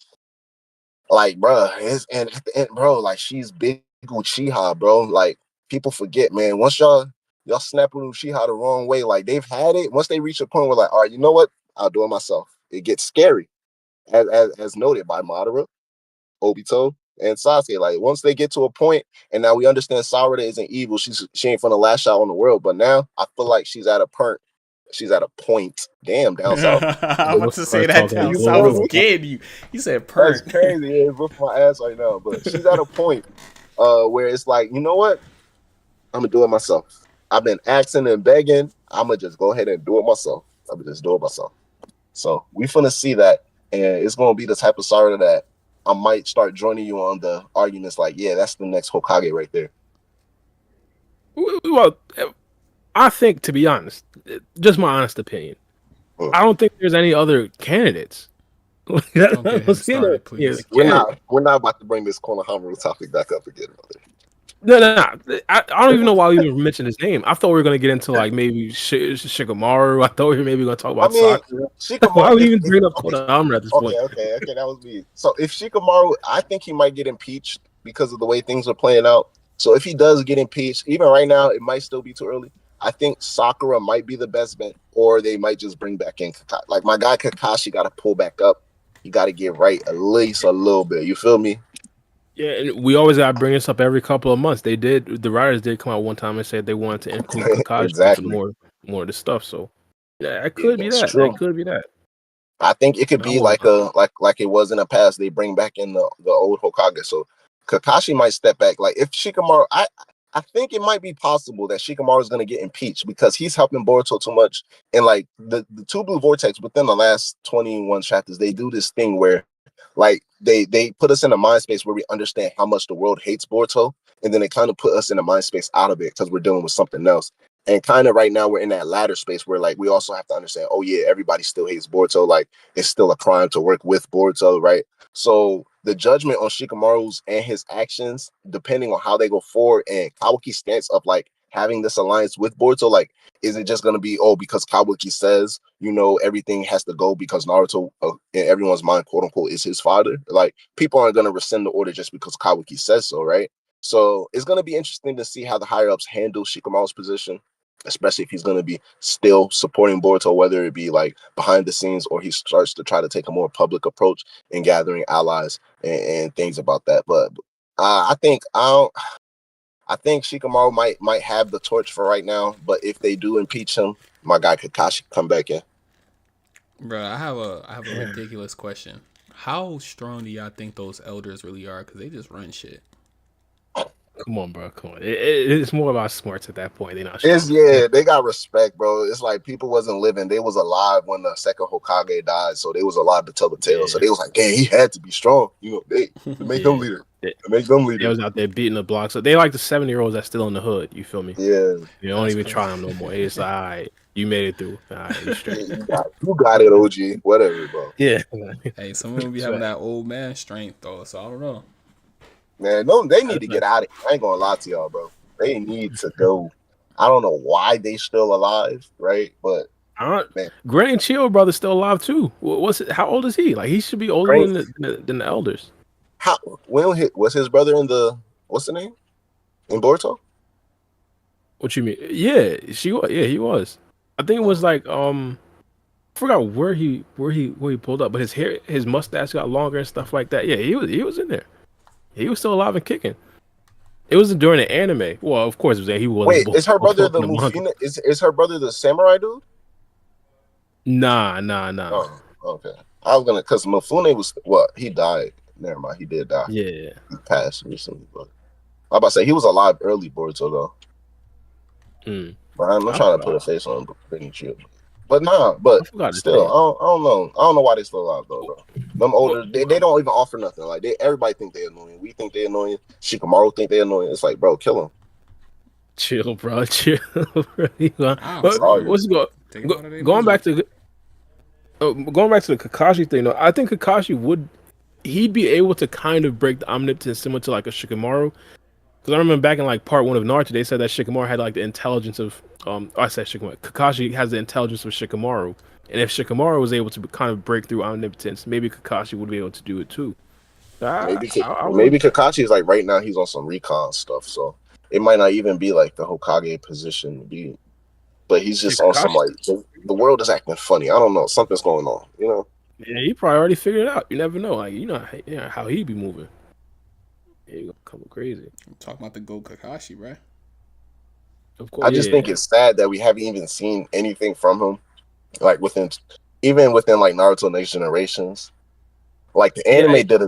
C: like, bro, and at the end, bro, like, she's big Uchiha, bro. Like, people forget, man. Once y'all snap with Uchiha the wrong way, like, they've had it. Once they reach a point where, like, all right, you know what? I'll do it myself. It gets scary, as noted by Madara, Obito, and Sasuke. Like, once they get to a point, and now we understand Sarada isn't evil. She ain't finna lash out on the world. But now I feel like she's at a point. Damn, down south.
B: I'm about to say that down south is getting you. You said pernt.
C: That's crazy. It's with my ass right now. But she's at a point where it's like, you know what? I'm gonna do it myself. I've been asking and begging. I'm gonna just go ahead and do it myself. I'm gonna just do it myself. So we finna see that, and it's gonna be the type of Sarada that I might start joining you on the arguments. Like, yeah, that's the next Hokage right there.
A: Well, I think, to be honest, just my honest opinion, I don't think there's any other candidates.
B: Don't get him started, please.
C: We're not about to bring this Konohamaru topic back up again, brother.
A: No. I don't even know why we even mentioned his name. I thought we were going to get into like maybe Shikamaru. I thought we were maybe going to talk about Sakura. Why would we even bring up Konohamaru at this point?
C: Okay, that was me. So if Shikamaru, I think he might get impeached because of the way things are playing out. So if he does get impeached, even right now, it might still be too early. I think Sakura might be the best bet, or they might just bring back in Kakashi. Like, my guy Kakashi got to pull back up. He got to get right at least a little bit. You feel me?
A: Yeah, and we always got to bring this up every couple of months. The writers did come out one time and said they wanted to include Kakashi
C: exactly.
A: into more of the stuff. So yeah, it could be that.
C: True.
A: It could be that.
C: I think it could be like it was in the past. They bring back in the old Hokage. So Kakashi might step back. Like, if Shikamaru, I think it might be possible that Shikamaru is going to get impeached because he's helping Boruto too much. And like the two blue vortex within the last 21 chapters, they do this thing where, like, they put us in a mind space where we understand how much the world hates Boruto, and then they kind of put us in a mind space out of it because we're dealing with something else. And kind of right now we're in that latter space where, like, we also have to understand, oh yeah, everybody still hates Boruto. Like, it's still a crime to work with Boruto, right? So the judgment on Shikamaru's and his actions, depending on how they go forward, and Kawaki's stance of like having this alliance with Boruto, like, is it just going to be, because Kawaki says, everything has to go because Naruto, in everyone's mind, quote unquote, is his father? Like, people aren't going to rescind the order just because Kawaki says so, right? So it's going to be interesting to see how the higher ups handle Shikamaru's position, especially if he's going to be still supporting Boruto, whether it be like behind the scenes or he starts to try to take a more public approach in gathering allies and things about that. But I think Shikamaru might have the torch for right now. But if they do impeach him, my guy Kakashi come back in.
B: Bro, I have a ridiculous question. How strong do y'all think those elders really are? Because they just run shit.
A: Come on, bro. Come on. It's more about smarts at that point. They're not strong.
C: They got respect, bro. It's like people wasn't living. They was alive when the second Hokage died, so they was alive to tell the tale. So they was like, "Dang, he had to be strong." You know, they make them leader. They make them leader.
A: They was out there beating the blocks. So they like the 7-year-olds that's still in the hood. You feel me?
C: Yeah.
A: You don't even try them no more. It's like, all right, you made it through. All right, you straight.
C: You got it, OG. Whatever, bro.
A: Yeah.
B: Hey, some of them be having that old man strength though, so I don't know.
C: Man, no, they need to get out of here. I ain't gonna lie to y'all, bro. They need to go. I don't know why they still alive, right? But
A: man, Granny Chill brother's still alive too. What's it? How old is he? Like he should be older than the elders.
C: How? When was his brother in the what's the name in Boruto?
A: What you mean? Yeah, she was. Yeah, he was. I think it was like I forgot where he pulled up, but his mustache got longer and stuff like that. Yeah, he was in there. He was still alive and kicking. It was during the anime. Well, of course, it was. He was.
C: Wait, is her brother the Mufina? Is her brother the samurai dude?
A: Nah.
C: Oh, okay. I was gonna, cause Mufune was what? He died. Never mind, he did die.
A: Yeah,
C: he passed recently. But I'm about to say he was alive early, Boruto though. But I'm not trying to put a face on Brittany Chill. But nah, but still, I don't know. I don't know why they still alive though, bro. Them older, they don't even offer nothing. Like everybody think they're annoying. We think they're annoying. Shikamaru think they're annoying. It's like, bro, kill them.
A: Chill, bro. Chill. What's going back to the Kakashi thing? Though, I think Kakashi he'd be able to kind of break the omnipotence similar to like a Shikamaru. Because I remember back in like part 1 of Naruto, they said that Shikamaru had like the intelligence of I said Shikamaru. Kakashi has the intelligence of Shikamaru, and if Shikamaru was able to kind of break through omnipotence, maybe Kakashi would be able to do it too.
C: Maybe Kakashi is like right now he's on some recon stuff, so it might not even be like the Hokage position but he's just on some like the world is acting funny. I don't know, something's going on, you know.
A: Yeah, he probably already figured it out. You never know, like how he be moving. Yeah, you gonna come crazy.
B: I'm talking about the Go Kakashi, right?
C: Of course. I just think it's sad that we haven't even seen anything from him, like within like Naruto Next Generations. Like the anime did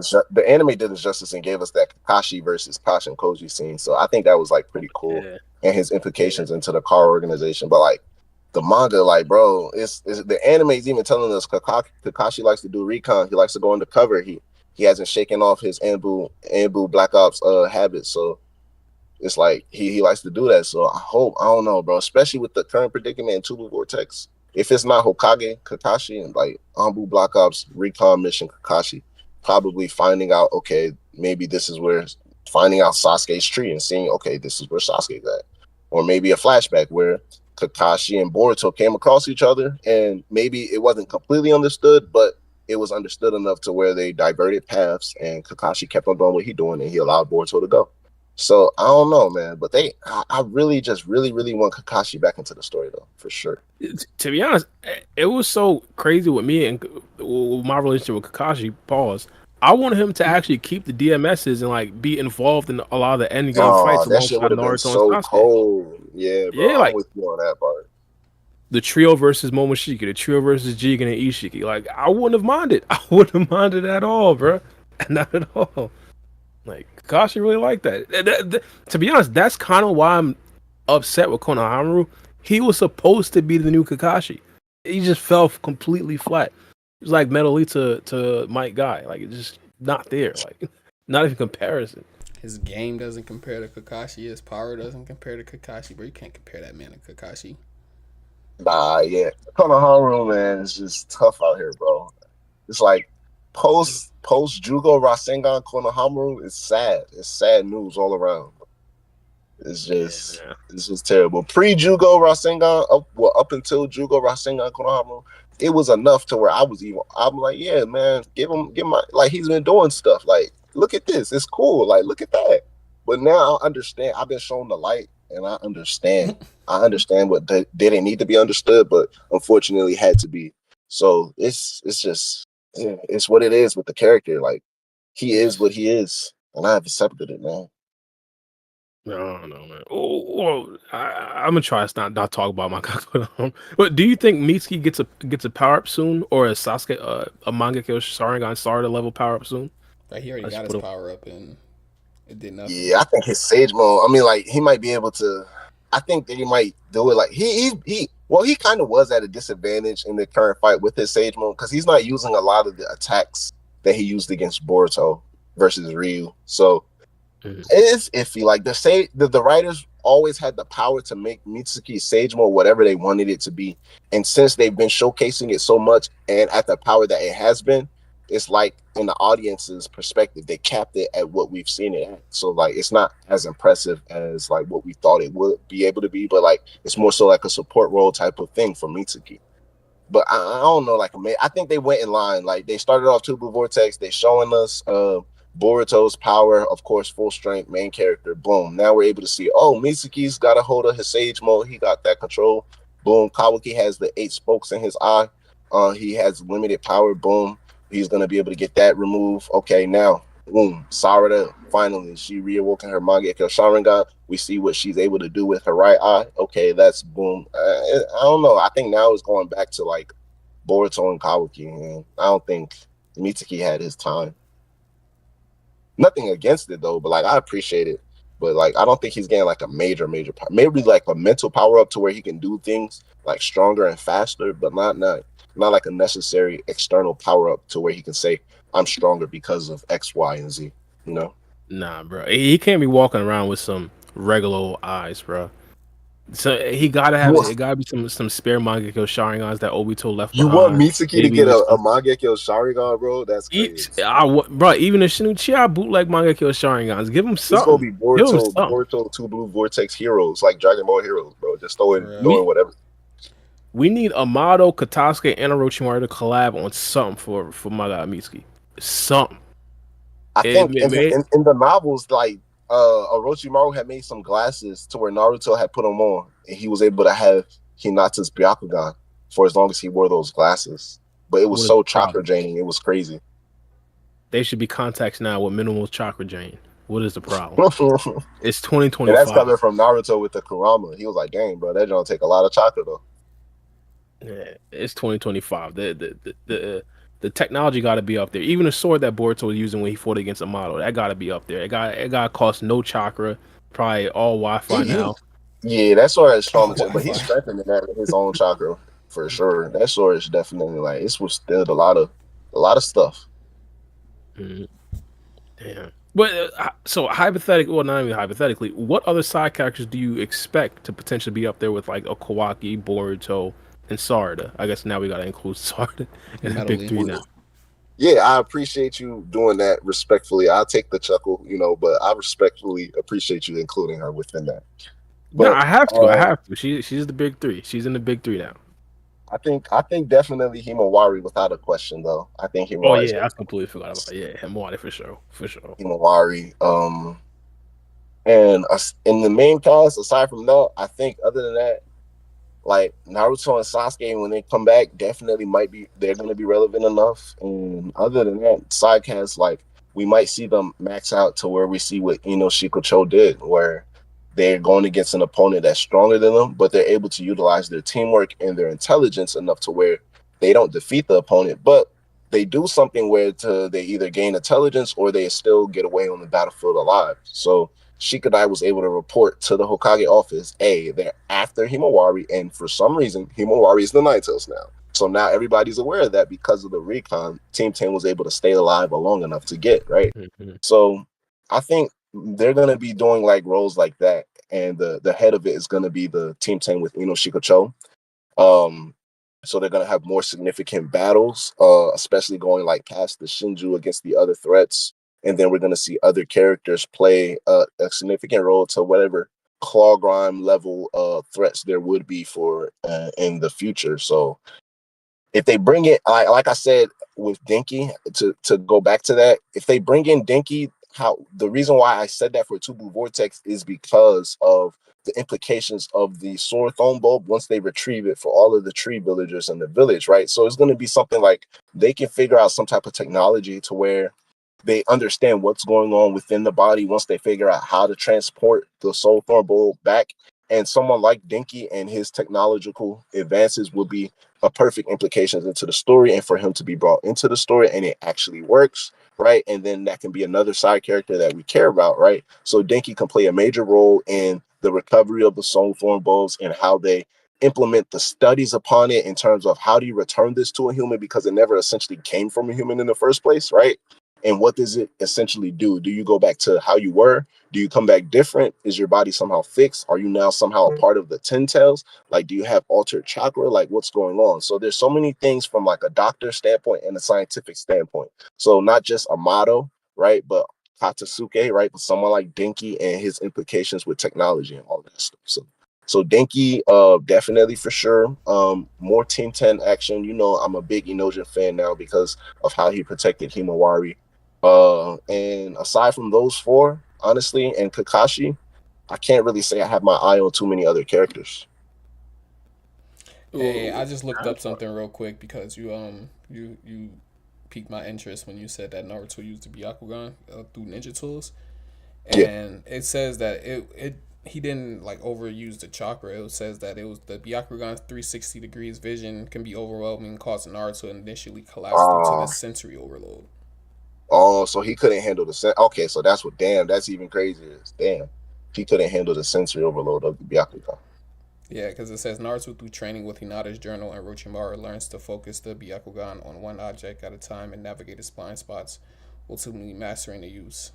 C: us justice and gave us that Kakashi versus Kashin Koji scene. So I think that was like pretty cool, and his implications into the car organization. But like the manga, like bro, it's the anime is even telling us Kakashi likes to do recon. He likes to go undercover. He hasn't shaken off his Anbu Black Ops habits. So it's like he likes to do that. So I don't know, bro, especially with the current predicament in Tubu Vortex. If it's not Hokage Kakashi and like Anbu Black Ops recon mission Kakashi, probably finding out, okay, maybe this is where finding out Sasuke's tree and seeing, okay, this is where Sasuke's at. Or maybe a flashback where Kakashi and Boruto came across each other and maybe it wasn't completely understood, but it was understood enough to where they diverted paths and Kakashi kept on doing what he's doing and he allowed Boruto to go. So I don't know, man, but I really want Kakashi back into the story though, for sure.
A: To be honest, it was so crazy with me and my relationship with Kakashi. Pause. I wanted him to actually keep the DMSs and like be involved in a lot of the endgame fights alongside Naruto
C: so
A: and Sasuke.
C: Cold. Yeah, bro.
A: Yeah, like,
C: I'm with you on that part.
A: The trio versus Momoshiki, the trio versus Jigen and Ishiki. Like, I wouldn't have minded. I wouldn't have minded at all, bro. Not at all. Like, Kakashi really liked that. To be honest, that's kind of why I'm upset with Konohamaru. He was supposed to be the new Kakashi. He just fell completely flat. It was like Metal Lee to Mike Guy. Like, it's just not there. Like, not even comparison.
B: His game doesn't compare to Kakashi. His power doesn't compare to Kakashi. Bro, you can't compare that man to Kakashi.
C: Nah, yeah. Konohamaru, man, is just tough out here, bro. It's like post Jugo Rasengan Konohamaru is sad. It's sad news all around. It's just this is terrible. Pre-Jugo Rasengan, up until Jugo Rasengan Konohamaru, it was enough to where I'm like, yeah, man, give him like he's been doing stuff. Like, look at this, it's cool. Like, look at that. But now I understand. I've been shown the light, and I understand. I understand what didn't need to be understood, but unfortunately had to be. So it's just it's what it is with the character. Like, he is what he is, and I have accepted it, man.
A: No, man. I'm gonna try to not talk about my cock. But do you think Mitsuki gets a power up soon, or a Sasuke a Mangekyo Sharingan Sarada level power up soon?
B: Like, he already got his power up in It did nothing.
C: Yeah, I think his Sage Mode. I mean, like he might be able to. I think that he might do it. Like he. Well, he kind of was at a disadvantage in the current fight with his Sage Mode because he's not using a lot of the attacks that he used against Boruto versus Ryu. So it's iffy. Like the writers always had the power to make Mitsuki's Sage Mode whatever they wanted it to be, and since they've been showcasing it so much and at the power that it has been, it's like in the audience's perspective, they capped it at what we've seen it at. So like it's not as impressive as like what we thought it would be able to be, but like it's more so like a support role type of thing for Mitsuki. But I don't know, like I think they went in line. Like they started off Two Blue Vortex, they showing us Boruto's power, of course, full strength, main character, boom. Now we're able to see, oh, Mitsuki's got a hold of his Sage Mode, he got that control. Boom. Kawaki has the 8 spokes in his eye. He has limited power, boom. He's gonna be able to get that removed. Okay, now, boom, Sarada, finally, she reawoken her Mangekyo Sharingan. We see what she's able to do with her right eye. Okay, that's boom. I don't know. I think now it's going back to like Boruto and Kawaki, and I don't think Mitsuki had his time. Nothing against it though, but like I appreciate it. But like I don't think he's getting like a major power. Maybe like a mental power up to where he can do things like stronger and faster, but not like a necessary external power up to where he can say I'm stronger because of X, Y, and Z. You know?
A: Nah, bro. He can't be walking around with some regular old eyes, bro. So he gotta have it. Gotta be some spare Mangekyo Sharingans that Obito left
C: You want
A: behind.
C: Mitsuki to get a Mangekyo Sharingan, bro? That's crazy.
A: Bro, even the Shinichi bootleg Mangekyo Sharingans. Give him something.
C: It's gonna be Boruto, Two Blue Vortex heroes, like Dragon Ball heroes, bro. Just throwing whatever.
A: We need Amado, Katasuke, and Orochimaru to collab on something for my guy Mitsuki. Something.
C: I think in the novels, like Orochimaru had made some glasses to where Naruto had put them on, and he was able to have Hinata's Byakugan for as long as he wore those glasses. But it was so chakra draining, it was crazy.
A: They should be contacts now with minimal chakra drain. What is the problem? It's 2025.
C: And that's coming from Naruto with the Kurama. He was like, "Dang, bro, that don't take a lot of chakra though."
A: Yeah, it's 2025. The technology got to be up there. Even the sword that Boruto was using when he fought against Amado, that got to be up there. It got to cost no chakra. Probably all Wi-Fi now.
C: Yeah, that sword is strong, but he's strengthening that with his own chakra for sure. That sword is definitely like it's withstood a lot of stuff.
A: Damn. But so hypothetically, well, not even hypothetically, what other side characters do you expect to potentially be up there with like a Kawaki, Boruto, and Sarada? I guess now we got to include Sarada in the big 3 now.
C: Yeah, I appreciate you doing that respectfully. I'll take the chuckle, but I respectfully appreciate you including her within that.
A: But, no, I have to. She's the big 3. She's in the big 3 now.
C: I think definitely Himawari without a question though. I think Himawari.
A: Oh yeah, I completely forgot about that. Yeah, Himawari for sure.
C: Himawari. And in the main cast, aside from that, I think other than that, like Naruto and Sasuke, when they come back, definitely they're going to be relevant enough. And other than that, side casts, like we might see them max out to where we see what Ino Shikocho did, where they're going against an opponent that's stronger than them, but they're able to utilize their teamwork and their intelligence enough to where they don't defeat the opponent, but they do something where they either gain intelligence or they still get away on the battlefield alive. So Shikadai was able to report to the Hokage office, they're after Himawari, and for some reason, Himawari is the Nine-Tails now. So now everybody's aware of that because of the recon. Team 10 was able to stay alive long enough to get, right? Mm-hmm. So I think they're going to be doing like roles like that, and the head of it is going to be the Team 10 with Ino Shikocho. So they're going to have more significant battles, especially going like past the Shinju against the other threats. And then we're going to see other characters play a significant role to whatever claw grime level threats there would be for in the future. So if they bring it, like I said with Denki, to go back to that, if they bring in Denki, the reason why I said that for Two Blue Vortex is because of the implications of the Sword Thorn Bulb once they retrieve it for all of the tree villagers in the village, right? So it's going to be something like they can figure out some type of technology to where they understand what's going on within the body once they figure out how to transport the Soul Thorn Bulb back. And someone like Denki and his technological advances will be a perfect implications into the story, and for him to be brought into the story and it actually works, right? And then that can be another side character that we care about, right? So Denki can play a major role in the recovery of the soul form bows and how they implement the studies upon it in terms of how do you return this to a human because it never essentially came from a human in the first place, right? And what does it essentially do? Do you go back to how you were? Do you come back different? Is your body somehow fixed? Are you now somehow a part of the 10 tails? Like, do you have altered chakra? Like, what's going on? So there's so many things from like a doctor standpoint and a scientific standpoint. So not just a motto, right? But Katasuke, right? But someone like Denki and his implications with technology and all that stuff. So Denki, definitely for sure. More Team 10 action. You know, I'm a big Inojin fan now because of how he protected Himawari. And aside from those four, honestly, and Kakashi, I can't really say I have my eye on too many other characters.
B: Hey, I just looked up something real quick because you piqued my interest when you said that Naruto used the Byakugan through ninja tools,
C: Yeah.
B: and it says that it he didn't like overuse the chakra. It says that it was the Byakugan's 360 degrees vision can be overwhelming, causing Naruto to initially collapse due to the sensory overload.
C: Oh, so he couldn't handle the okay, so that's what that's even crazier. Damn. He couldn't handle the sensory overload of the Byakugan.
B: Yeah, because it says Naruto through training with Hinata's journal and Orochimaru learns to focus the Byakugan on one object at a time and navigate its blind spots, ultimately mastering the use.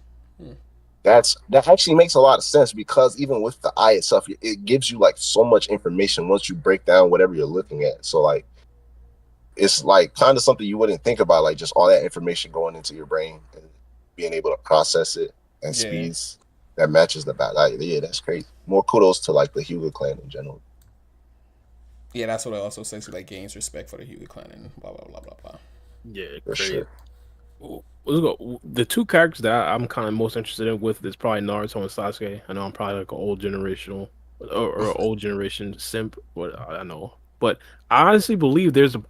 C: That actually makes a lot of sense because even with the eye itself, it gives you like so much information once you break down whatever you're looking at. So like it's like kind of something you wouldn't think about, like just all that information going into your brain and being able to process it and speeds that matches the battle. Yeah, that's crazy. More kudos to like the Hyuga clan in general.
B: Yeah, that's what it also says. Like gains respect for the Hyuga clan and blah blah blah blah blah.
A: Yeah,
C: for
A: crazy.
C: Sure.
A: Let's go. The two characters that I'm kind of most interested in with is probably Naruto and Sasuke. I know I'm probably like an old generational or old generation simp. What I know, but I honestly believe there's a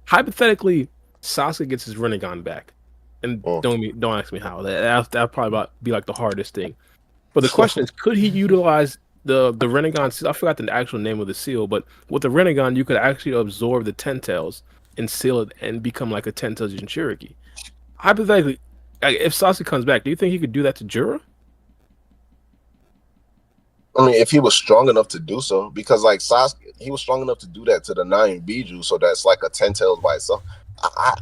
A: hypothetically Sasuke gets his Rinnegan back, and don't ask me how. That probably be like the hardest thing. But the question is, could he utilize the Rinnegan seal? I forgot the actual name of the seal, but with the Rinnegan, you could actually absorb the Ten Tails and seal it and become like a Ten Tails Jinchuriki. Hypothetically, if Sasuke comes back, do you think he could do that to Jura?
C: I mean, if he was strong enough to do so, because like Sasuke, he was strong enough to do that to the 9 Biju, so that's like a 10 tails by itself.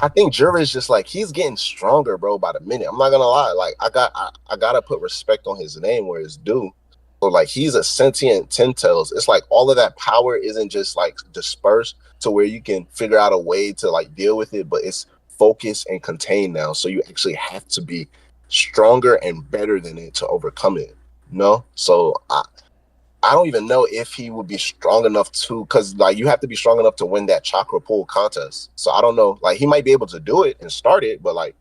C: I think Jura is just like he's getting stronger, bro, by the minute. I'm not gonna lie, like I gotta put respect on his name where it's due. So like he's a sentient 10 tails. It's like all of that power isn't just like dispersed to where you can figure out a way to like deal with it, but it's focused and contained now. So you actually have to be stronger and better than it to overcome it. So I don't even know if he would be strong enough to, because like you have to be strong enough to win that chakra pull contest. So I don't know. Like he might be able to do it and start it, but like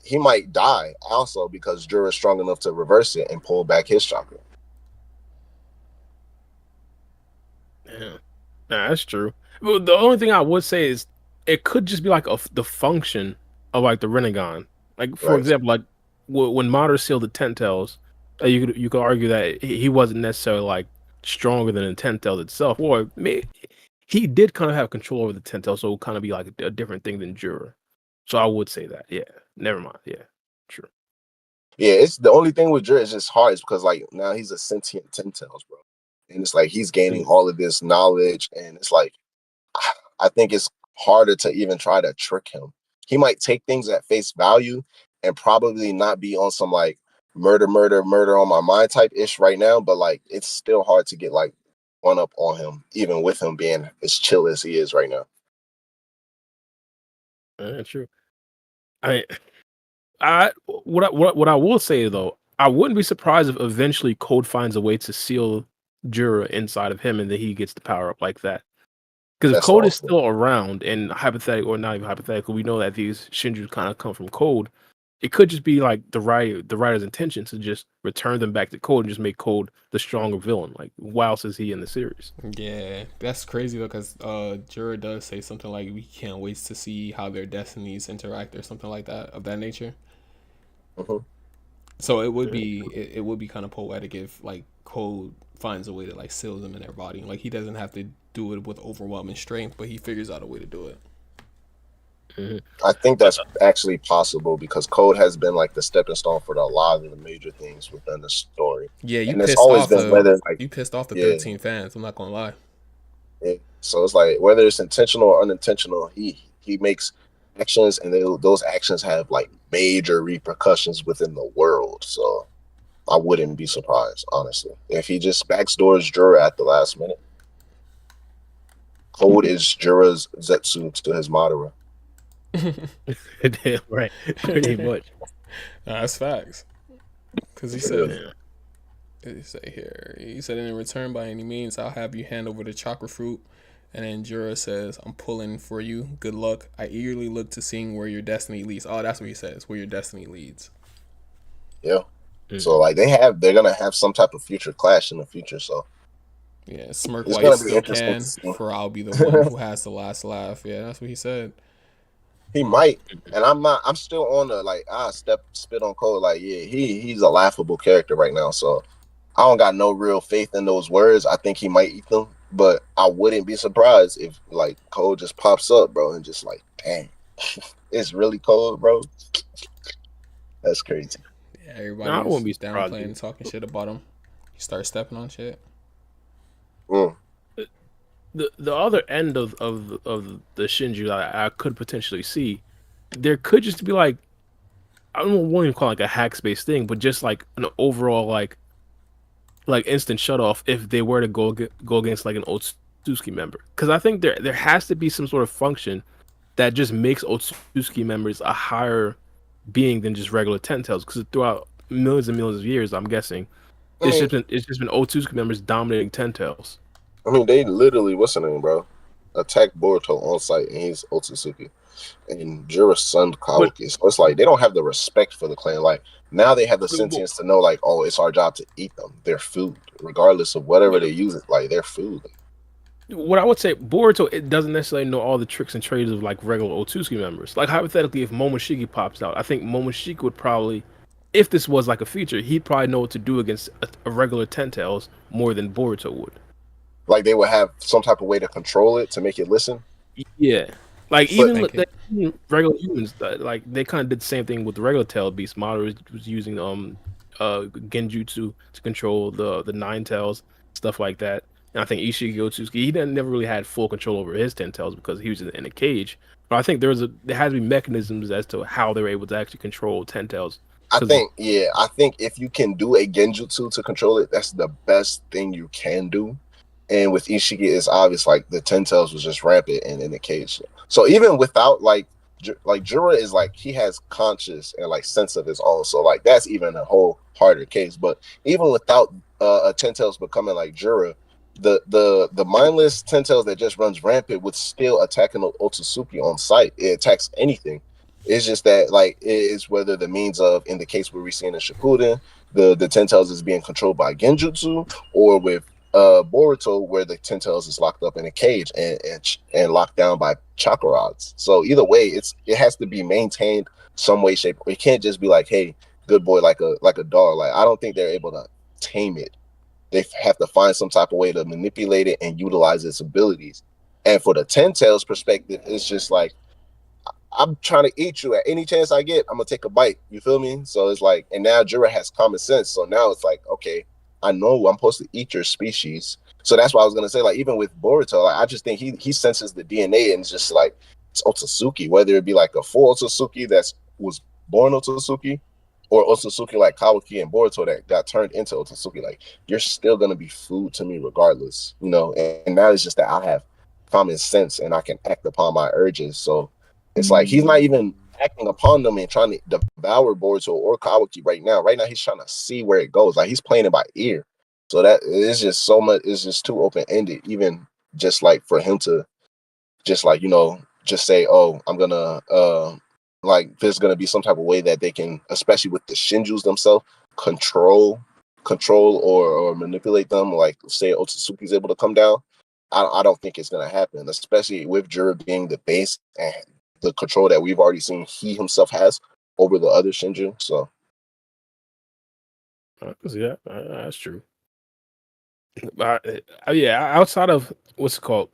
C: he might die also because Jura is strong enough to reverse it and pull back his chakra.
A: Yeah, nah, that's true. Well, the only thing I would say is it could just be like the function of like the Rinnegan. Like for example, like when Madara sealed the Ten Tails, you could argue that he wasn't necessarily like stronger than the Ten Tails itself, or he did kind of have control over the Ten Tails, so it would kind of be like a different thing than Jura. So I would say that. Yeah, never mind. Yeah, true.
C: Yeah, it's the only thing with Jura is just hard is because like now he's a sentient 10 tails, bro, and it's like he's gaining all of this knowledge, and it's like I think it's harder to even try to trick him. He might take things at face value and probably not be on some like murder on my mind type ish right now, but like it's still hard to get like one up on him, even with him being as chill as he is right now.
A: True. What I will say though, I wouldn't be surprised if eventually Code finds a way to seal Jura inside of him, and then he gets the power up like that. Because if Code is still around, and hypothetical or not even hypothetical, we know that these Shinjus kind of come from Code. It could just be like the writer's intention to just return them back to Code and just make Code the stronger villain. Like, why else is he in the series?
B: Yeah, that's crazy though, because Jura does say something like, "We can't wait to see how their destinies interact," or something like that of that nature. So it would be kind of poetic if like Code finds a way to like seal them in their body. Like he doesn't have to do it with overwhelming strength, but he figures out a way to do it.
C: I think that's actually possible because Code has been like the stepping stone for a lot of the major things within the story.
B: Yeah,
C: And it's always been whether like
B: you pissed off the
C: yeah,
B: 13 fans. I'm not gonna lie.
C: yeah. So it's like whether it's intentional or unintentional, he makes actions, and those actions have like major repercussions within the world. So I wouldn't be surprised, honestly, if he just backdoors Jura at the last minute. Code is Jura's Zetsu to his Madara.
A: Damn right, pretty much.
B: That's facts. Because he said, he say here, he said, in return, by any means, I'll have you hand over the chakra fruit. And then Jura says, I'm pulling for you. Good luck. I eagerly look to seeing where your destiny leads. Oh, that's what he says, where your destiny leads.
C: Yeah. So like they're gonna have some type of future clash in the future. So
B: yeah, smirk
C: it's
B: while you
C: gonna be
B: still
C: interesting
B: can,
C: to see.
B: for I'll be the one who has the last laugh. Yeah, that's what he said.
C: He might, and I'm not. I'm still on the like spit on Code. Like yeah, he's a laughable character right now. So I don't got no real faith in those words. I think he might eat them, but I wouldn't be surprised if like Code just pops up, bro, and just like, dang, it's really Code, bro. That's crazy.
B: Yeah, everybody's
A: I won't be
B: downplaying and talking shit about him. You start stepping on shit.
A: The other end of the Shinju that I could potentially see, there could just be like, I don't want to call it like a hack space thing, but just like an overall like instant shut off if they were to go against like an Otsutsuki member, because I think there has to be some sort of function that just makes Otsutsuki members a higher being than just regular Ten Tails, because throughout millions and millions of years, I'm guessing it's just been Otsutsuki members dominating Ten Tails.
C: I mean, they literally, what's the name, bro? Attacked Boruto on site, and he's Otsutsuki. And Jura's son Kawaki. So it's like they don't have the respect for the clan. Like now they have the sentience to know, like, oh, it's our job to eat them. They're food, regardless of whatever they use it. Like they're food.
A: What I would say, Boruto, it doesn't necessarily know all the tricks and trades of like regular Otsutsuki members. Like hypothetically, if Momoshiki pops out, I think Momoshiki would probably, if this was like a feature, he'd probably know what to do against a regular Ten Tails more than Boruto would.
C: Like they would have some type of way to control it to make it listen.
A: Yeah, like even regular humans, like they kind of did the same thing with the regular tail beast. Madara was using genjutsu to control the nine tails, stuff like that. And I think Ishiki Otsutsuki, he never really had full control over his 10 tails because he was in a cage. But I think there has to be mechanisms as to how they were able to actually control 10 tails.
C: I think if you can do a genjutsu to control it, that's the best thing you can do. And with Ishiki, it's obvious like the Ten Tails was just rampant and in the cage. So even without like Jura is like he has conscious and like sense of his own. So like that's even a whole harder case. But even without a Ten Tails becoming like Jura, the mindless Ten Tails that just runs rampant would still attack an Otsutsuki on sight. It attacks anything. It's just that like it is whether the means of, in the case where we see in Shippuden, the Ten Tails is being controlled by genjutsu, or with Boruto where the Ten Tails is locked up in a cage and locked down by chakra rods. So either way, it has to be maintained some way, shape. It can't just be like, hey, good boy, like a dog. Like I don't think they're able to tame it. They have to find some type of way to manipulate it and utilize its abilities. And for the Ten Tails perspective, it's just like, I'm trying to eat you at any chance I get. I'm gonna take a bite. You feel me? So it's like, and now Jura has common sense. So now it's like, okay, I know I'm supposed to eat your species. So that's why I was gonna say, like, even with Boruto, like, I just think he senses the DNA and it's just like it's Otsutsuki, whether it be like a full Otsutsuki that was born Otsutsuki, or Otsutsuki like Kawaki and Boruto that got turned into Otsutsuki. Like, you're still gonna be food to me regardless, you know. And now it's just that I have common sense and I can act upon my urges. So it's like he's not even acting upon them and trying to devour Boruto or Kawaki right now. Right now, he's trying to see where it goes. Like he's playing it by ear. So that is just so much. It's just too open ended. Even just like for him to just like, you know, just say, oh, I'm gonna like there's gonna be some type of way that they can, especially with the Shinjus themselves, control or manipulate them. Like say Otsutsuki's able to come down. I don't think it's gonna happen, especially with Jura being the base and the control that we've already seen he himself has over the other Shinju. So
A: yeah, that's true. Yeah, outside of what's it called,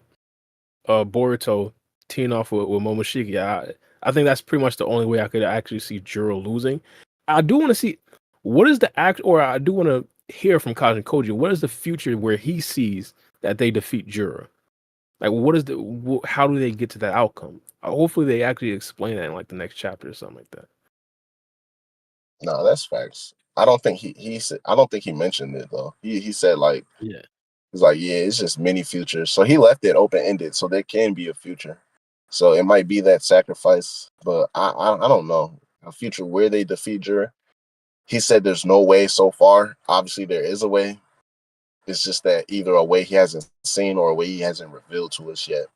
A: Boruto teeing off with Momoshiki, I think that's pretty much the only way I could actually see Juro losing. I do want to see what is the act, or I do want to hear from Kajin Koji. What is the future where he sees that they defeat Juro? Like, what is how do they get to that outcome? Hopefully, they actually explain that in like the next chapter or something like that.
C: No, that's facts. I don't think he said. I don't think he mentioned it though. He said like,
A: Yeah,
C: he's like, yeah, it's just many futures. So he left it open ended, so there can be a future. So it might be that sacrifice, but I don't know a future where they defeat Juro. He said there's no way so far. Obviously, there is a way. It's just that either a way he hasn't seen or a way he hasn't revealed to us yet.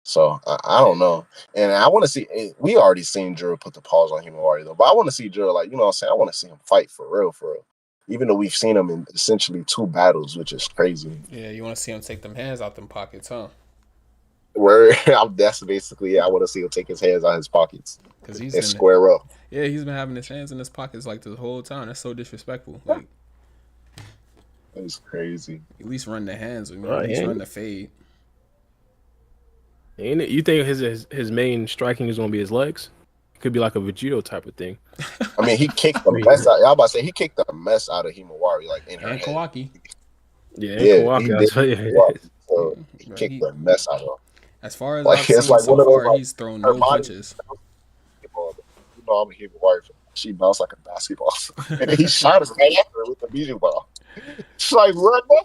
C: So I don't know. And I want to see, we already seen Juro put the pause on Himawari though, but I want to see Juro, like, you know what I'm saying? I want to see him fight for real, for real. Even though we've seen him in essentially 2 battles, which is crazy.
B: Yeah, you want to see him take them hands out them pockets, huh?
C: Where that's basically, I want to see him take his hands out his pockets
B: because he's
C: and square up.
B: Yeah, he's been having his hands in his pockets like the whole time. That's so disrespectful. Like,
C: that's crazy.
B: At least run the hands, or at least run the fade.
A: Ain't it? You think his main striking is gonna be his legs? It could be like a Vegito type of thing.
C: I mean, he kicked the mess out. I about to say he kicked the mess out of Himawari, like in her head.
B: Kawaki.
A: Yeah, Kawaki.
C: So he kicked the mess out of him.
B: As far as
C: like,
B: I've seen
C: it's like
B: so far, he's thrown no punches.
C: You know, I'm a Himawari fan. She bounced like a basketball, and then he shot her right after with the Bijou ball. She's like, run, bro.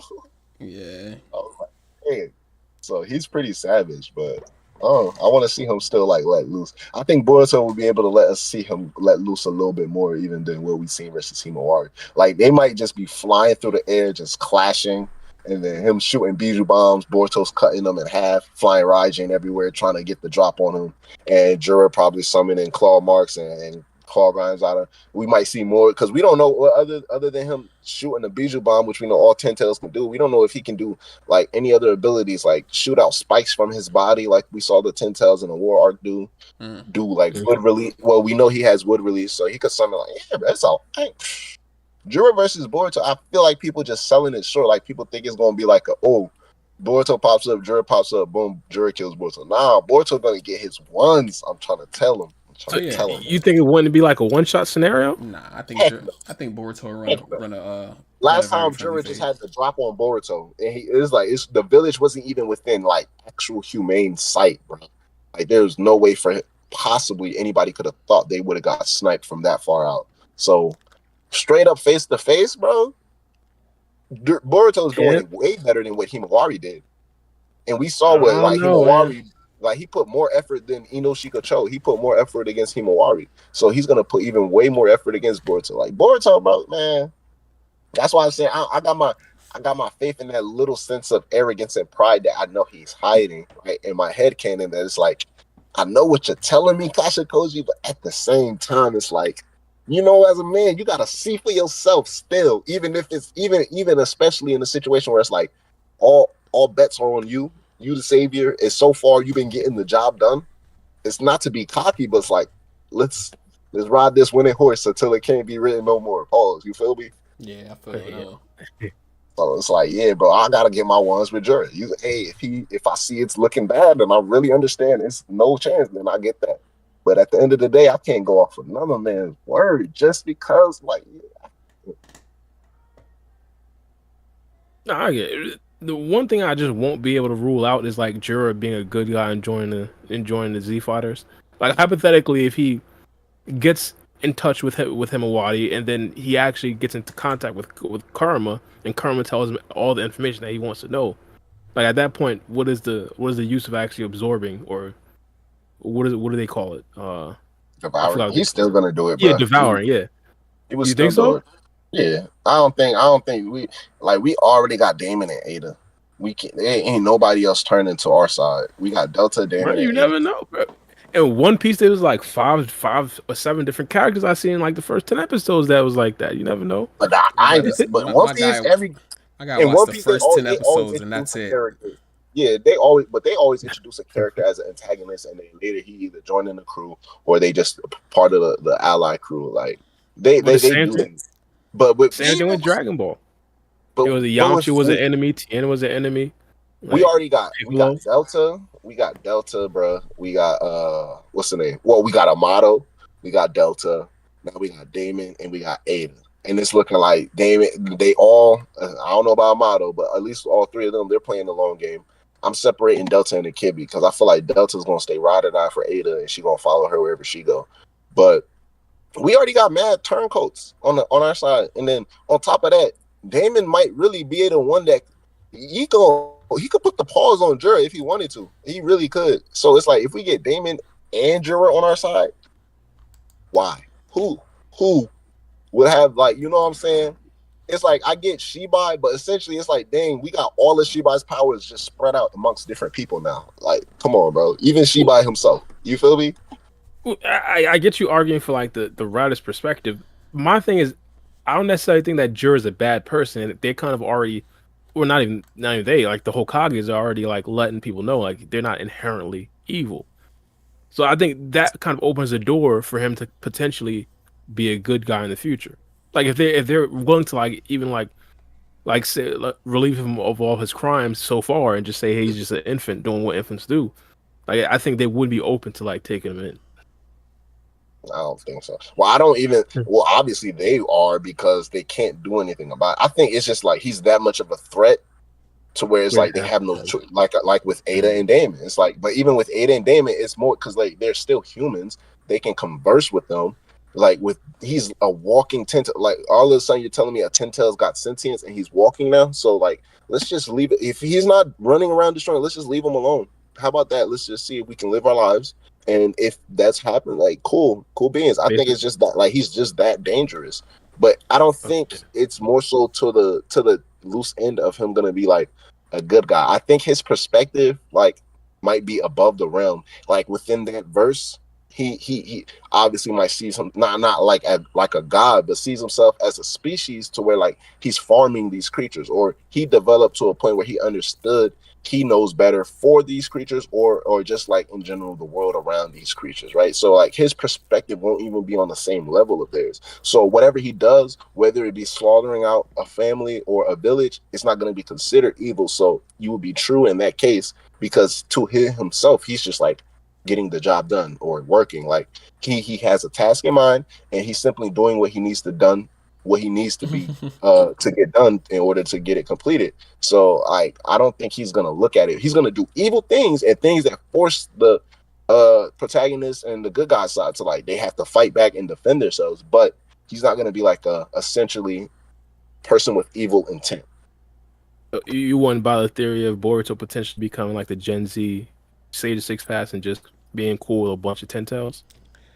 B: Yeah.
C: I was like, hey. So he's pretty savage, but I want to see him still like let loose. I think Boruto will be able to let us see him let loose a little bit more, even than what we've seen versus Himawari. Like they might just be flying through the air, just clashing, and then him shooting Bijou bombs. Boruto's cutting them in half, flying Raijin everywhere, trying to get the drop on him, and Juro probably summoning claw marks and claw grinds out of. We might see more because we don't know what other than him shooting a Bijou bomb, which we know all 10 tails can do. We don't know if he can do like any other abilities, like shoot out spikes from his body, like we saw the 10 tails in the war arc do. Do like wood release. Well, we know he has wood release, so he could summon like that's all. Juro versus Boruto, I feel like people just selling it short. Like people think it's gonna be like Boruto pops up, Juro pops up, boom, Juro kills Boruto. Nah, Boruto gonna get his ones. I'm trying to tell him.
A: You think it wouldn't be like a one-shot scenario?
B: Nah, I think Boruto run a.
C: Last time Juro just had to drop on Boruto, and it was like the village wasn't even within like actual humane sight, bro. Like there's no way for possibly anybody could have thought they would have got sniped from that far out. So straight up face to face, bro. Boruto's doing it way better than what Himawari did, and we saw what Himawari. Like he put more effort than Inoshika Cho. He put more effort against Himawari. So he's gonna put even way more effort against Boruto. Like Boruto, bro, man. That's why I'm saying I got my faith in that little sense of arrogance and pride that I know he's hiding, right? In my head canon, that it's like, I know what you're telling me, Kasha Koji, but at the same time, it's like, you know, as a man, you gotta see for yourself still, even if it's even especially in a situation where it's like all bets are on you. You the savior, and so far you've been getting the job done. It's not to be cocky, but it's like let's ride this winning horse until it can't be ridden no more. Pause. You feel me?
B: Yeah, I feel it.
C: So it's like, yeah, bro, I gotta get my ones with Juro. If I see it's looking bad, then I really understand it's no chance. Then I get that. But at the end of the day, I can't go off another man's word just because, like. Yeah.
A: No, I get it. The one thing I just won't be able to rule out is like Juro being a good guy and enjoying the Z fighters. Like hypothetically, if he gets in touch with Himawari and then he actually gets into contact with Karma and Karma tells him all the information that he wants to know. Like at that point, what is the use of actually absorbing, or what do they call it?
C: Devouring. He's still gonna do it, bro.
A: Yeah, devouring. Yeah.
C: He was. You think so? Yeah, I don't think we already got Damon and Ada. There ain't nobody else turning to our side. We got Delta, Damon.
A: Bro, you never know, bro. In One Piece, there was like 5 or 7 different characters I seen in like the first 10 episodes that was like that. You never know.
C: But One Piece
B: I got watch the first 10 episodes and that's it.
C: Yeah, they always introduce a character as an antagonist, and then later he either joined in the crew or they just part of the ally crew. Like they do things. But
A: same thing with Dragon Ball. But it was Yamcha was an enemy, Tien was an enemy.
C: We already got Delta, Delta, bro. We got what's the name? Well, we got Amato, we got Delta, now we got Damon, and we got Ada. And it's looking like Damon. They all. I don't know about Amato, but at least all three of them, they're playing the long game. I'm separating Delta and the Kid because I feel like Delta's gonna stay ride or die for Ada, and she gonna follow her wherever she go. But we already got mad turncoats on our side, and then on top of that, Damon might really be the one that he could put the pause on Jura if he wanted to. He really could. So it's like if we get Damon and Jura on our side, why? Who would have, like, you know what I'm saying? It's like I get Shibai, but essentially it's like, dang, we got all of Shibai's powers just spread out amongst different people now. Like, come on, bro. Even Shibai himself. You feel me?
A: I get you arguing for like the writer's perspective. My thing is, I don't necessarily think that Jura's a bad person. They kind of already, or not even they, like the Hokages are already like letting people know like they're not inherently evil. So I think that kind of opens the door for him to potentially be a good guy in the future. Like if they're willing to like even like say like, relieve him of all his crimes so far and just say hey, he's just an infant doing what infants do. Like I think they would be open to like taking him in.
C: I don't think so. Well, I don't even. Well, obviously they are because they can't do anything about it. I think it's just like he's that much of a threat to where it's like they have no choice. Like with Ada and Damon, it's like. But even with Ada and Damon, it's more because like they're still humans. They can converse with them. Like with he's a walking tentacle. Like all of a sudden you're telling me a tentaille's got sentience and he's walking now. So like let's just leave it. If he's not running around destroying, let's just leave him alone. How about that? Let's just see if we can live our lives. And if that's happened, like cool beans. I think it's just that like he's just that dangerous. But I don't think it's more so to the loose end of him gonna be like a good guy. I think his perspective like might be above the realm. Like within that verse, he obviously might see some not like a god, but sees himself as a species to where like he's farming these creatures, or he developed to a point where he understood he knows better for these creatures or just like in general the world around these creatures, right? So like his perspective won't even be on the same level of theirs. So whatever he does, whether it be slaughtering out a family or a village, it's not going to be considered evil. So you would be true in that case because to himself he's just like getting the job done or working. Like he has a task in mind and he's simply doing what he needs to be to get done in order to get it completed. So I don't think he's gonna look at it. He's gonna do evil things and things that force the protagonist and the good guy side to like they have to fight back and defend themselves. But he's not gonna be like a essentially person with evil intent.
A: You wouldn't buy the theory of Boruto potentially becoming like the Gen Z Sage of Six Paths and just being cool with a bunch of ten tails?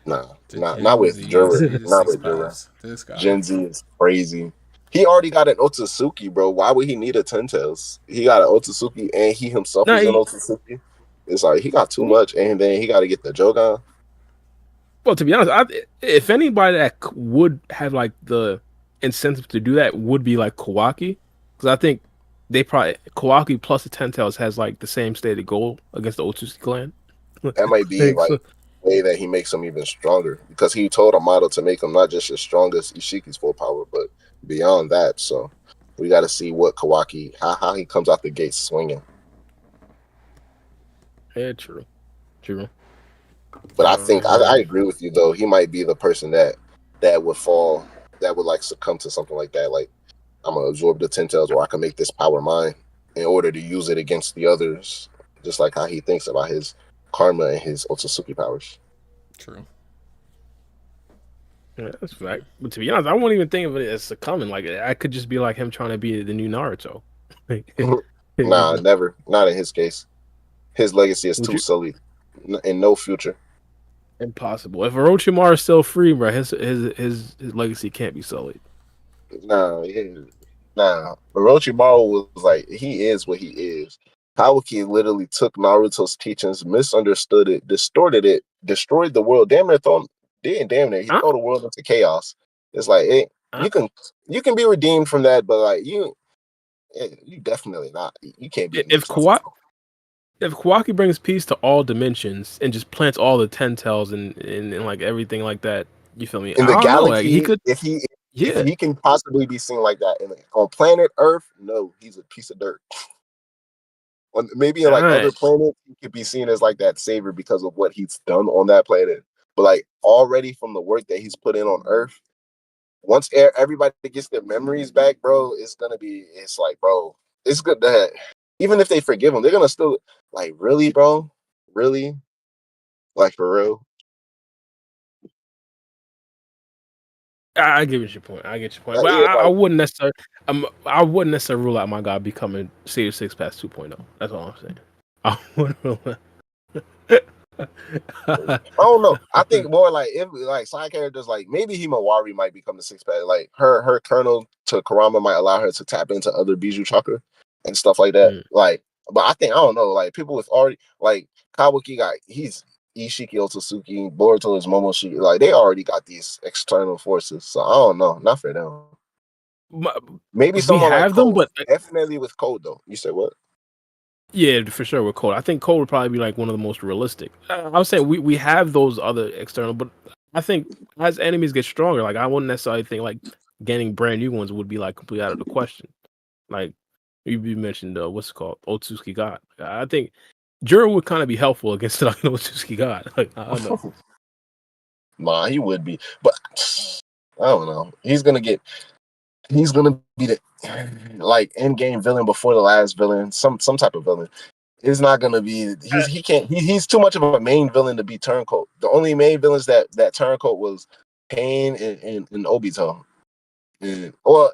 C: Nah, not with Jura. Not with Jura.
B: This guy.
C: Gen Z is crazy. He already got an Otsutsuki, bro. Why would he need a Ten Tails? He got an Otsutsuki and he himself is an Otsutsuki. It's like he got too much and then he got to get the Jogan.
A: Well, to be honest, if anybody that would have like the incentive to do that would be like Kawaki, because I think they probably Kawaki plus the Ten Tails has like the same stated goal against the Otsutsuki clan.
C: That might be like the way that he makes him even stronger because he told Amato to make him not just as strong as Ishiki's full power, but beyond that. So we got to see what Kawaki how he comes out the gate swinging.
A: Yeah, true.
C: But I think I agree with you though. He might be the person that would fall, that would like succumb to something like that. Like I'm gonna absorb the Ten Tails, or I can make this power mine in order to use it against the others, just like how he thinks about his karma and his Otsutsuki powers.
B: True.
A: Yeah, that's a fact. But to be honest, I won't even think of it as succumbing. Like I could just be like him trying to be the new Naruto.
C: Nah, never. Not in his case. His legacy is too sullied, and no future.
A: Impossible. If Orochimaru is still free, bro, his legacy can't be sullied.
C: Nah. Orochimaru was like, he is what he is. Kawaki literally took Naruto's teachings, misunderstood it, distorted it, destroyed the world. Damn near he throw the world into chaos. It's like you can be redeemed from that, but like you definitely not. You can't be.
A: If Kawaki brings peace to all dimensions and just plants all the ten tails and like everything like that, you feel me?
C: In the galaxy,
A: like, he could.
C: If he can possibly be seen like that on planet Earth, no, he's a piece of dirt. maybe in like other planets, he could be seen as like that savior because of what he's done on that planet. But like already from the work that he's put in on Earth, once everybody gets their memories back, bro, it's like, bro, it's good that even if they forgive him, they're gonna still like, really, bro, really, like for real.
A: I get your point. But I wouldn't necessarily. I wouldn't necessarily rule out my guy becoming Sage 6 Pass 2.0. That's all I'm saying. I wouldn't rule out.
C: I don't know. I think more like if like side characters, like maybe Himawari might become the 6 pack. Like her kernel to Kurama might allow her to tap into other Bijou chakra and stuff like that. Like, but I don't know. Like people with already like Kawaki he's Ishiki Otsutsuki, Boruto is Momoshiki. Like they already got these external forces. So I don't know. Not for them. Maybe someone like Cole. But definitely with Code though. You said what?
A: Yeah, for sure with Code. I think Code would probably be like one of the most realistic. I would say we have those other external, but I think as enemies get stronger, like I wouldn't necessarily think like getting brand new ones would be like completely out of the question. Like you mentioned, what's it called, Otsutsuki God. I think Juro would kind of be helpful against like an Otsutsuki God. Like I don't know.
C: Nah, he would be, but I don't know. He's gonna be the like endgame villain before the last villain, some type of villain. It's not gonna be. He's too much of a main villain to be turncoat. The only main villains that turncoat was Pain and Obito. Or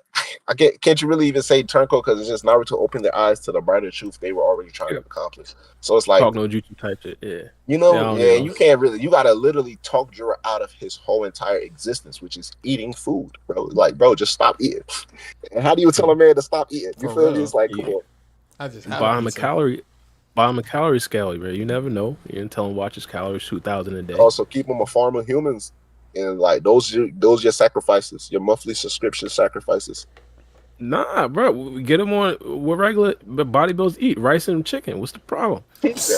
C: can't you really even say turncoat because it's just Naruto opened their eyes to the brighter truth they were already trying to accomplish. So it's like
A: talk no jutsu type shit. Yeah,
C: you can't really. You gotta literally talk Juro out of his whole entire existence, which is eating food, bro. Like, bro, just stop eating. And how do you tell a man to stop eating? You feel me? It's like, come on.
B: I just
A: buy him a calorie scale, bro. You never know. You didn't tell him watch his calories 2,000 a day.
C: Also, keep him a farm of humans, and like those your sacrifices, your monthly subscription sacrifices.
A: Nah, bro, get him on what regular bodybuilders eat: rice and chicken. What's the problem?
C: That's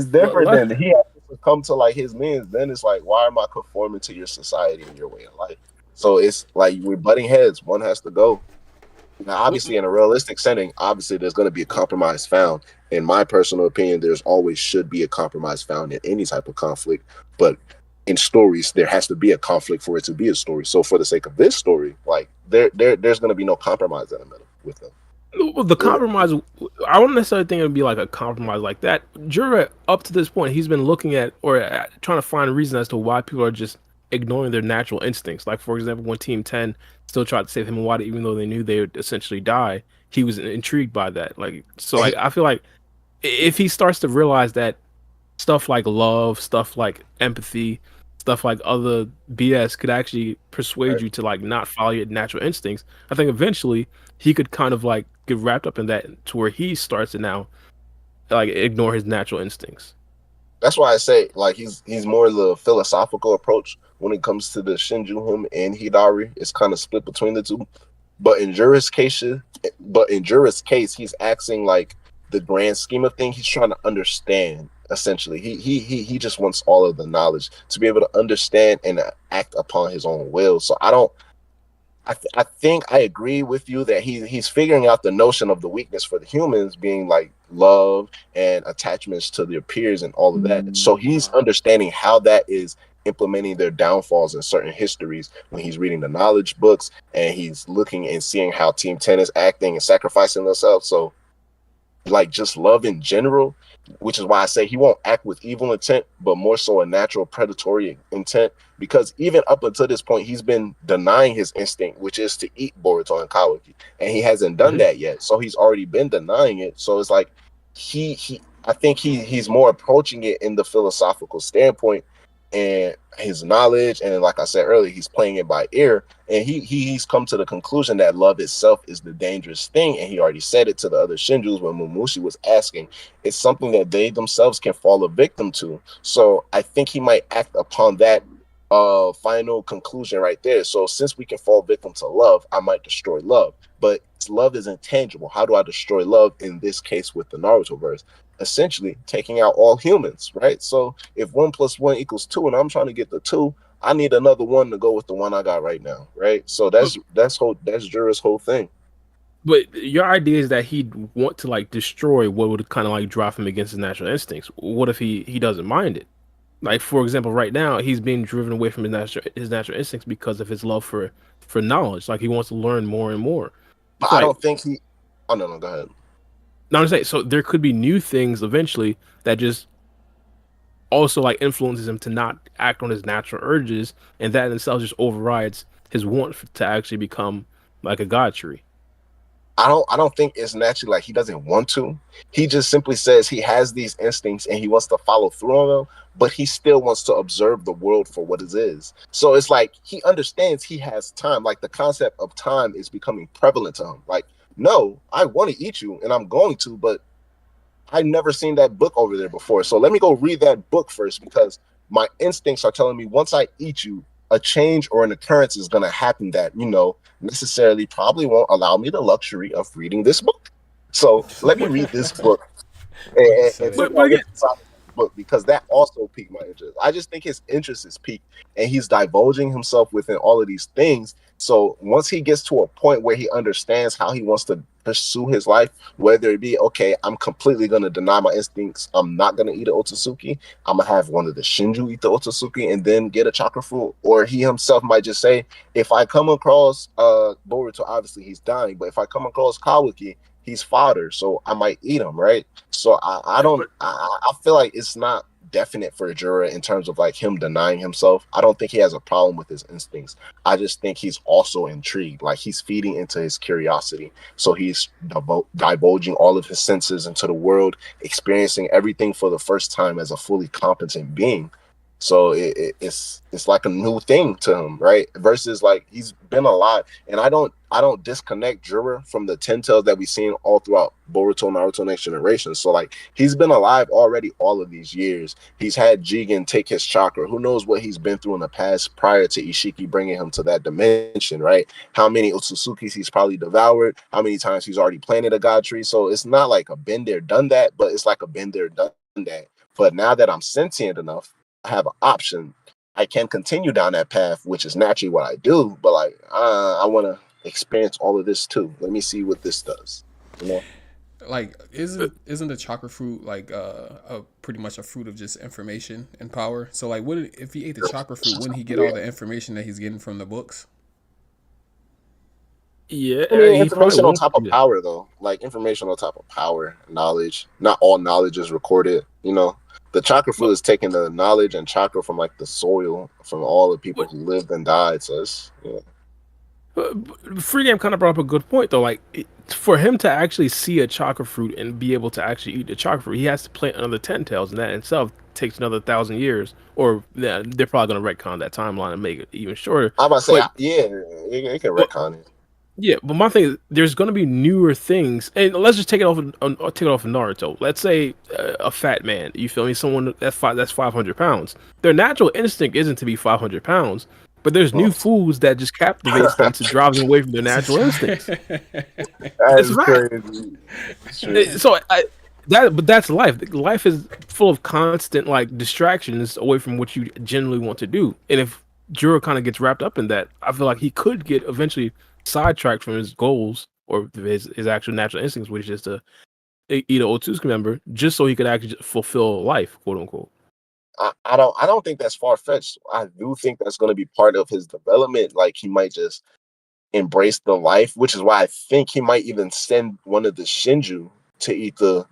C: different than he has to come to like his means. Then it's like, why am I conforming to your society and your way of life? So it's like we're butting heads. One has to go. Now, obviously, in a realistic setting, obviously there's going to be a compromise found. In my personal opinion, there's always should be a compromise found in any type of conflict. But in stories, there has to be a conflict for it to be a story. So for the sake of this story, like there's going to be no compromise in the middle with them.
A: The compromise, I wouldn't necessarily think it would be like a compromise like that. Juro, up to this point, he's been looking at or trying to find a reason as to why people are just ignoring their natural instincts. Like, for example, when Team 10 still tried to save him and Wada, even though they knew they would essentially die, he was intrigued by that. Like, so like, I feel like if he starts to realize that stuff like love, stuff like empathy, stuff like other BS could actually persuade you to like not follow your natural instincts, I think eventually he could kind of like get wrapped up in that to where he starts to now like ignore his natural instincts.
C: That's why I say like he's more the philosophical approach when it comes to the Shinju and Hidari. It's kind of split between the two. But in Juro's case, he's acting like the grand scheme of things. He's trying to understand. Essentially, he just wants all of the knowledge to be able to understand and act upon his own will. So I think I agree with you that he's figuring out the notion of the weakness for the humans being like love and attachments to their peers and all of that. So he's understanding how that is implementing their downfalls in certain histories when he's reading the knowledge books and he's looking and seeing how Team 10 is acting and sacrificing themselves. So like just love in general, which is why I say he won't act with evil intent, but more so a natural predatory intent. Because even up until this point, he's been denying his instinct, which is to eat Boruto and Kawaki, and he hasn't done that yet. So he's already been denying it. So it's like I think he's more approaching it in the philosophical standpoint and his knowledge, and like I said earlier, he's playing it by ear, and he's come to the conclusion that love itself is the dangerous thing, and he already said it to the other Shinjus when Mumushi was asking. It's something that they themselves can fall a victim to. So I think he might act upon that final conclusion right there. So since we can fall victim to love, I might destroy love, but love is intangible. How do I destroy love in this case with the Naruto verse? Essentially taking out all humans, right? So if 1 + 1 = 2 and I'm trying to get the 2, I need another 1 to go with the 1 I got right now, right? So that's Juro's whole thing.
A: But your idea is that he'd want to like destroy what would kind of like drive him against his natural instincts. What if he doesn't mind it? Like for example, right now he's being driven away from his natural instincts because of his love for knowledge. Like he wants to learn more and more.
C: But
A: So
C: I
A: like,
C: don't think he. Oh no, go ahead.
A: now I'm saying, so there could be new things eventually that just also like influences him to not act on his natural urges, and that in itself just overrides his want to actually become like a god tree.
C: I don't think it's naturally like he doesn't want to. He just simply says he has these instincts and he wants to follow through on them, but he still wants to observe the world for what it is. So it's like he understands he has time. Like the concept of time is becoming prevalent to him. Like, no, I want to eat you and I'm going to, but I've never seen that book over there before. So let me go read that book first because my instincts are telling me once I eat you, a change or an occurrence is going to happen that, necessarily probably won't allow me the luxury of reading this book. So let me read this book and see
A: But
C: how
A: again,
C: it's inside the book because that also piqued my interest. I just think his interest is piqued and he's divulging himself within all of these things. So once he gets to a point where he understands how he wants to pursue his life, whether it be, okay, I'm completely going to deny my instincts. I'm not going to eat an Otsutsuki. I'm going to have one of the Shinju eat the Otsutsuki and then get a chakra fruit. Or he himself might just say, if I come across Boruto, obviously he's dying, but if I come across Kawaki, he's fodder. So I might eat him, right? So I feel like it's not definite for Jura in terms of like him denying himself. I don't think he has a problem with his instincts. I just think he's also intrigued. Like he's feeding into his curiosity. So he's divulging all of his senses into the world, experiencing everything for the first time as a fully competent being. So it's like a new thing to him, right? Versus like he's been alive, and I don't disconnect Jura from the 10 tails that we've seen all throughout Boruto, Naruto, Next Generation. So like he's been alive already all of these years. He's had Jigen take his chakra. Who knows what he's been through in the past prior to Ishiki bringing him to that dimension, right? How many Otsutsukis he's probably devoured? How many times he's already planted a god tree? So it's not like a been there, done that, but it's like a been there, done that. But now that I'm sentient enough, I have an option. I can continue down that path, which is naturally what I do. But like, I want to experience all of this too. Let me see what this does. You know,
B: Like, isn't the chakra fruit like a pretty much a fruit of just information and power? So like, what if he ate the chakra fruit? Wouldn't he get all the information that he's getting from the books?
A: yeah,
C: I mean,
A: he probably
C: information on
A: wants
C: top
A: to
C: of
A: do that.
C: power, though. Like information on top of power, knowledge. Not all knowledge is recorded. The chakra fruit
A: But,
C: is taking the knowledge and chakra from like the soil from all the people
A: but,
C: who lived and died. So it's
A: but Free Game kind of brought up a good point though. Like for him to actually see a chakra fruit and be able to actually eat the chakra fruit, he has to plant another 10 tails, and that in itself takes another 1,000 years. Or yeah, they're probably gonna retcon that timeline and make it even shorter.
C: I'm about to say,
A: But
C: yeah, it can
A: but
C: retcon it.
A: yeah, but my thing is, there's gonna be newer things, and let's just take it off of Naruto. Let's say a fat man, you feel me? Someone that's 500 pounds. Their natural instinct isn't to be 500 pounds, but there's new
C: Oh.
A: foods that just captivates them to drive them away from their natural instincts.
C: That
A: It's
C: is
A: right.
C: crazy. It's true.
A: So but that's life. Life is full of constant like distractions away from what you generally want to do. And if Juro kind of gets wrapped up in that, I feel like he could get eventually sidetracked from his goals or his actual natural instincts, which is to eat an Otsutsuki member, just so he could actually fulfill life, quote unquote.
C: I don't think that's far fetched. I do think that's going to be part of his development. Like he might just embrace the life, which is why I think he might even send one of the Shinju to eat an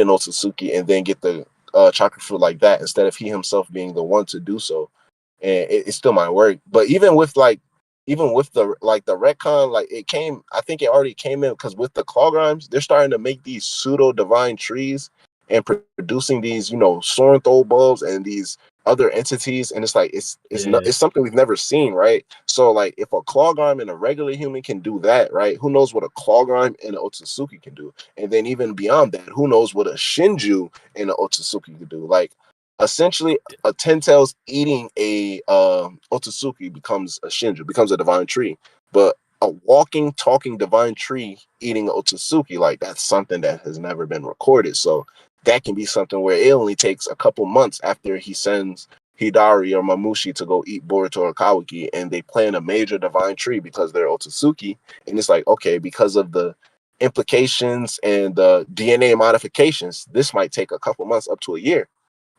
C: Otsutsuki and then get the chakra fruit like that instead of he himself being the one to do so. And it still might work. But even with the retcon, like it came, I think it already came in because with the claw grimes, they're starting to make these pseudo divine trees and producing these, soaring throw bulbs and these other entities, and it's like
A: Yeah.
C: it's something we've never seen, right? So like if a claw grime and a regular human can do that, right? Who knows what a claw grime and an Otsutsuki can do? And then even beyond that, who knows what a Shinju and an Otsutsuki can do? Like essentially a 10 tails eating a Otsutsuki becomes a Shinju, becomes a divine tree. But a walking, talking divine tree eating an Otsutsuki, like that's something that has never been recorded. So that can be something where it only takes a couple months after he sends Hidari or Mamushi to go eat Boruto or Kawaki, and they plant a major divine tree because they're Otsutsuki. And it's like, okay, because of the implications and the DNA modifications, this might take a couple months up to a year.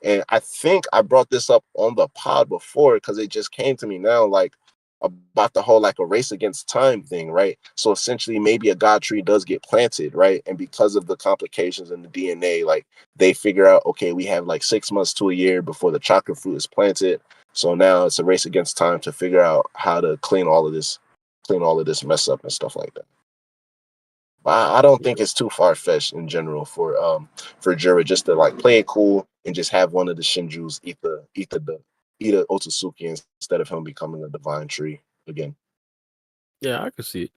C: And I think I brought this up on the pod before because it just came to me now, like about the whole like a race against time thing, right? So essentially, maybe a god tree does get planted, right? And because of the complications in the DNA, like they figure out, okay, we have like 6 months to a year before the chocolate fruit is planted. So now it's a race against time to figure out how to clean all of this mess up and stuff like that. I don't think it's too far fetched in general for Jura just to like play it cool and just have one of the Shinjus eat Otsutsuki instead of him becoming a divine tree again.
A: Yeah, I could see it.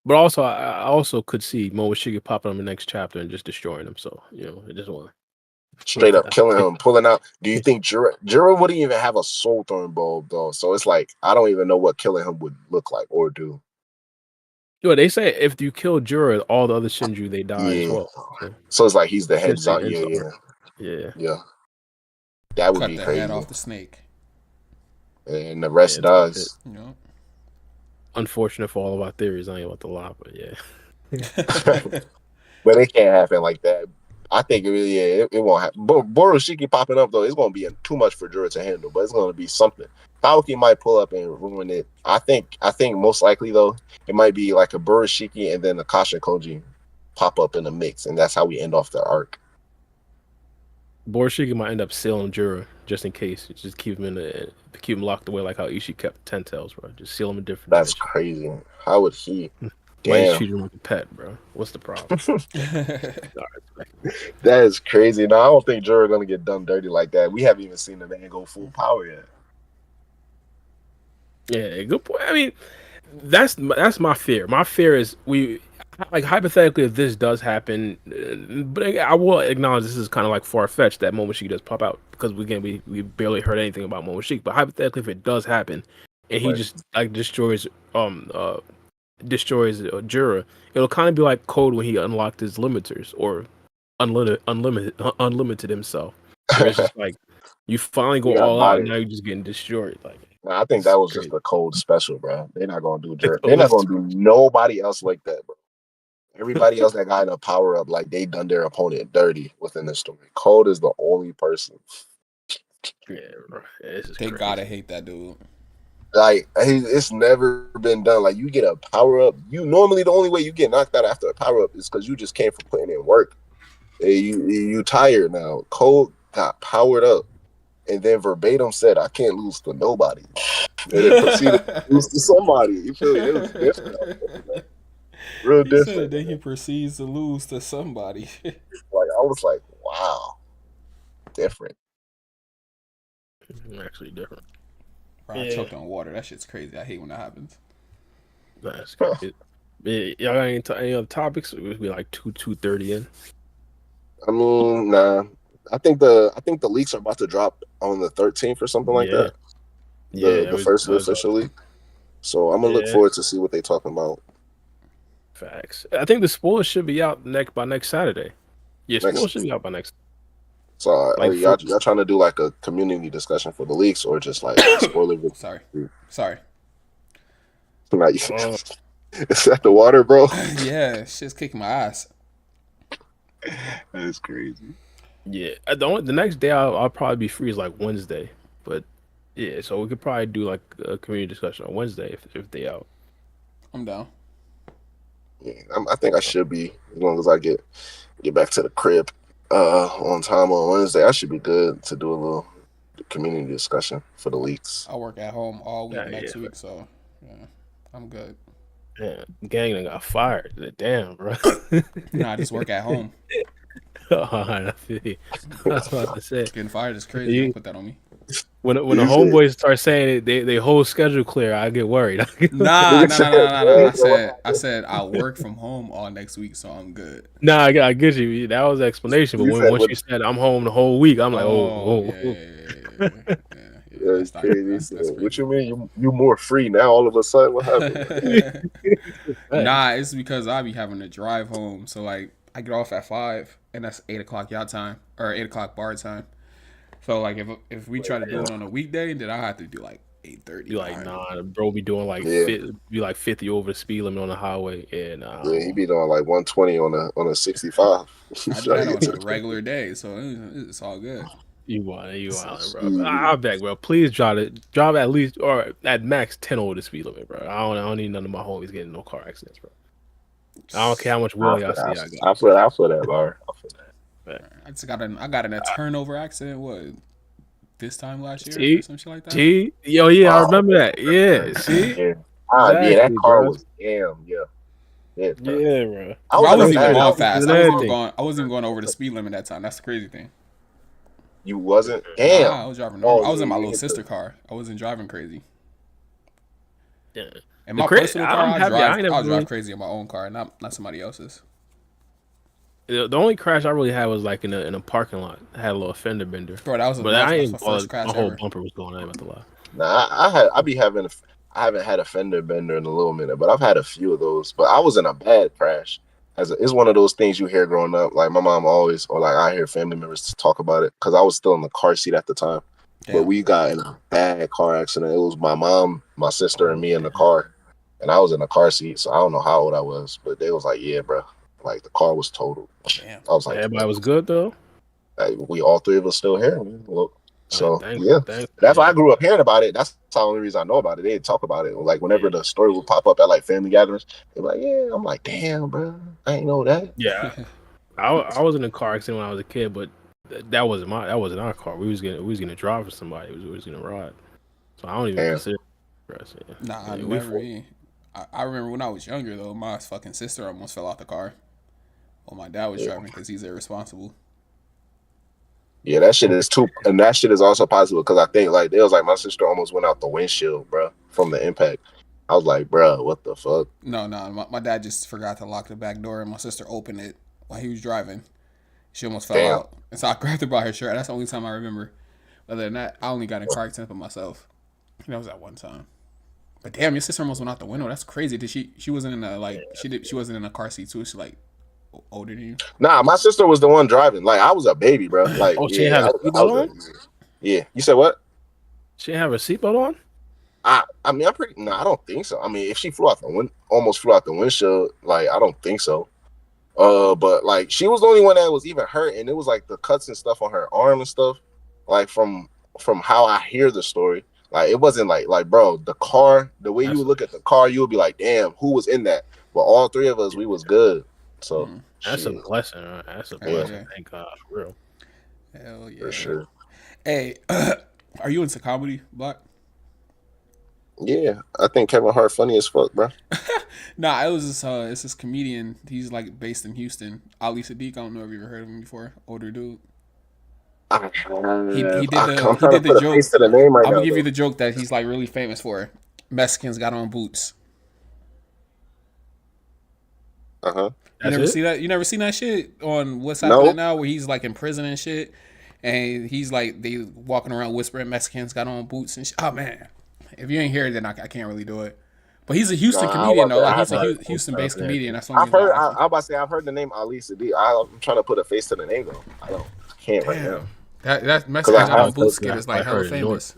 A: But also, I also could see Momoshiki popping on the next chapter and just destroying him. So, I just want
C: straight up killing him, pulling out. Do you think Jura wouldn't even have a soul thorn bulb though? So it's like I don't even know what killing him would look like or do.
A: They say if you kill Jura, all the other Shinju they die as well.
C: So it's like he's the head. Yeah. That would
B: cut
C: be
B: the
C: crazy.
B: head off the snake,
C: and the rest dies.
A: Unfortunate for all of our theories. I ain't about to lie, but yeah.
C: But it can't happen like that. I think it won't happen. Borushiki popping up though, it's gonna be too much for Jura to handle. But it's gonna be something. Kawaki might pull up and ruin it. I think most likely though, it might be like a Borushiki and then a Kasha Koji pop up in the mix, and that's how we end off the arc.
A: Borushiki might end up sealing Jura just in case. Just keep him keep him locked away like how Ishii kept Ten Tails, bro. Just seal him in different.
C: That's crazy. How would he?
A: Why you treat him like a pet, bro? What's the problem?
C: That is crazy. No, I don't think Jura gonna get done dirty like that. We haven't even seen the man go full power yet.
A: Yeah, good point. I mean, that's my fear. My fear is hypothetically if this does happen, but I will acknowledge this is kind of like far fetched that Momoshiki does pop out because we barely heard anything about Momoshiki. But hypothetically, if it does happen, and he just like destroys Jura, it'll kind of be like Code when he unlocked his limiters or unlimited himself. Where it's just like you finally go all out, and now you're just getting destroyed. Like
C: I think that was just the Code special, bro. They're not gonna do Jura. They're not gonna do nobody else like that, bro. Everybody else that got in a power up, like they done their opponent dirty within the story. Code is the only person.
A: Yeah, bro.
B: They gotta hate that dude.
C: Like it's never been done. Like you get a power up. You normally the only way you get knocked out after a power up is because you just came from putting in work. You tired now. Code got powered up, and then verbatim said, "I can't lose to nobody." And then proceeded to lose to somebody. You feel me? It was different. Real different.
B: Then he proceeds to lose to somebody.
C: Like I was like, wow, different.
A: Actually different.
B: Bro, I choked on water. That shit's crazy. I hate when that happens.
A: That's crazy. Y'all got any other topics? It would be like 2:30 in.
C: I mean, nah. I think the leaks are about to drop on the 13th or something like that. The first official leak. So I'm gonna look forward to see what they're talking about.
A: Facts. I think the spoilers should be out by next Saturday. Yeah, spoilers should be out by next.
C: So are y'all trying to do like a community discussion for the leaks or just like spoiler?
B: Sorry.
C: Is that the water, bro?
B: Yeah, shit's kicking my ass.
C: That is crazy.
A: Yeah, the next day I'll probably be free is like Wednesday, but yeah, so we could probably do like a community discussion on Wednesday if they out.
B: I'm down.
C: Yeah, I think I should be as long as I get back to the crib on time on Wednesday. I should be good to do a little community discussion for the leaks.
B: I work at home all week next week, so yeah, I'm good.
A: Yeah, gang done got fired. Damn, bro.
B: Nah, I just work at home.
A: I feel you. That's what I was about to say.
B: Getting fired is crazy. Don't put that on me.
A: When the homeboys start saying they whole schedule clear, I get worried.
B: Nah. I said I work from home all next week, so I'm good.
A: Nah, I get you. That was the explanation. But once you said I'm home the whole week, I'm like,
C: Yeah, it's crazy. What you mean? You more free now? All of a sudden, what happened?
B: Nah, it's because I be having to drive home. So like, I get off at 5, and that's 8 o'clock y'all time or 8 o'clock bar time. So like, if we try to do it on a weekday, then I have to do like 8:30.
A: Be like, nah, bro, be doing like be like 50 over the speed limit on the highway, and
C: yeah, he be doing like 120 on a 65.
B: I did that on a regular day, so it's all good.
A: You want, bro. I beg, bro. Please drive at least or at max 10 over the speed limit, bro. I don't need none of my homies getting no car accidents, bro. I don't care how much willy I see.
C: I feel that, bar. I feel that.
B: I got in a turnover accident. What? This time last year or some shit like that.
A: I remember that. Yeah, see.
C: Yeah. Exactly, that car was damn. Yeah,
A: bro.
B: I wasn't even going fast. I wasn't even going over the speed limit that time. That's the crazy thing.
C: You wasn't? Damn.
B: Nah, I was driving normal. I was in my little sister car. I wasn't driving crazy.
A: Yeah.
B: In my personal car, I drive crazy in my own car, not somebody else's.
A: The only crash I really had was like in a parking lot. I had a little fender bender.
B: Bro, that was my first crash.
A: My whole bumper was going on at the lot.
C: Nah, I haven't had a fender bender in a little minute, but I've had a few of those. But I was in a bad crash. It's one of those things you hear growing up. Like my mom always, or like I hear family members talk about it because I was still in the car seat at the time. Damn. But we got in a bad car accident. It was my mom, my sister, and me in the car, and I was in the car seat. So I don't know how old I was, but they was like, "Yeah, bro." Like the car was totaled.
B: Damn.
C: I was like,
A: everybody was good though.
C: We all three of us still here. Look, so that's why I grew up hearing about it. That's the only reason I know about it. They didn't talk about it. Like whenever the story would pop up at like family gatherings, they're like, "Yeah." I'm like, "Damn, bro, I ain't know that."
A: Yeah, I was in a car accident when I was a kid, but that wasn't our car. We was gonna drive for somebody. We was gonna ride. So I don't even consider it. Yeah.
B: Nah, I never. I remember when I was younger though, my fucking sister almost fell out the car. Well, my dad was driving because he's irresponsible.
C: Yeah, that shit is too, and that shit is also possible because I think like it was like my sister almost went out the windshield, bro, from the impact. I was like, bro, what the fuck?
B: No, my dad just forgot to lock the back door, and my sister opened it while he was driving. She almost fell out, and so I grabbed her by her shirt. That's the only time I remember. Other than that, I only got in car accident by myself. And that was at one time. But damn, your sister almost went out the window. That's crazy. Did she wasn't in a she wasn't in a car seat too? She like older than you?
C: Nah, my sister was the one driving. Like I was a baby, bro. Like
A: she didn't have a seatbelt on?
C: Yeah. You said what?
A: She didn't have a seatbelt on?
C: I mean, I don't think so. I mean, if she almost flew out the windshield, like I don't think so. But like she was the only one that was even hurt, and it was like the cuts and stuff on her arm and stuff. Like from how I hear the story. Like it wasn't like bro, the car, the way you look at the car, you would be like, damn, who was in that? But all three of us, we was good. So
A: that's a blessing. Right? That's a blessing. Yeah. Thank God, for real.
B: Hell yeah,
C: for sure.
B: Hey, are you into comedy, Black?
C: Yeah, I think Kevin Hart funny as fuck, bro.
B: Nah, it's this comedian. He's like based in Houston. Ali Sadiq. I don't know if you ever heard of him before. Older dude. He did the joke. I'm gonna give you the joke that he's like really famous for. Mexicans got on boots.
C: You
B: never see that? You never seen that shit on what's happening now, where he's like in prison and shit, and he's like they walking around whispering Mexicans got on boots and shit. Oh man, if you ain't here, then I can't really do it. But he's a Houston comedian though. Like he's a Houston-based comedian. That's what
C: I've heard. I'm about to say I've heard the name Ali Sadiq. I'm trying to put a face to the name though. I can't right now.
B: That Mexicans got on boots skit is like hella famous.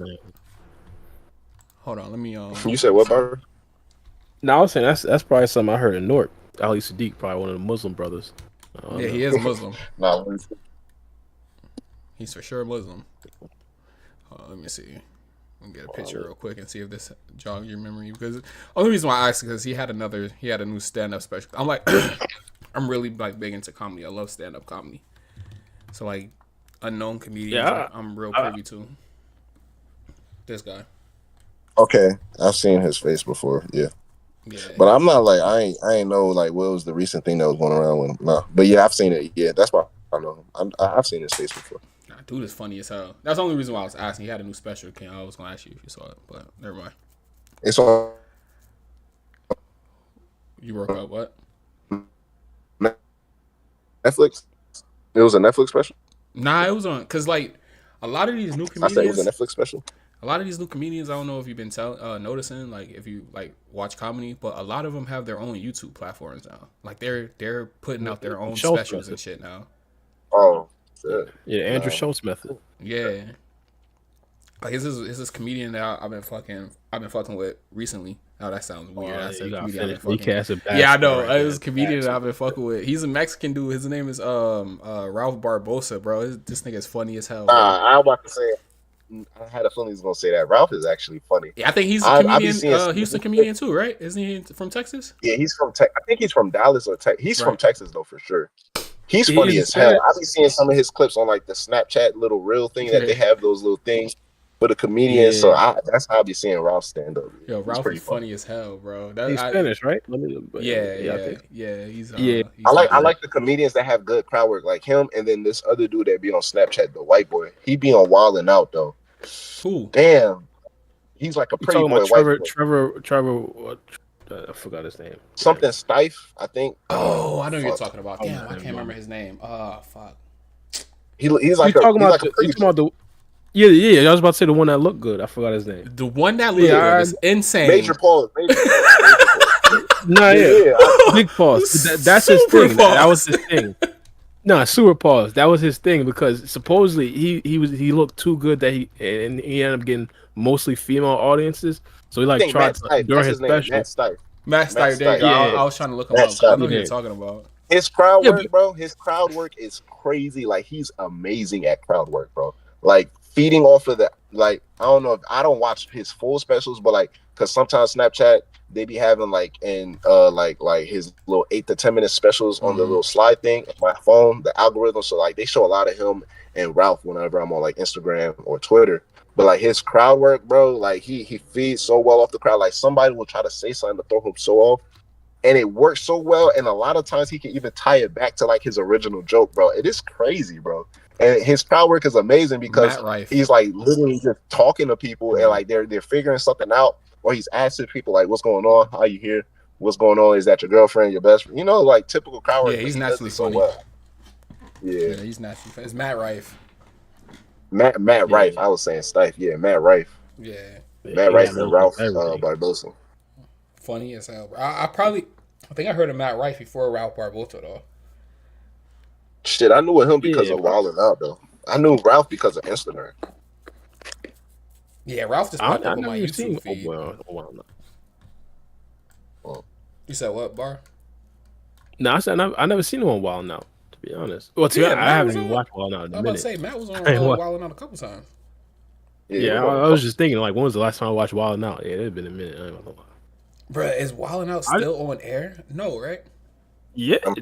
B: Hold on, let me.
C: You said what, Barber?
A: No, I was saying that's probably something I heard in Newark. Ali Sadiq, probably one of the Muslim brothers.
B: Yeah, he is a Muslim.
C: No,
B: he's for sure Muslim. Let me see. Let me get a picture real quick and see if this jogs your memory. Because the only reason why I asked is because he had a new stand-up special. I'm like, I'm really like big into comedy. I love stand-up comedy. So like, unknown comedians, I'm real privy to. This guy.
C: Okay, I've seen his face before. Yeah. But I'm not like I ain't know like what was the recent thing that was going around with him. No, but yeah, I've seen it. Yeah, that's why I know him. I've seen his face before.
B: Nah, dude is funny as hell. That's the only reason why I was asking. He had a new special. I was gonna ask you if you saw it, but never mind.
C: It's on.
B: You broke up what?
C: Netflix. It was a Netflix special.
B: Nah, it was on because like a lot of these new comedians.
C: I said it was a Netflix special.
B: A lot of these new comedians, I don't know if you've been noticing, like if you like watch comedy, but a lot of them have their own YouTube platforms now. Like they're putting out their own specials and shit now.
C: Oh,
A: yeah, Andrew Schultz method.
B: Yeah, Like, is this comedian that I've been fucking with recently. Oh, that sounds weird. I
A: You
B: said
A: gotta
B: comedian I've been
A: finish. You
B: fucking with.
A: cast a bad
B: Yeah, I
A: spell
B: know.
A: right there.
B: It's a comedian that I've been fucking with. He's a Mexican dude. His name is Ralph Barbosa, bro. This nigga is funny as hell, bro.
C: I was about to say, I had a feeling he was gonna say that. Ralph is actually funny.
B: Yeah, I think he's a
C: I be
B: comedian,
C: seeing
B: Houston comedian too, right? Isn't he from Texas?
C: Yeah, he's from I think he's from Dallas or Texas. He's from
B: Right.
C: Texas though for sure. He's funny
A: He's
C: as hell.
A: Spanish.
C: I be seeing some of his clips on like the Snapchat little reel thing that they have those little things for the comedians. So that's how I be seeing Ralph stand up.
B: Yo,
C: He's
B: Ralph
C: pretty
B: is funny as hell, bro.
A: He's Spanish, right?
B: Yeah. He's
C: I like the comedians that have good crowd work, like him, and then this other dude that be on Snapchat, the white boy. He be on Wild 'N Out though.
B: Who?
C: Damn, he's like a pretty
A: talking
C: boy.
A: about Trevor. What? I forgot his name.
C: Something Stife, I think.
B: Oh, I know who you're talking about. Damn, I can't remember his name. Oh, fuck.
C: He's like
A: talking about the. Yeah. I was about to say the one that looked good. I forgot his name.
B: The one that looked good is insane.
C: Major pause.
A: Big pause. That's his thing. That was his thing. Super pause. That was his thing because supposedly he looked too good that he ended up getting mostly female audiences. So he tried during his special.
B: Matt Stipe. There you go. I was trying to look him up. I know who you're talking about.
C: His crowd work, bro. His crowd work is crazy. Like he's amazing at crowd work, bro. Like feeding off of I don't know if I don't watch his full specials, but because sometimes Snapchat they be having like his little 8 to 10 minute specials on the little slide thing on my phone, the algorithm. So they show a lot of him and Ralph whenever I'm on Instagram or Twitter. But his crowd work, bro, he feeds so well off the crowd. Like somebody will try to say something to throw him so off, and it works so well. And a lot of times he can even tie it back to his original joke, bro. It is crazy, bro. And his crowd work is amazing because he's literally just talking to people and they're figuring something out, or he's asking people what's going on, how you here, what's going on, is that your girlfriend, your best friend, typical crowd work.
B: Yeah, he's naturally funny. Yeah, he's naturally funny. It's Matt Rife.
C: Matt Rife. I was saying Stife. Yeah, Matt Rife.
B: Yeah.
C: Matt Rife and Ralph Barbosa.
B: Funny as hell, bro. I think I heard of Matt Rife before Ralph Barbosa though.
C: Shit, I knew of him because of Wild 'N Out though. I knew Ralph because of Instagram.
B: Yeah, Ralph just popped up on my YouTube feed. You said what, Bar?
A: No, I said I never seen him on Wild 'N Out. To be honest, I haven't even watched Wild 'N Out in a minute.
B: I was about to say Matt was on Wild 'N Out a couple times.
A: Yeah, I was just thinking when was the last time I watched Wild 'N Out? Yeah, it's been a minute. I don't know.
B: Bruh, is Wild 'N Out still on air? No, right?
A: Yeah, I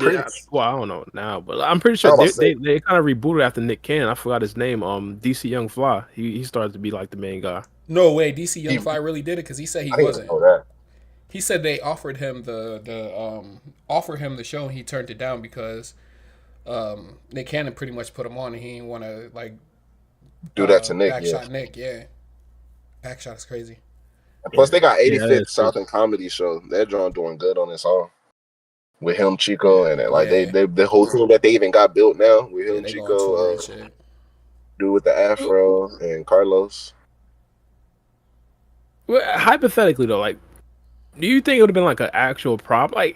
A: don't know now, but I'm pretty sure they kind of rebooted after Nick Cannon. I forgot his name. DC Young Fly. He started to be the main guy.
B: No way, DC Young Fly really did it because he said he wasn't. He said they offered him offered him the show and he turned it down because Nick Cannon pretty much put him on and he didn't want to
C: do that to Nick.
B: Backshot Nick, yeah. Backshot is crazy.
C: And plus, they got 85th Southern Comedy Show. They're doing good on this own. With him, Chico, and they the whole team that they even got built now with him, Chico, dude with the afro, and Carlos.
A: Well, hypothetically though, do you think it would have been an actual problem?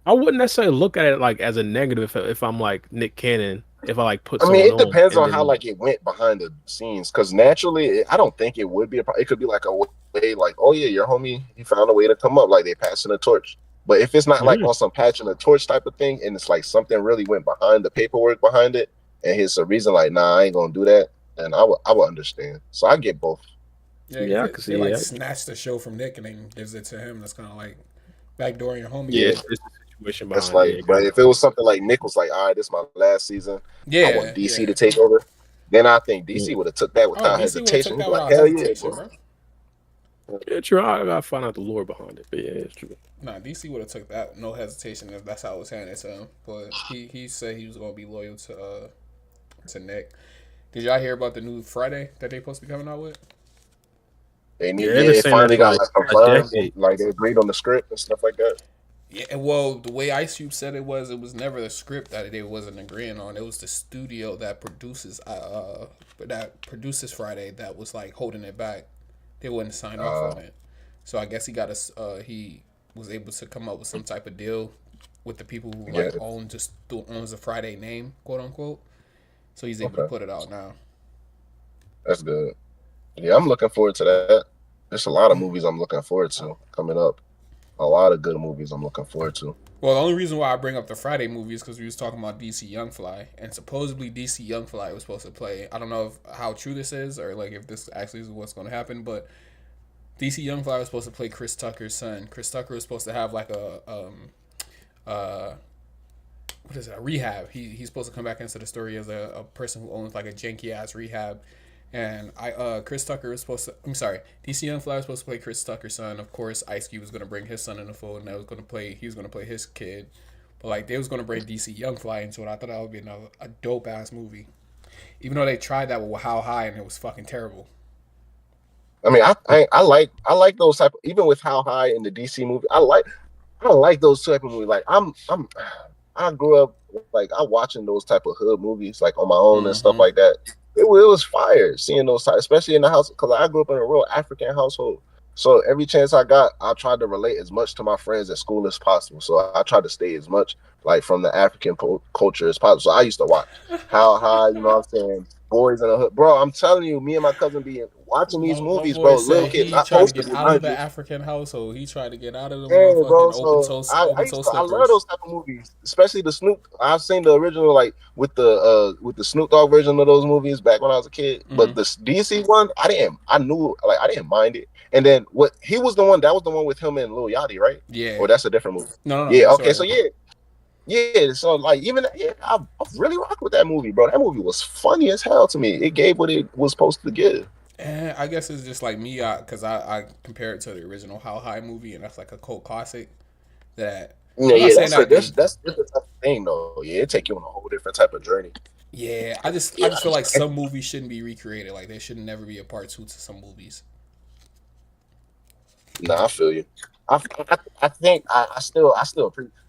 A: I wouldn't necessarily look at it as a negative if I'm Nick Cannon. If I put.
C: It depends on how it went behind the scenes. Because naturally, I don't think it would be a problem. It could be a way oh yeah, your homie, he found a way to come up. They passing the torch. But if it's not on some patch and a torch type of thing, and it's something really went behind the paperwork behind it, and it's a reason nah, I ain't gonna do that, then I would understand. So I get both.
B: Yeah, I can see. They snatched the show from Nick and then gives it to him. That's kind of backdooring your homie.
C: Yeah, it's the situation behind it. But if it was something Nick was all right, this is my last season. I want DC to take over. Then I think DC would have took that without hesitation. Hell yeah, bro.
A: Yeah, true. I gotta find out the lore behind it, but yeah, it's true.
B: Nah, DC would have took that no hesitation if that's how it was handed to him. But he said he was gonna be loyal to Nick. Did y'all hear about the new Friday that they supposed to be coming out with?
C: They finally got confirmed. They agreed on the script and stuff like that.
B: Yeah, well, the way Ice Cube said it was never the script that they wasn't agreeing on. It was the studio that produces Friday that was holding it back. They wouldn't sign off on it. So I guess he was able to come up with some type of deal with the people who owns the Friday name, quote unquote. So he's able to put it out now.
C: That's good. Yeah, I'm looking forward to that. There's a lot of movies I'm looking forward to coming up. A lot of good movies I'm looking forward to.
B: Well, the only reason why I bring up the Friday movie is because we was talking about DC Young Fly, and supposedly DC Young Fly was supposed to play. I don't know how true this is, or like if this actually is what's going to happen, but DC Young Fly was supposed to play Chris Tucker's son. Chris Tucker was supposed to have like uh what is it, a rehab. He's supposed to come back into the story as a person who owns like a janky ass rehab. And Chris Tucker was supposed to. I'm sorry, DC Young Fly was supposed to play Chris Tucker's son. Of course, Ice Cube was gonna bring his son in the fold, and that was gonna play. He was gonna play his kid, but like they was gonna bring DC Young Fly into it. I thought that would be a dope ass movie, even though they tried that with How High and it was fucking terrible.
C: I mean, I like those type of, even with How High in the DC movie. I like those type of movies. Like I grew up like I watching those type of hood movies like on my own and stuff like that. It was fire seeing those type, especially in the house, because I grew up in a real African household. So every chance I got, I tried to relate as much to my friends at school as possible. So I tried to stay as much like from the African culture as possible. So I used to watch How High, you know what I'm saying? Boys in the Hood. Bro, I'm telling you, me and my cousin be watching these movies, bro. Little kid,
B: he tried to get out of the African household. He tried to get out of the motherfucking open toast.
C: I love those type of movies, especially the Snoop. I've seen the original, like with the Snoop Dogg version of those movies back when I was a kid. But the DC one, I didn't mind it. And then what he was the one that was the one with him and Lil Yachty, right?
B: Yeah.
C: Or that's a different movie.
B: No.
C: Yeah. Okay. So yeah. Yeah, so like I really rock with that movie, bro. That movie was funny as hell to me. It gave what it was supposed to give.
B: And I guess it's just like me, because I compare it to the original How High movie, and that's like a cult classic. That
C: that's the type of thing though. Yeah, it take you on a whole different type of journey.
B: Yeah, I just feel like some movies shouldn't be recreated. Like there should never be a part 2 to some movies.
C: Nah, I feel you. I think I still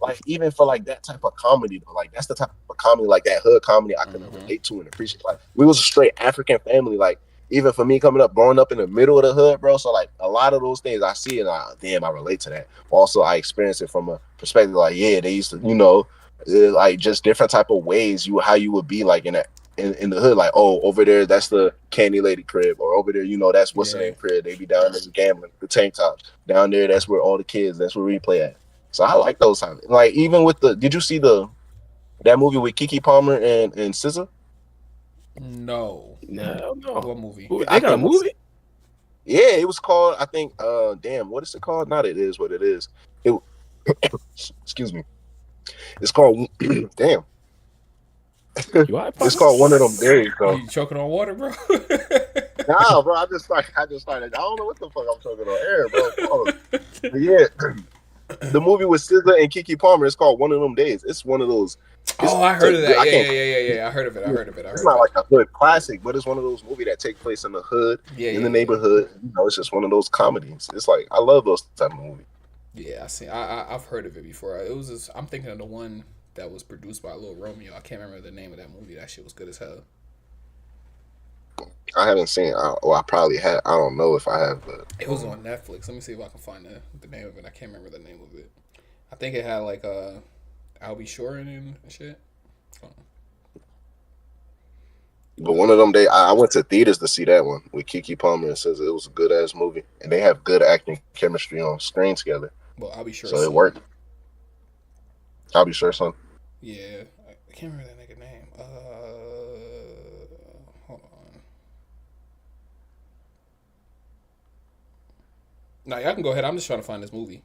C: like, even for like that type of comedy though, like that's the type of comedy, like that hood comedy I can relate to and appreciate. Like we was a straight African family, like even for me coming up, growing up in the middle of the hood, bro. So like a lot of those things I see and I relate to that. Also, I experience it from a perspective like, yeah, they used to, like just different type of ways how you would be like in the hood, like, oh, over there that's the candy lady crib, or over there, that's what's the name crib. They be down there gambling, the tank tops. Down there, that's where all the kids, that's where we play at. So I like those times. Like even with did you see that movie with Keke Palmer and SZA?
B: No. What movie?
A: They got a movie?
C: Yeah, it was called, I think, what is it called? Not It Is What It Is. Excuse me. It's called, damn. It's called One of Them Days, bro.
B: You choking on water, bro?
C: Nah, bro. I just started. I don't know what the fuck I'm choking on air, bro. But yeah, the movie with SZA and Keke Palmer is called One of Them Days. It's one of those.
B: I heard of that. Yeah. I heard of it.
C: It's not like a hood classic, but it's one of those movies that take place in the hood, in the neighborhood. It's just one of those comedies. It's like I love those type of movies.
B: Yeah, I've heard of it before. It was. I'm thinking of the one that was produced by Lil Romeo. I can't remember the name of that movie. That shit was good as hell.
C: I haven't seen it. I probably had. I don't know if I have. But
B: it was on Netflix. Let me see if I can find the name of it. I can't remember the name of it. I think it had like I'll Be Sure in it and shit.
C: But one of them days, I went to theaters to see that one with Keke Palmer and SZA. It was a good ass movie, and they have good acting chemistry on screen together.
B: Well, I'll Be Sure.
C: So it worked. I'll Be Sure, son.
B: Yeah, I can't remember that nigga name. Hold on. Nah, y'all can go ahead. I'm just trying to find this movie.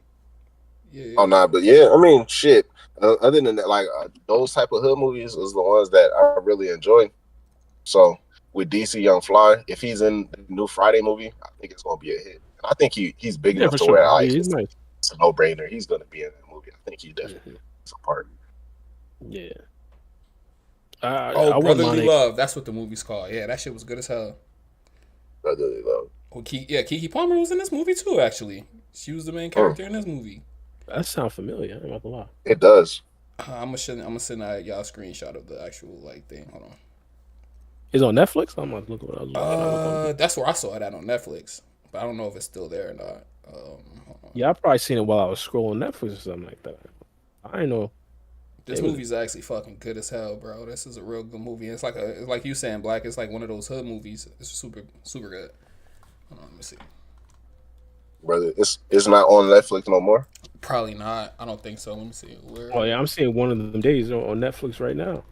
B: Yeah.
C: Oh nah, but yeah, I mean, shit. Other than that, like those type of hood movies is the ones that I really enjoy. So with DC Young Fly, if he's in the new Friday movie, I think it's gonna be a hit. And I think he's big enough to where
A: he's nice.
C: It's a no-brainer. He's gonna be in that movie. I think he definitely is a part.
A: Yeah.
B: Brotherly Love. That's what the movie's called. Yeah, that shit was good as hell.
C: Brotherly Love.
B: Well, Keke Palmer was in this movie too. Actually, she was the main character in this movie.
A: That sounds familiar. I'm not gonna lie.
C: It does.
B: I'm gonna send y'all a screenshot of the actual thing. Hold on.
A: It's on Netflix. I'm gonna look what I was looking.
B: That's where I saw it at on Netflix, but I don't know if it's still there or not.
A: Yeah, I probably seen it while I was scrolling Netflix or something like that. I didn't know.
B: This movie's actually fucking good as hell, bro. This is a real good movie. It's like you saying, Black. It's like one of those hood movies. It's super, super good. Hold on, let me see.
C: Brother, it's not on Netflix no more.
B: Probably not. I don't think so. Let me see. Where?
A: Oh yeah, I'm seeing one of them days on Netflix right now.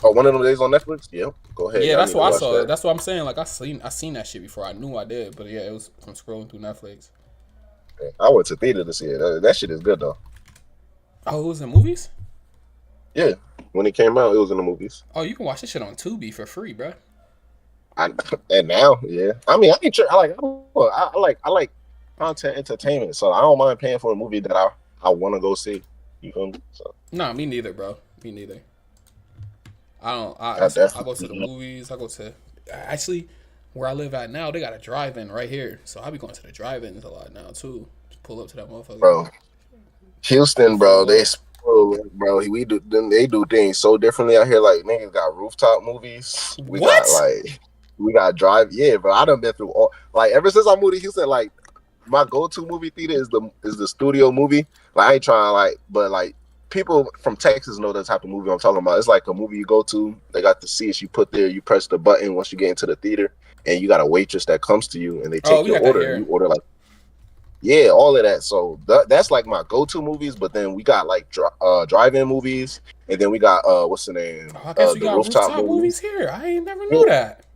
C: Oh, one of them days on Netflix. Yep. Go ahead.
B: Yeah,
C: Y'all
B: that's
C: need to
B: what I
C: watch
B: saw.
C: that.
B: That's what I'm saying. Like I seen that shit before. I knew I did, but yeah, it was from scrolling through Netflix.
C: I went to theater to see it. That shit is good though.
B: Oh, it was in movies.
C: Yeah, when it came out, it was in the movies.
B: Oh, you can watch this shit on Tubi for free, bro.
C: And now, yeah. I mean, I ain't sure. I like content entertainment, so I don't mind paying for a movie that I want to go see. You feel me? So
B: Nah, me neither, bro. Me neither. I don't.
C: I
B: I go to the
C: definitely,
B: movies. I go to actually where I live at now. They got a drive-in right here, so I be going to the drive-ins a lot now too. Just pull up to that motherfucker.
C: bro. Houston, bro, they spoil, bro. They do things so differently out here. Like niggas got rooftop movies.
B: What?
C: We got drive. Yeah, bro. I done been through all. Like ever since I moved to Houston, like my go-to movie theater is the studio movie. Like I ain't trying like, but like people from Texas know the type of movie I'm talking about. It's like a movie you go to. They got the seats you put there. You press the button once you get into the theater, and you got a waitress that comes to you and they
B: Oh,
C: take
B: we
C: your
B: got that
C: order and you
B: here.
C: order like. Yeah, all of that. So that's like my go-to movies. But then we got like drive-in movies, and then we got what's the name?
B: Oh, I guess we
C: The
B: got
C: rooftop
B: rooftop movies
C: movies.
B: here. I ain't never
C: Yeah,
B: knew that.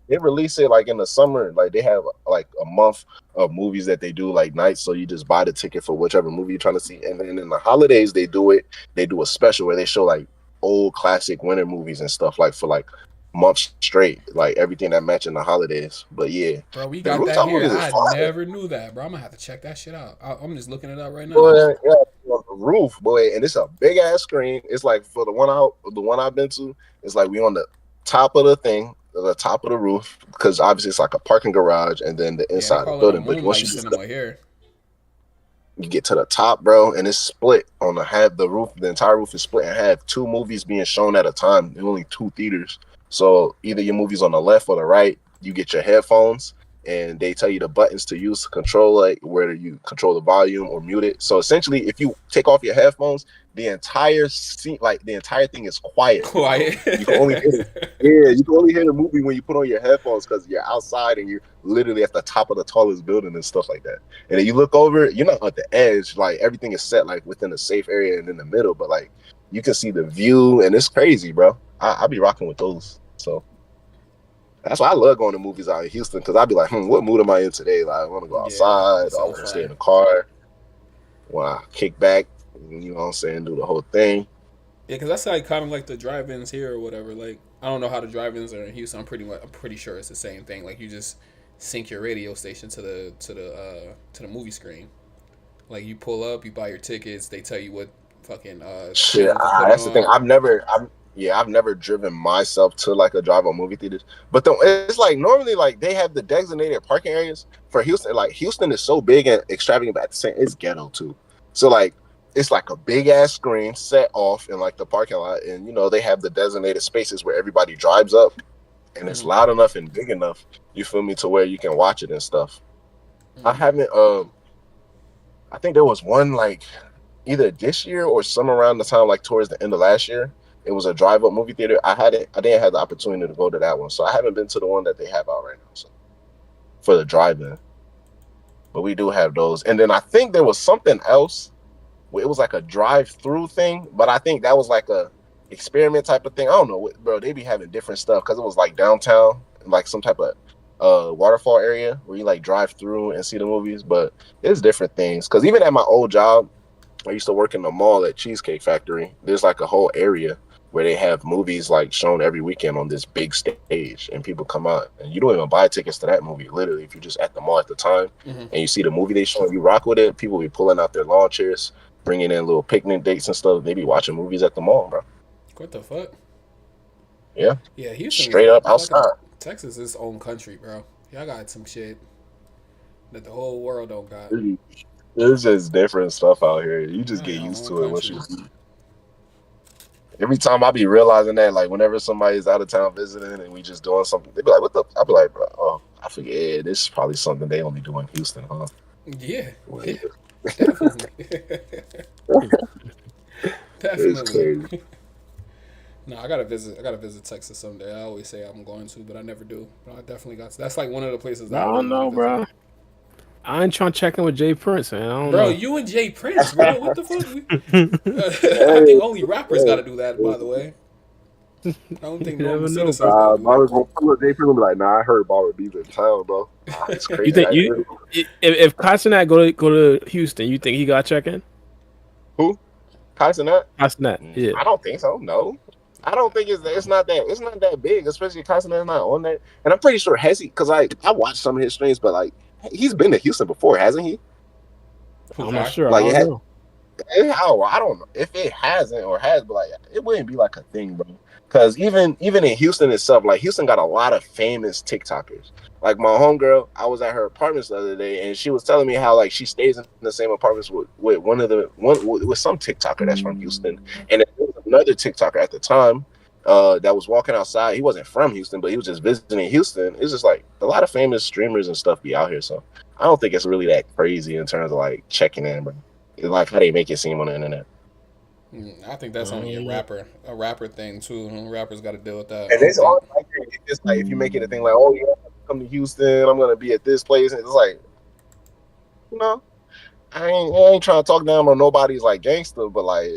C: they release it like in the summer. Like they have like a month of movies that they do like nights. So you just buy the ticket for whichever movie you're trying to see, and then in the holidays they do it. They do a special where they show like old classic winter movies and stuff like for like months straight, like everything that matching the holidays. But yeah,
B: Bro, we
C: the
B: got that
C: rooftop
B: here.
C: movies is
B: I
C: fire.
B: never knew that, bro. I'm gonna have to check that shit out. I'm just looking it up right now.
C: Boy, yeah, on the roof, boy, and it's a big ass screen. It's like for the one I've been to, it's like we on the top of the thing, the top of the roof, because obviously it's like a parking garage, and then the
B: Yeah, they
C: inside of the
B: call it a
C: building. But once
B: moonlight cinema here.
C: you get to the top, bro, and it's split on the half. The roof, the entire roof is split in half. Two movies being shown at a time. There are only two theaters, so either your movie's on the left or the right. You get your headphones, and they tell you the buttons to use to control it, whether you control the volume or mute it. So essentially, if you take off your headphones, the entire scene, like the entire thing, is quiet.
B: Quiet.
C: You can only hear, yeah, you can only hear the movie when you put on your headphones because you're outside and you're literally at the top of the tallest building and stuff like that. And then you look over, you're not at the edge, like everything is set like within a safe area and in the middle, but like you can see the view, and it's crazy, bro. I be rocking with those. So that's why I love going to movies out in Houston, because I'd be like, what mood am I in today? Like, I want to go
B: Yeah,
C: outside,
B: that's
C: or I
B: so
C: want to stay in
B: fire.
C: the car, want to kick back, you know what I'm saying, do the whole thing.
B: Yeah, because that's like kind of like the drive-ins here or whatever. Like I don't know how the drive-ins are in Houston. I'm pretty sure it's the same thing. Like you just sync your radio station to the movie screen. Like you pull up, you buy your tickets. They tell you what fucking
C: Shit,
B: channel to put it
C: that's the thing.
B: on.
C: I've never driven myself to like a drive-on movie theaters, but it's like normally like they have the designated parking areas for Houston. Like Houston is so big and extravagant, but at the same, it's ghetto too. So like it's like a big ass screen set off in like the parking lot, and you know they have the designated spaces where everybody drives up, and it's
B: Mm-hmm.
C: loud enough and big enough. You feel me, to where you can watch it and stuff. I
B: Mm-hmm.
C: haven't. I think there was one like either this year or some around the time, like towards the end of last year. It was a drive-up movie theater. I didn't have the opportunity to go to that one, so I haven't been to the one that they have out right now. So for the drive-in, but we do have those. And then I think there was something else where it was like a drive-through thing, but I think that was like a experiment type of thing. I don't know, bro. They be having different stuff because it was like downtown, like some type of waterfall area where you like drive through and see the movies. But it's different things, because even at my old job, I used to work in the mall at Cheesecake Factory. There's like a whole area where they have movies like shown every weekend on this big stage, and people come out, and you don't even buy tickets to that movie. Literally, if you're just at the mall at the time
B: Mm-hmm.
C: and you see the movie they show, you rock with it. People be pulling out their lawn chairs, bringing in little picnic dates and stuff. They be watching movies at the mall, bro.
B: What the fuck?
C: Yeah,
B: Yeah, Houston is
C: straight up
B: fucking
C: outside.
B: Texas is its own country, bro. Y'all got some shit that the whole world don't got.
C: It's just different stuff out here. You just
B: Y'all
C: get
B: your
C: used
B: own
C: to it once
B: country.
C: you. Every time I be realizing that, like whenever somebody's out of town visiting and we just doing something, they be like, "What the?" I be like, "Bro, oh, I forget. This is probably something they only do in Houston, huh?"
B: Yeah,
C: Well,
B: yeah, definitely,
C: it's
B: definitely.
C: crazy.
B: No, I gotta visit. I gotta visit Texas someday. I always say I'm going to, but I never do. But I definitely got to. That's like one of the places that
A: I
B: I really
A: don't
B: want to
A: know,
B: visit.
A: bro. I ain't trying to check in with Jay Prince, man. I don't
B: Bro,
A: know.
B: you and Jay Prince, bro. What the fuck? I
C: Hey,
B: think only rappers got to do that. By the way, I don't think
A: You
B: normal
A: never know,
B: citizens
A: bro.
B: got to do that.
C: Bobby gonna pull up. Jay Prince gonna be like, "Nah, I heard Bobby B's in town, bro. Nah, it's
A: You
C: crazy
A: think
C: out here."
A: if Cenat go to Houston, you think he got to check in?
C: Who? Kaiser?
A: Cenat, yeah.
C: I don't think so. No, I don't think it's not that big, especially Kaiser not on that. And I'm pretty sure has he? Because I watched some of his streams, but like he's been to Houston before, hasn't he?
B: Who
A: I'm not
B: Kai?
A: sure. I
C: Like
A: don't know.
C: I don't know if it hasn't or has, but like it wouldn't be like a thing, bro. Because even in Houston itself, like Houston got a lot of famous TikTokers. Like my homegirl, I was at her apartments the other day, and she was telling me how like she stays in the same apartments with with some TikToker that's from Houston, and there was another TikToker at the time that was walking outside. He wasn't from Houston, but he was just visiting Houston. It's just like a lot of famous streamers and stuff be out here, so I don't think it's really that crazy in terms of like checking in, bro. It's like how they make it seem on the internet.
B: I think that's only a rapper thing too. Rappers got to deal with that. I
C: And
B: don't
C: it's
B: think.
C: all like it's just like if you make it a thing like, oh yeah, come to Houston, I'm gonna be at this place, and it's like, you know, I ain't trying to talk down on nobody's like gangster, but like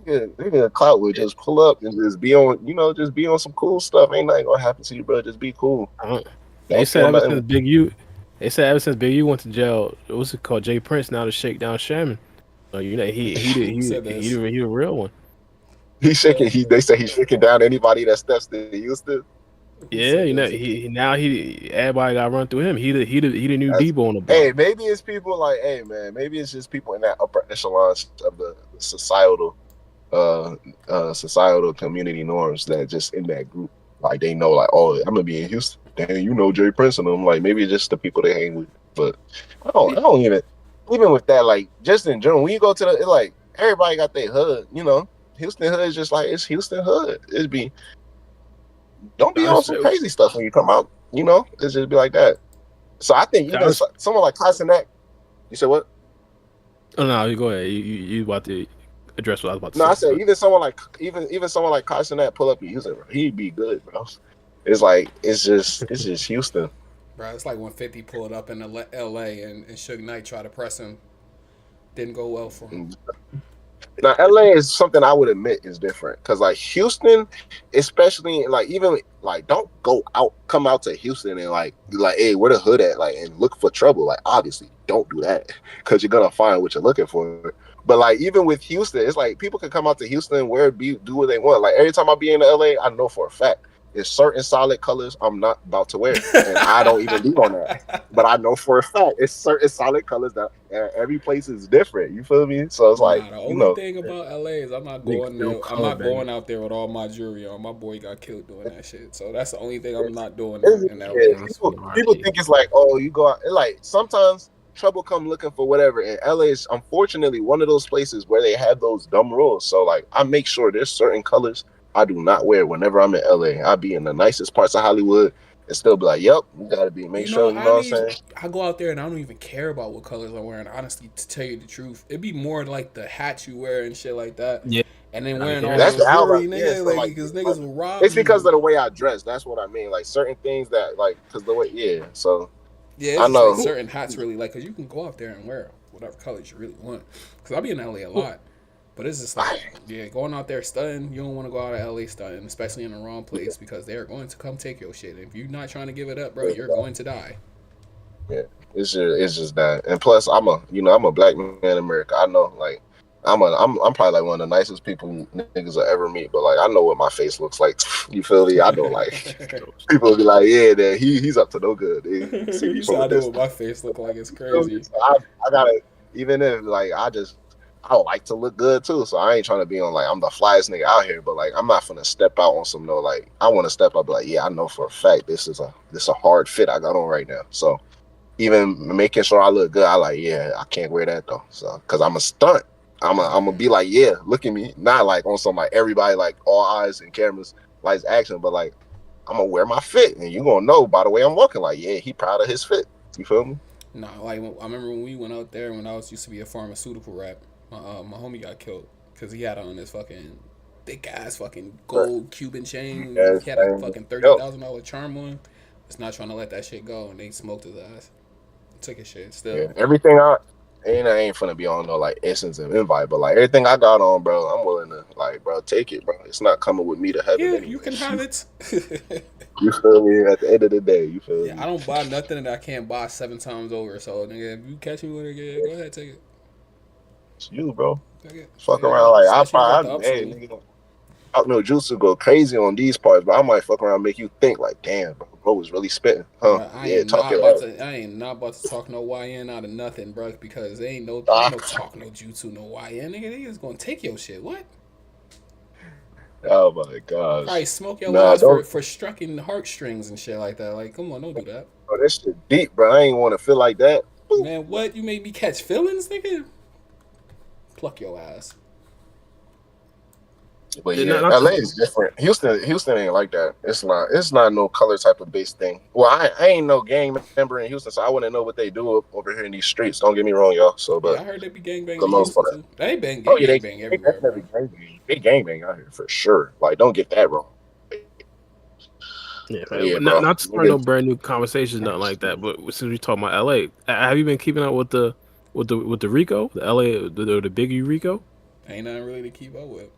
C: nigga clout would just pull up and just be on, just be on some cool stuff. Ain't nothing gonna happen to you, bro. Just be cool.
A: They
C: Don't
A: said
C: feel
A: ever
C: nothing.
A: since Big U, they said ever since Big U went to jail, what's it called? Jay Prince now the Shakedown Shaman. So you know
B: Who said this?
A: he the real one.
C: He's shaking. They say he's shaking down anybody that steps to Houston.
B: Who
A: Yeah,
B: said
A: you know
B: this?
A: he now he everybody got run through him. He the new Debo on the block.
C: Hey, maybe it's people like, hey man, maybe it's just people in that upper echelons of the societal community norms that just in that group, like they know, like, oh, I'm gonna be in Houston. Damn, you know Jay Prince and them. Like maybe it's just the people they hang with. But I don't even with that. Like just in general, when you go to it's like everybody got their hood. Houston hood is just like it's Houston hood. Don't be on some crazy stuff when you come out. It's just be like that. So I think even someone like Casanek, you said what?
A: Oh no, you go ahead. You about to address what I was about to say.
C: No, I said even someone like Casanek pull up and use it, he'd be good, bro. It's like it's just Houston.
B: Bro, it's like when 50 pulled up in L.A. and Suge Knight tried to press him. Didn't go well for him.
C: Now, LA is something I would admit is different because, like, Houston, especially, like, even like, don't come out to Houston and like, hey, where the hood at? Like, and look for trouble. Like, obviously, don't do that because you're gonna find what you're looking for. But like, even with Houston, it's like people can come out to Houston, do what they want. Like, every time I be in LA, I know for a fact there's certain solid colors I'm not about to wear, and I don't even do on that. But I know for a fact it's certain solid colors that every place is different. You feel me? So it's like,
B: the only thing about LA is I'm not going there. I'm not going out there with all my jewelry on. My boy got killed doing that shit. So that's the only thing I'm not doing in LA.
C: People think it's like, oh, you go out. Like sometimes trouble come looking for whatever, and LA is unfortunately one of those places where they have those dumb rules. So like, I make sure there's certain colors I do not wear whenever I'm in LA. I be in the nicest parts of Hollywood and still be like, yep, you gotta be make sure, what I'm saying?
B: I go out there and I don't even care about what colors I'm wearing, honestly, to tell you the truth. It'd be more like the hats you wear and shit like that.
A: Yeah.
B: And then wearing all
C: that's
B: those
C: the
B: jewelry,
C: nigga,
B: like, because niggas will rob
C: it's
B: you.
C: because of the way I dress. That's what I mean. Like certain things that like, because the way, so
B: yeah, it's just like certain hats really like, because you can go out there and wear whatever colors you really want. Because I be in LA a lot. But it's just like, yeah, going out there studying, you don't want to go out of LA studying, especially in the wrong place, because they're going to come take your shit. If you're not trying to give it up, bro, you're going to die.
C: Yeah, it's just that. And plus, I'm a black man in America. I know, like, I'm probably like one of the nicest people niggas will ever meet. But like, I know what my face looks like. You feel me? I know, like, people will be like, yeah, that he's up to no good.
B: You said I know what my face look like. It's crazy.
C: So I gotta, even if like I like to look good too, so I ain't trying to be on like I'm the flyest nigga out here, but like I'm not gonna step out on some like I want to step up like, yeah, I know for a fact this is a hard fit I got on right now. So even making sure I look good, I like, yeah, I can't wear that though. So because I'm a stunt, I'm gonna be like, yeah, look at me, not like on some like everybody like all eyes and cameras lights action, but like I'm gonna wear my fit, and you gonna know by the way I'm walking, like, yeah, he proud of his fit. You feel me?
B: Nah, like I remember when we went out there when I used to be a pharmaceutical rep. My homie got killed because he had on this fucking thick ass fucking gold Cuban chain.
C: Yeah,
B: He had a fucking $30,000 charm on. Was not trying to let that shit go, and they smoked his ass. Took his shit still.
C: Yeah, everything I ain't finna be on no like Essence and Invite, but like everything I got on, bro, I'm willing to like, bro, take it, bro. It's not coming with me to heaven.
B: Yeah,
C: anyway.
B: you can have it.
C: You feel me? At the end of the day, you feel me?
B: I don't buy nothing that I can't buy 7 times over. So, nigga, if you catch me with it, go ahead, take it.
C: It's you, bro.
B: Take it.
C: Fuck around, like hey, nigga, I know Jutsu go crazy on these parts, but I might fuck around, make you think like, damn, bro was really spitting, huh?
B: Bro, I
C: yeah,
B: ain't not about to talk no YN out of nothing, bro, because they ain't no talk no Jutsu no YN. Nigga, they just gonna take your shit. What?
C: Oh my gosh.
B: Probably smoke your ass for striking heartstrings and shit like that. Like, come on, don't do that.
C: Bro, that shit deep, bro. I ain't want to feel like that.
B: Man, what? You made me catch feelings, nigga? Pluck your ass.
C: But yeah, LA is different. Houston ain't like that. It's not no color type of base thing. Well, I ain't no gang member in Houston, so I wouldn't know what they do over here in these streets. Don't get me wrong, y'all. So, but
B: yeah, I heard they be gangbanging in Houston too. They bang everywhere.
C: They gangbang out here for sure. Like, don't get that wrong.
A: Yeah, not to start no brand new conversations, nothing like that. But since we talking about LA, have you been keeping up with the Rico, the LA, the big Rico?
B: Ain't nothing really to keep up with.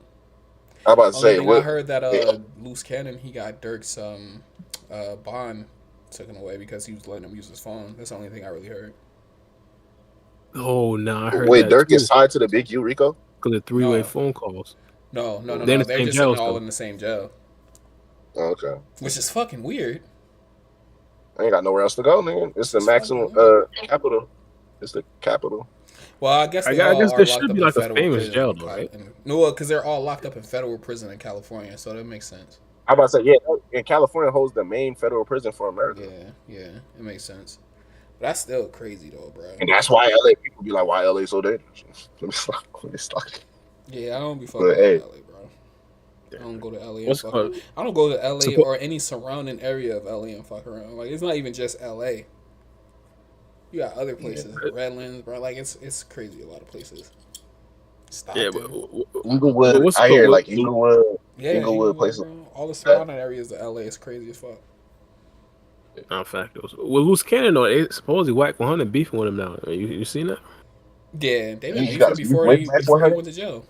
C: I'm about to say,
B: I heard that Loose Cannon, he got Dirk's bond taken away because he was letting him use his phone. That's the only thing I really heard.
A: Oh no, I heard.
C: Wait,
A: that
C: Dirk
A: too.
C: is tied to the big Rico?
A: Because of 3-way phone calls.
B: No. They're just all in the same jail.
C: Oh, okay.
B: Which is fucking weird.
C: I ain't got nowhere else to go, nigga. It's the maximum capital. It's the capital.
B: Well, I guess
A: there should be like a famous jail, though, right?
B: No, because they're all locked up in federal prison in California, so that makes sense.
C: I'm about to say, yeah, and California holds the main federal prison for America.
B: Yeah, it makes sense. But that's still crazy, though, bro.
C: And that's why LA people be like, why LA so dangerous?
B: Yeah, I don't be fucking with LA, bro. I don't go to LA and fuck around. I don't go to LA or any surrounding area of LA and fuck around. Like, it's not even just LA. You got other places, Redlands, bro. Like, it's crazy. A lot of places.
A: But
C: Inglewood. I hear like Inglewood.
B: Yeah,
C: Inglewood places.
B: Bro. All the surrounding areas of LA is crazy as fuck.
A: Not fact. Well, Loose Cannon though, they supposedly Whack 100 beefing with him now. You seen that?
B: Yeah, they been beefing before he went to jail.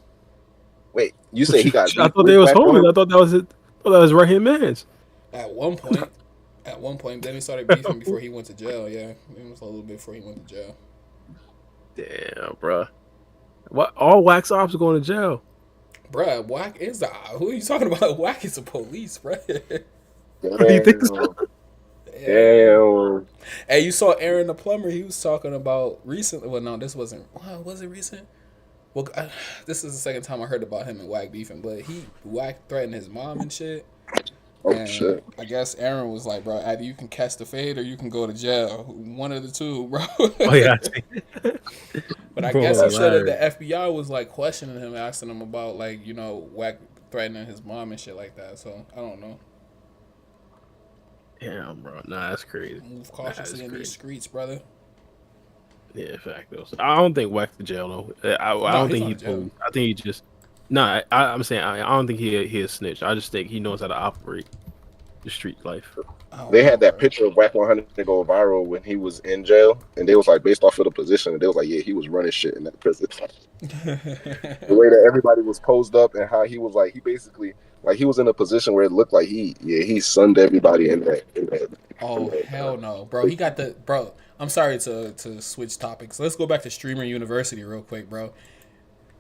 C: Wait, you say he got?
A: I thought they was homies. I thought that was it. I thought that was right hand man's.
B: At one point, then he started beefing before he went to jail. Yeah, it was a little bit before he went to jail.
A: Damn, bro. What? All Whack's ops are going to jail.
B: Bruh, Whack is who are you talking about? Whack is the police, bruh.
A: You think so?
C: Damn.
B: Hey, you saw Aaron the plumber? He was talking about recently. Well, no, this wasn't. Was it recent? Well, this is the second time I heard about him and Whack beefing, but Whack threatened his mom and shit. And shit. I guess Aaron was like, bro, either you can catch the fade or you can go to jail. One of the two, bro.
A: Oh, yeah.
B: But I guess he said that the FBI was like questioning him, asking him about like, Whack threatening his mom and shit like that. So I don't know.
A: Damn, bro. Nah, that's crazy.
B: Move cautiously in these streets, brother.
A: Yeah, fact though. I don't think Whack's the jail though. I don't think he's. I think he just. Nah, I'm saying I don't think he a snitch. I just think he knows how to operate the street life.
C: They had that picture of Whack 100 go viral when he was in jail, and they was like based off of the position, and they was like, yeah, he was running shit in that prison. The way that everybody was posed up and how he was like, he basically like he was in a position where it looked like he sunned everybody in that.
B: Oh hell no, bro! He got bro. I'm sorry to switch topics. Let's go back to Streamer University real quick, bro.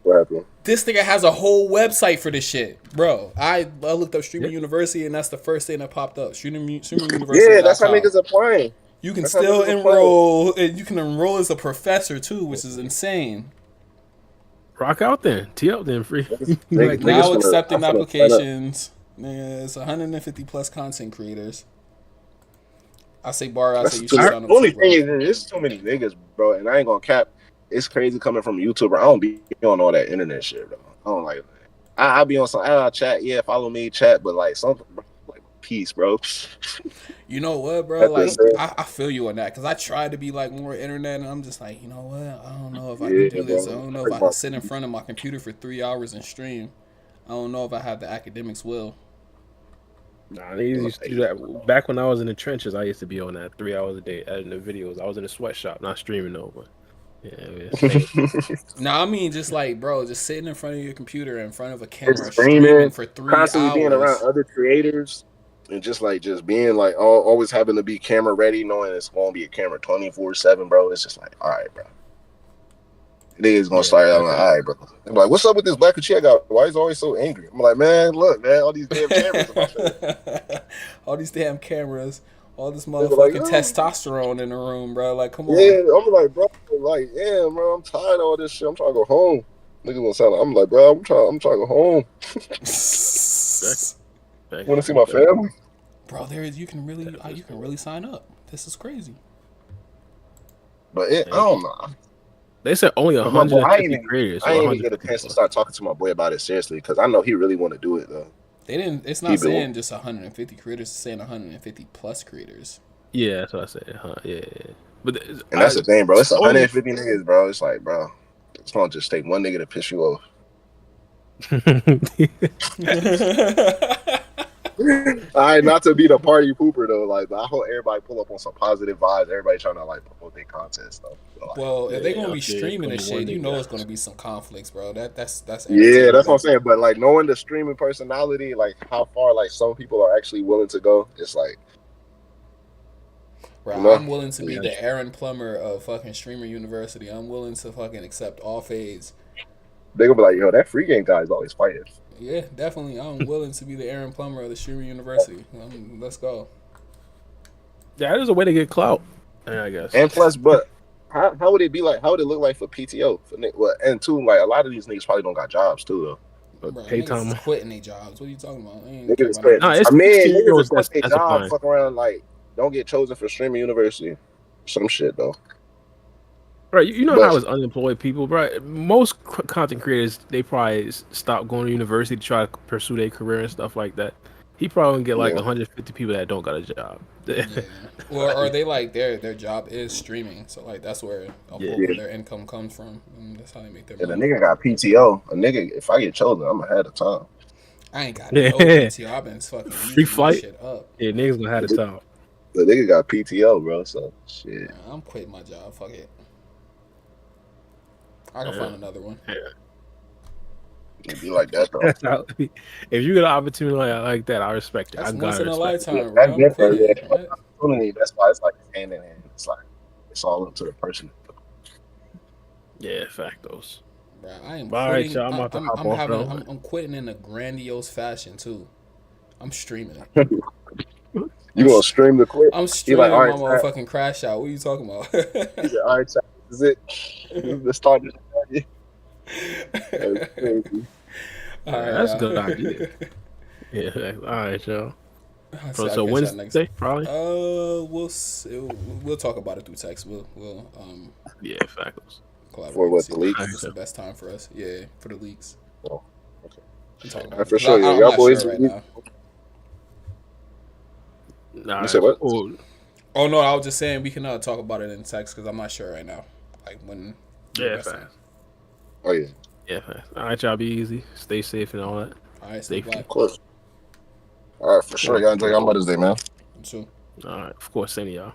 C: What happened?
B: This nigga has a whole website for this shit, bro. I looked up Streamer University, and that's the first thing that popped up. Streamer University.
C: Yeah, that's how niggas applying.
B: You can still enroll, and you can enroll as a professor too, which is insane.
A: Rock out then, tee out then, free.
B: Now accepting applications. Yeah, it's 150 plus content creators. I say you should sign up.
C: Only thing is, there's so many niggas, bro, and I ain't gonna cap. It's crazy coming from a YouTuber. I don't be on all that internet shit, bro. I don't like. I be on some chat. Yeah, follow me, chat. But like something, bro, like peace, bro.
B: You know what, bro? Like I feel you on that because I tried to be like more internet, and I'm just like, you know what? I don't know if I can do this. I don't know if I can sit in front of my computer for 3 hours and stream. I don't know if I have the academics will.
A: Nah, they used to do that. Back when I was in the trenches, I used to be on that 3 hours a day editing the videos. I was in a sweatshop, not streaming though, but
B: I mean just like, bro, just sitting in front of your computer in front of a camera
C: Just
B: streaming for 3
C: constantly
B: hours.
C: being around other creators and just being like always having to be camera ready, knowing it's gonna be a camera 24/7, bro. It's just like, all right, bro. Niggas gonna start out like, all right, bro. I'm like, what's up with this Black Uchiha I got? Why is he always so angry? I'm like, man, look, man, all these damn cameras in my face.
B: All these damn cameras, all this motherfucking testosterone in the room, bro. Like, come on.
C: Yeah, I'm like, bro, like, yeah, bro, I'm tired of all this shit. I'm trying to go home. Niggas gonna sound like, I'm like, bro, I'm trying to go home. Want to see my family,
B: bro? You can really sign up. This is crazy.
C: But I don't know.
A: They said only 150 creators.
C: I ain't even get a chance to start talking to my boy about it seriously because I know he really want to do it though.
B: They didn't. It's not saying just 150 creators. It's saying 150 plus creators.
A: Yeah, that's what I said. Yeah. But
C: that's the thing, bro. It's 150 niggas, bro. It's like, bro, it's gonna just take one nigga to piss you off. All right, not to be the party pooper though. Like, I hope everybody pull up on some positive vibes. Everybody trying to promote their content stuff. So,
B: well, if they're gonna be streaming this shit, you know it's gonna be some conflicts, bro. That's
C: yeah, that's what I'm saying. But knowing the streaming personality, how far some people are actually willing to go, it's like,
B: bro, you know? I'm willing to be the Aaron Plummer of fucking Streamer University. I'm willing to fucking accept all fades.
C: They gonna be like, yo, that free game guy is always fighting.
B: Yeah, definitely. I'm willing to be the Aaron Plummer of the Streamer University. Let's go.
A: Yeah, there's a way to get clout, I guess.
C: And plus, but how would it be like? How would it look like for PTO? And two, a lot of these niggas probably don't got jobs too,
B: though. Bro, niggas quitting their jobs. What are you talking about?
C: Niggas quit. Niggas quit their job. Fuck around, don't get chosen for Streamer University. Some shit though.
A: Right, you know how it's unemployed people, right? Most content creators, they probably stop going to university to try to pursue their career and stuff like that. He probably get 150 people that don't got a job.
B: Yeah. Or they their job is streaming, so that's where their income comes from, and that's how they make their money.
C: And a nigga got PTO. A nigga, if I get chosen, I'm ahead of time.
B: I ain't got no PTO. I've been fucking
A: free flight.
B: Shit up.
A: Yeah, niggas gonna have the time.
C: The nigga got PTO, bro. So shit.
B: Man, I'm quitting my job. Fuck it. I can find another one. Yeah.
C: It'd be like that though.
A: If you get an opportunity like that, I respect it.
B: That's once in a lifetime,
C: bro. That's why it's hand in hand. It's all up to the person.
A: Yeah, factos.
B: Bro, I am
A: quitting.
B: Right, I'm quitting in a grandiose fashion too. I'm streaming it.
C: You gonna stream the quit?
B: I'm streaming my motherfucking crash out. What are you talking about?
C: He said, all right, is it? Let's start this. That's crazy.
B: All right,
A: that's a good idea. Yeah, all right, y'all. So Wednesday, probably.
B: We'll talk about it through text. We'll
A: yeah, facts.
C: For what, the leaks?
B: It's the best time for us. Yeah, for the leaks.
C: Oh, okay. For sure, y'all boys.
B: Sure right now.
C: Nah, you said what?
B: Oh no, I was just saying we can talk about it in text because I'm not sure right now. When.
A: Yeah, fast.
C: Oh yeah.
A: Yeah, fast. All right, y'all. Be easy. Stay safe and all that.
B: All right, stay black.
C: Of course. All right, for sure. Y'all enjoy your Mother's Day, man.
B: Sure.
A: All right, of course. Same to y'all.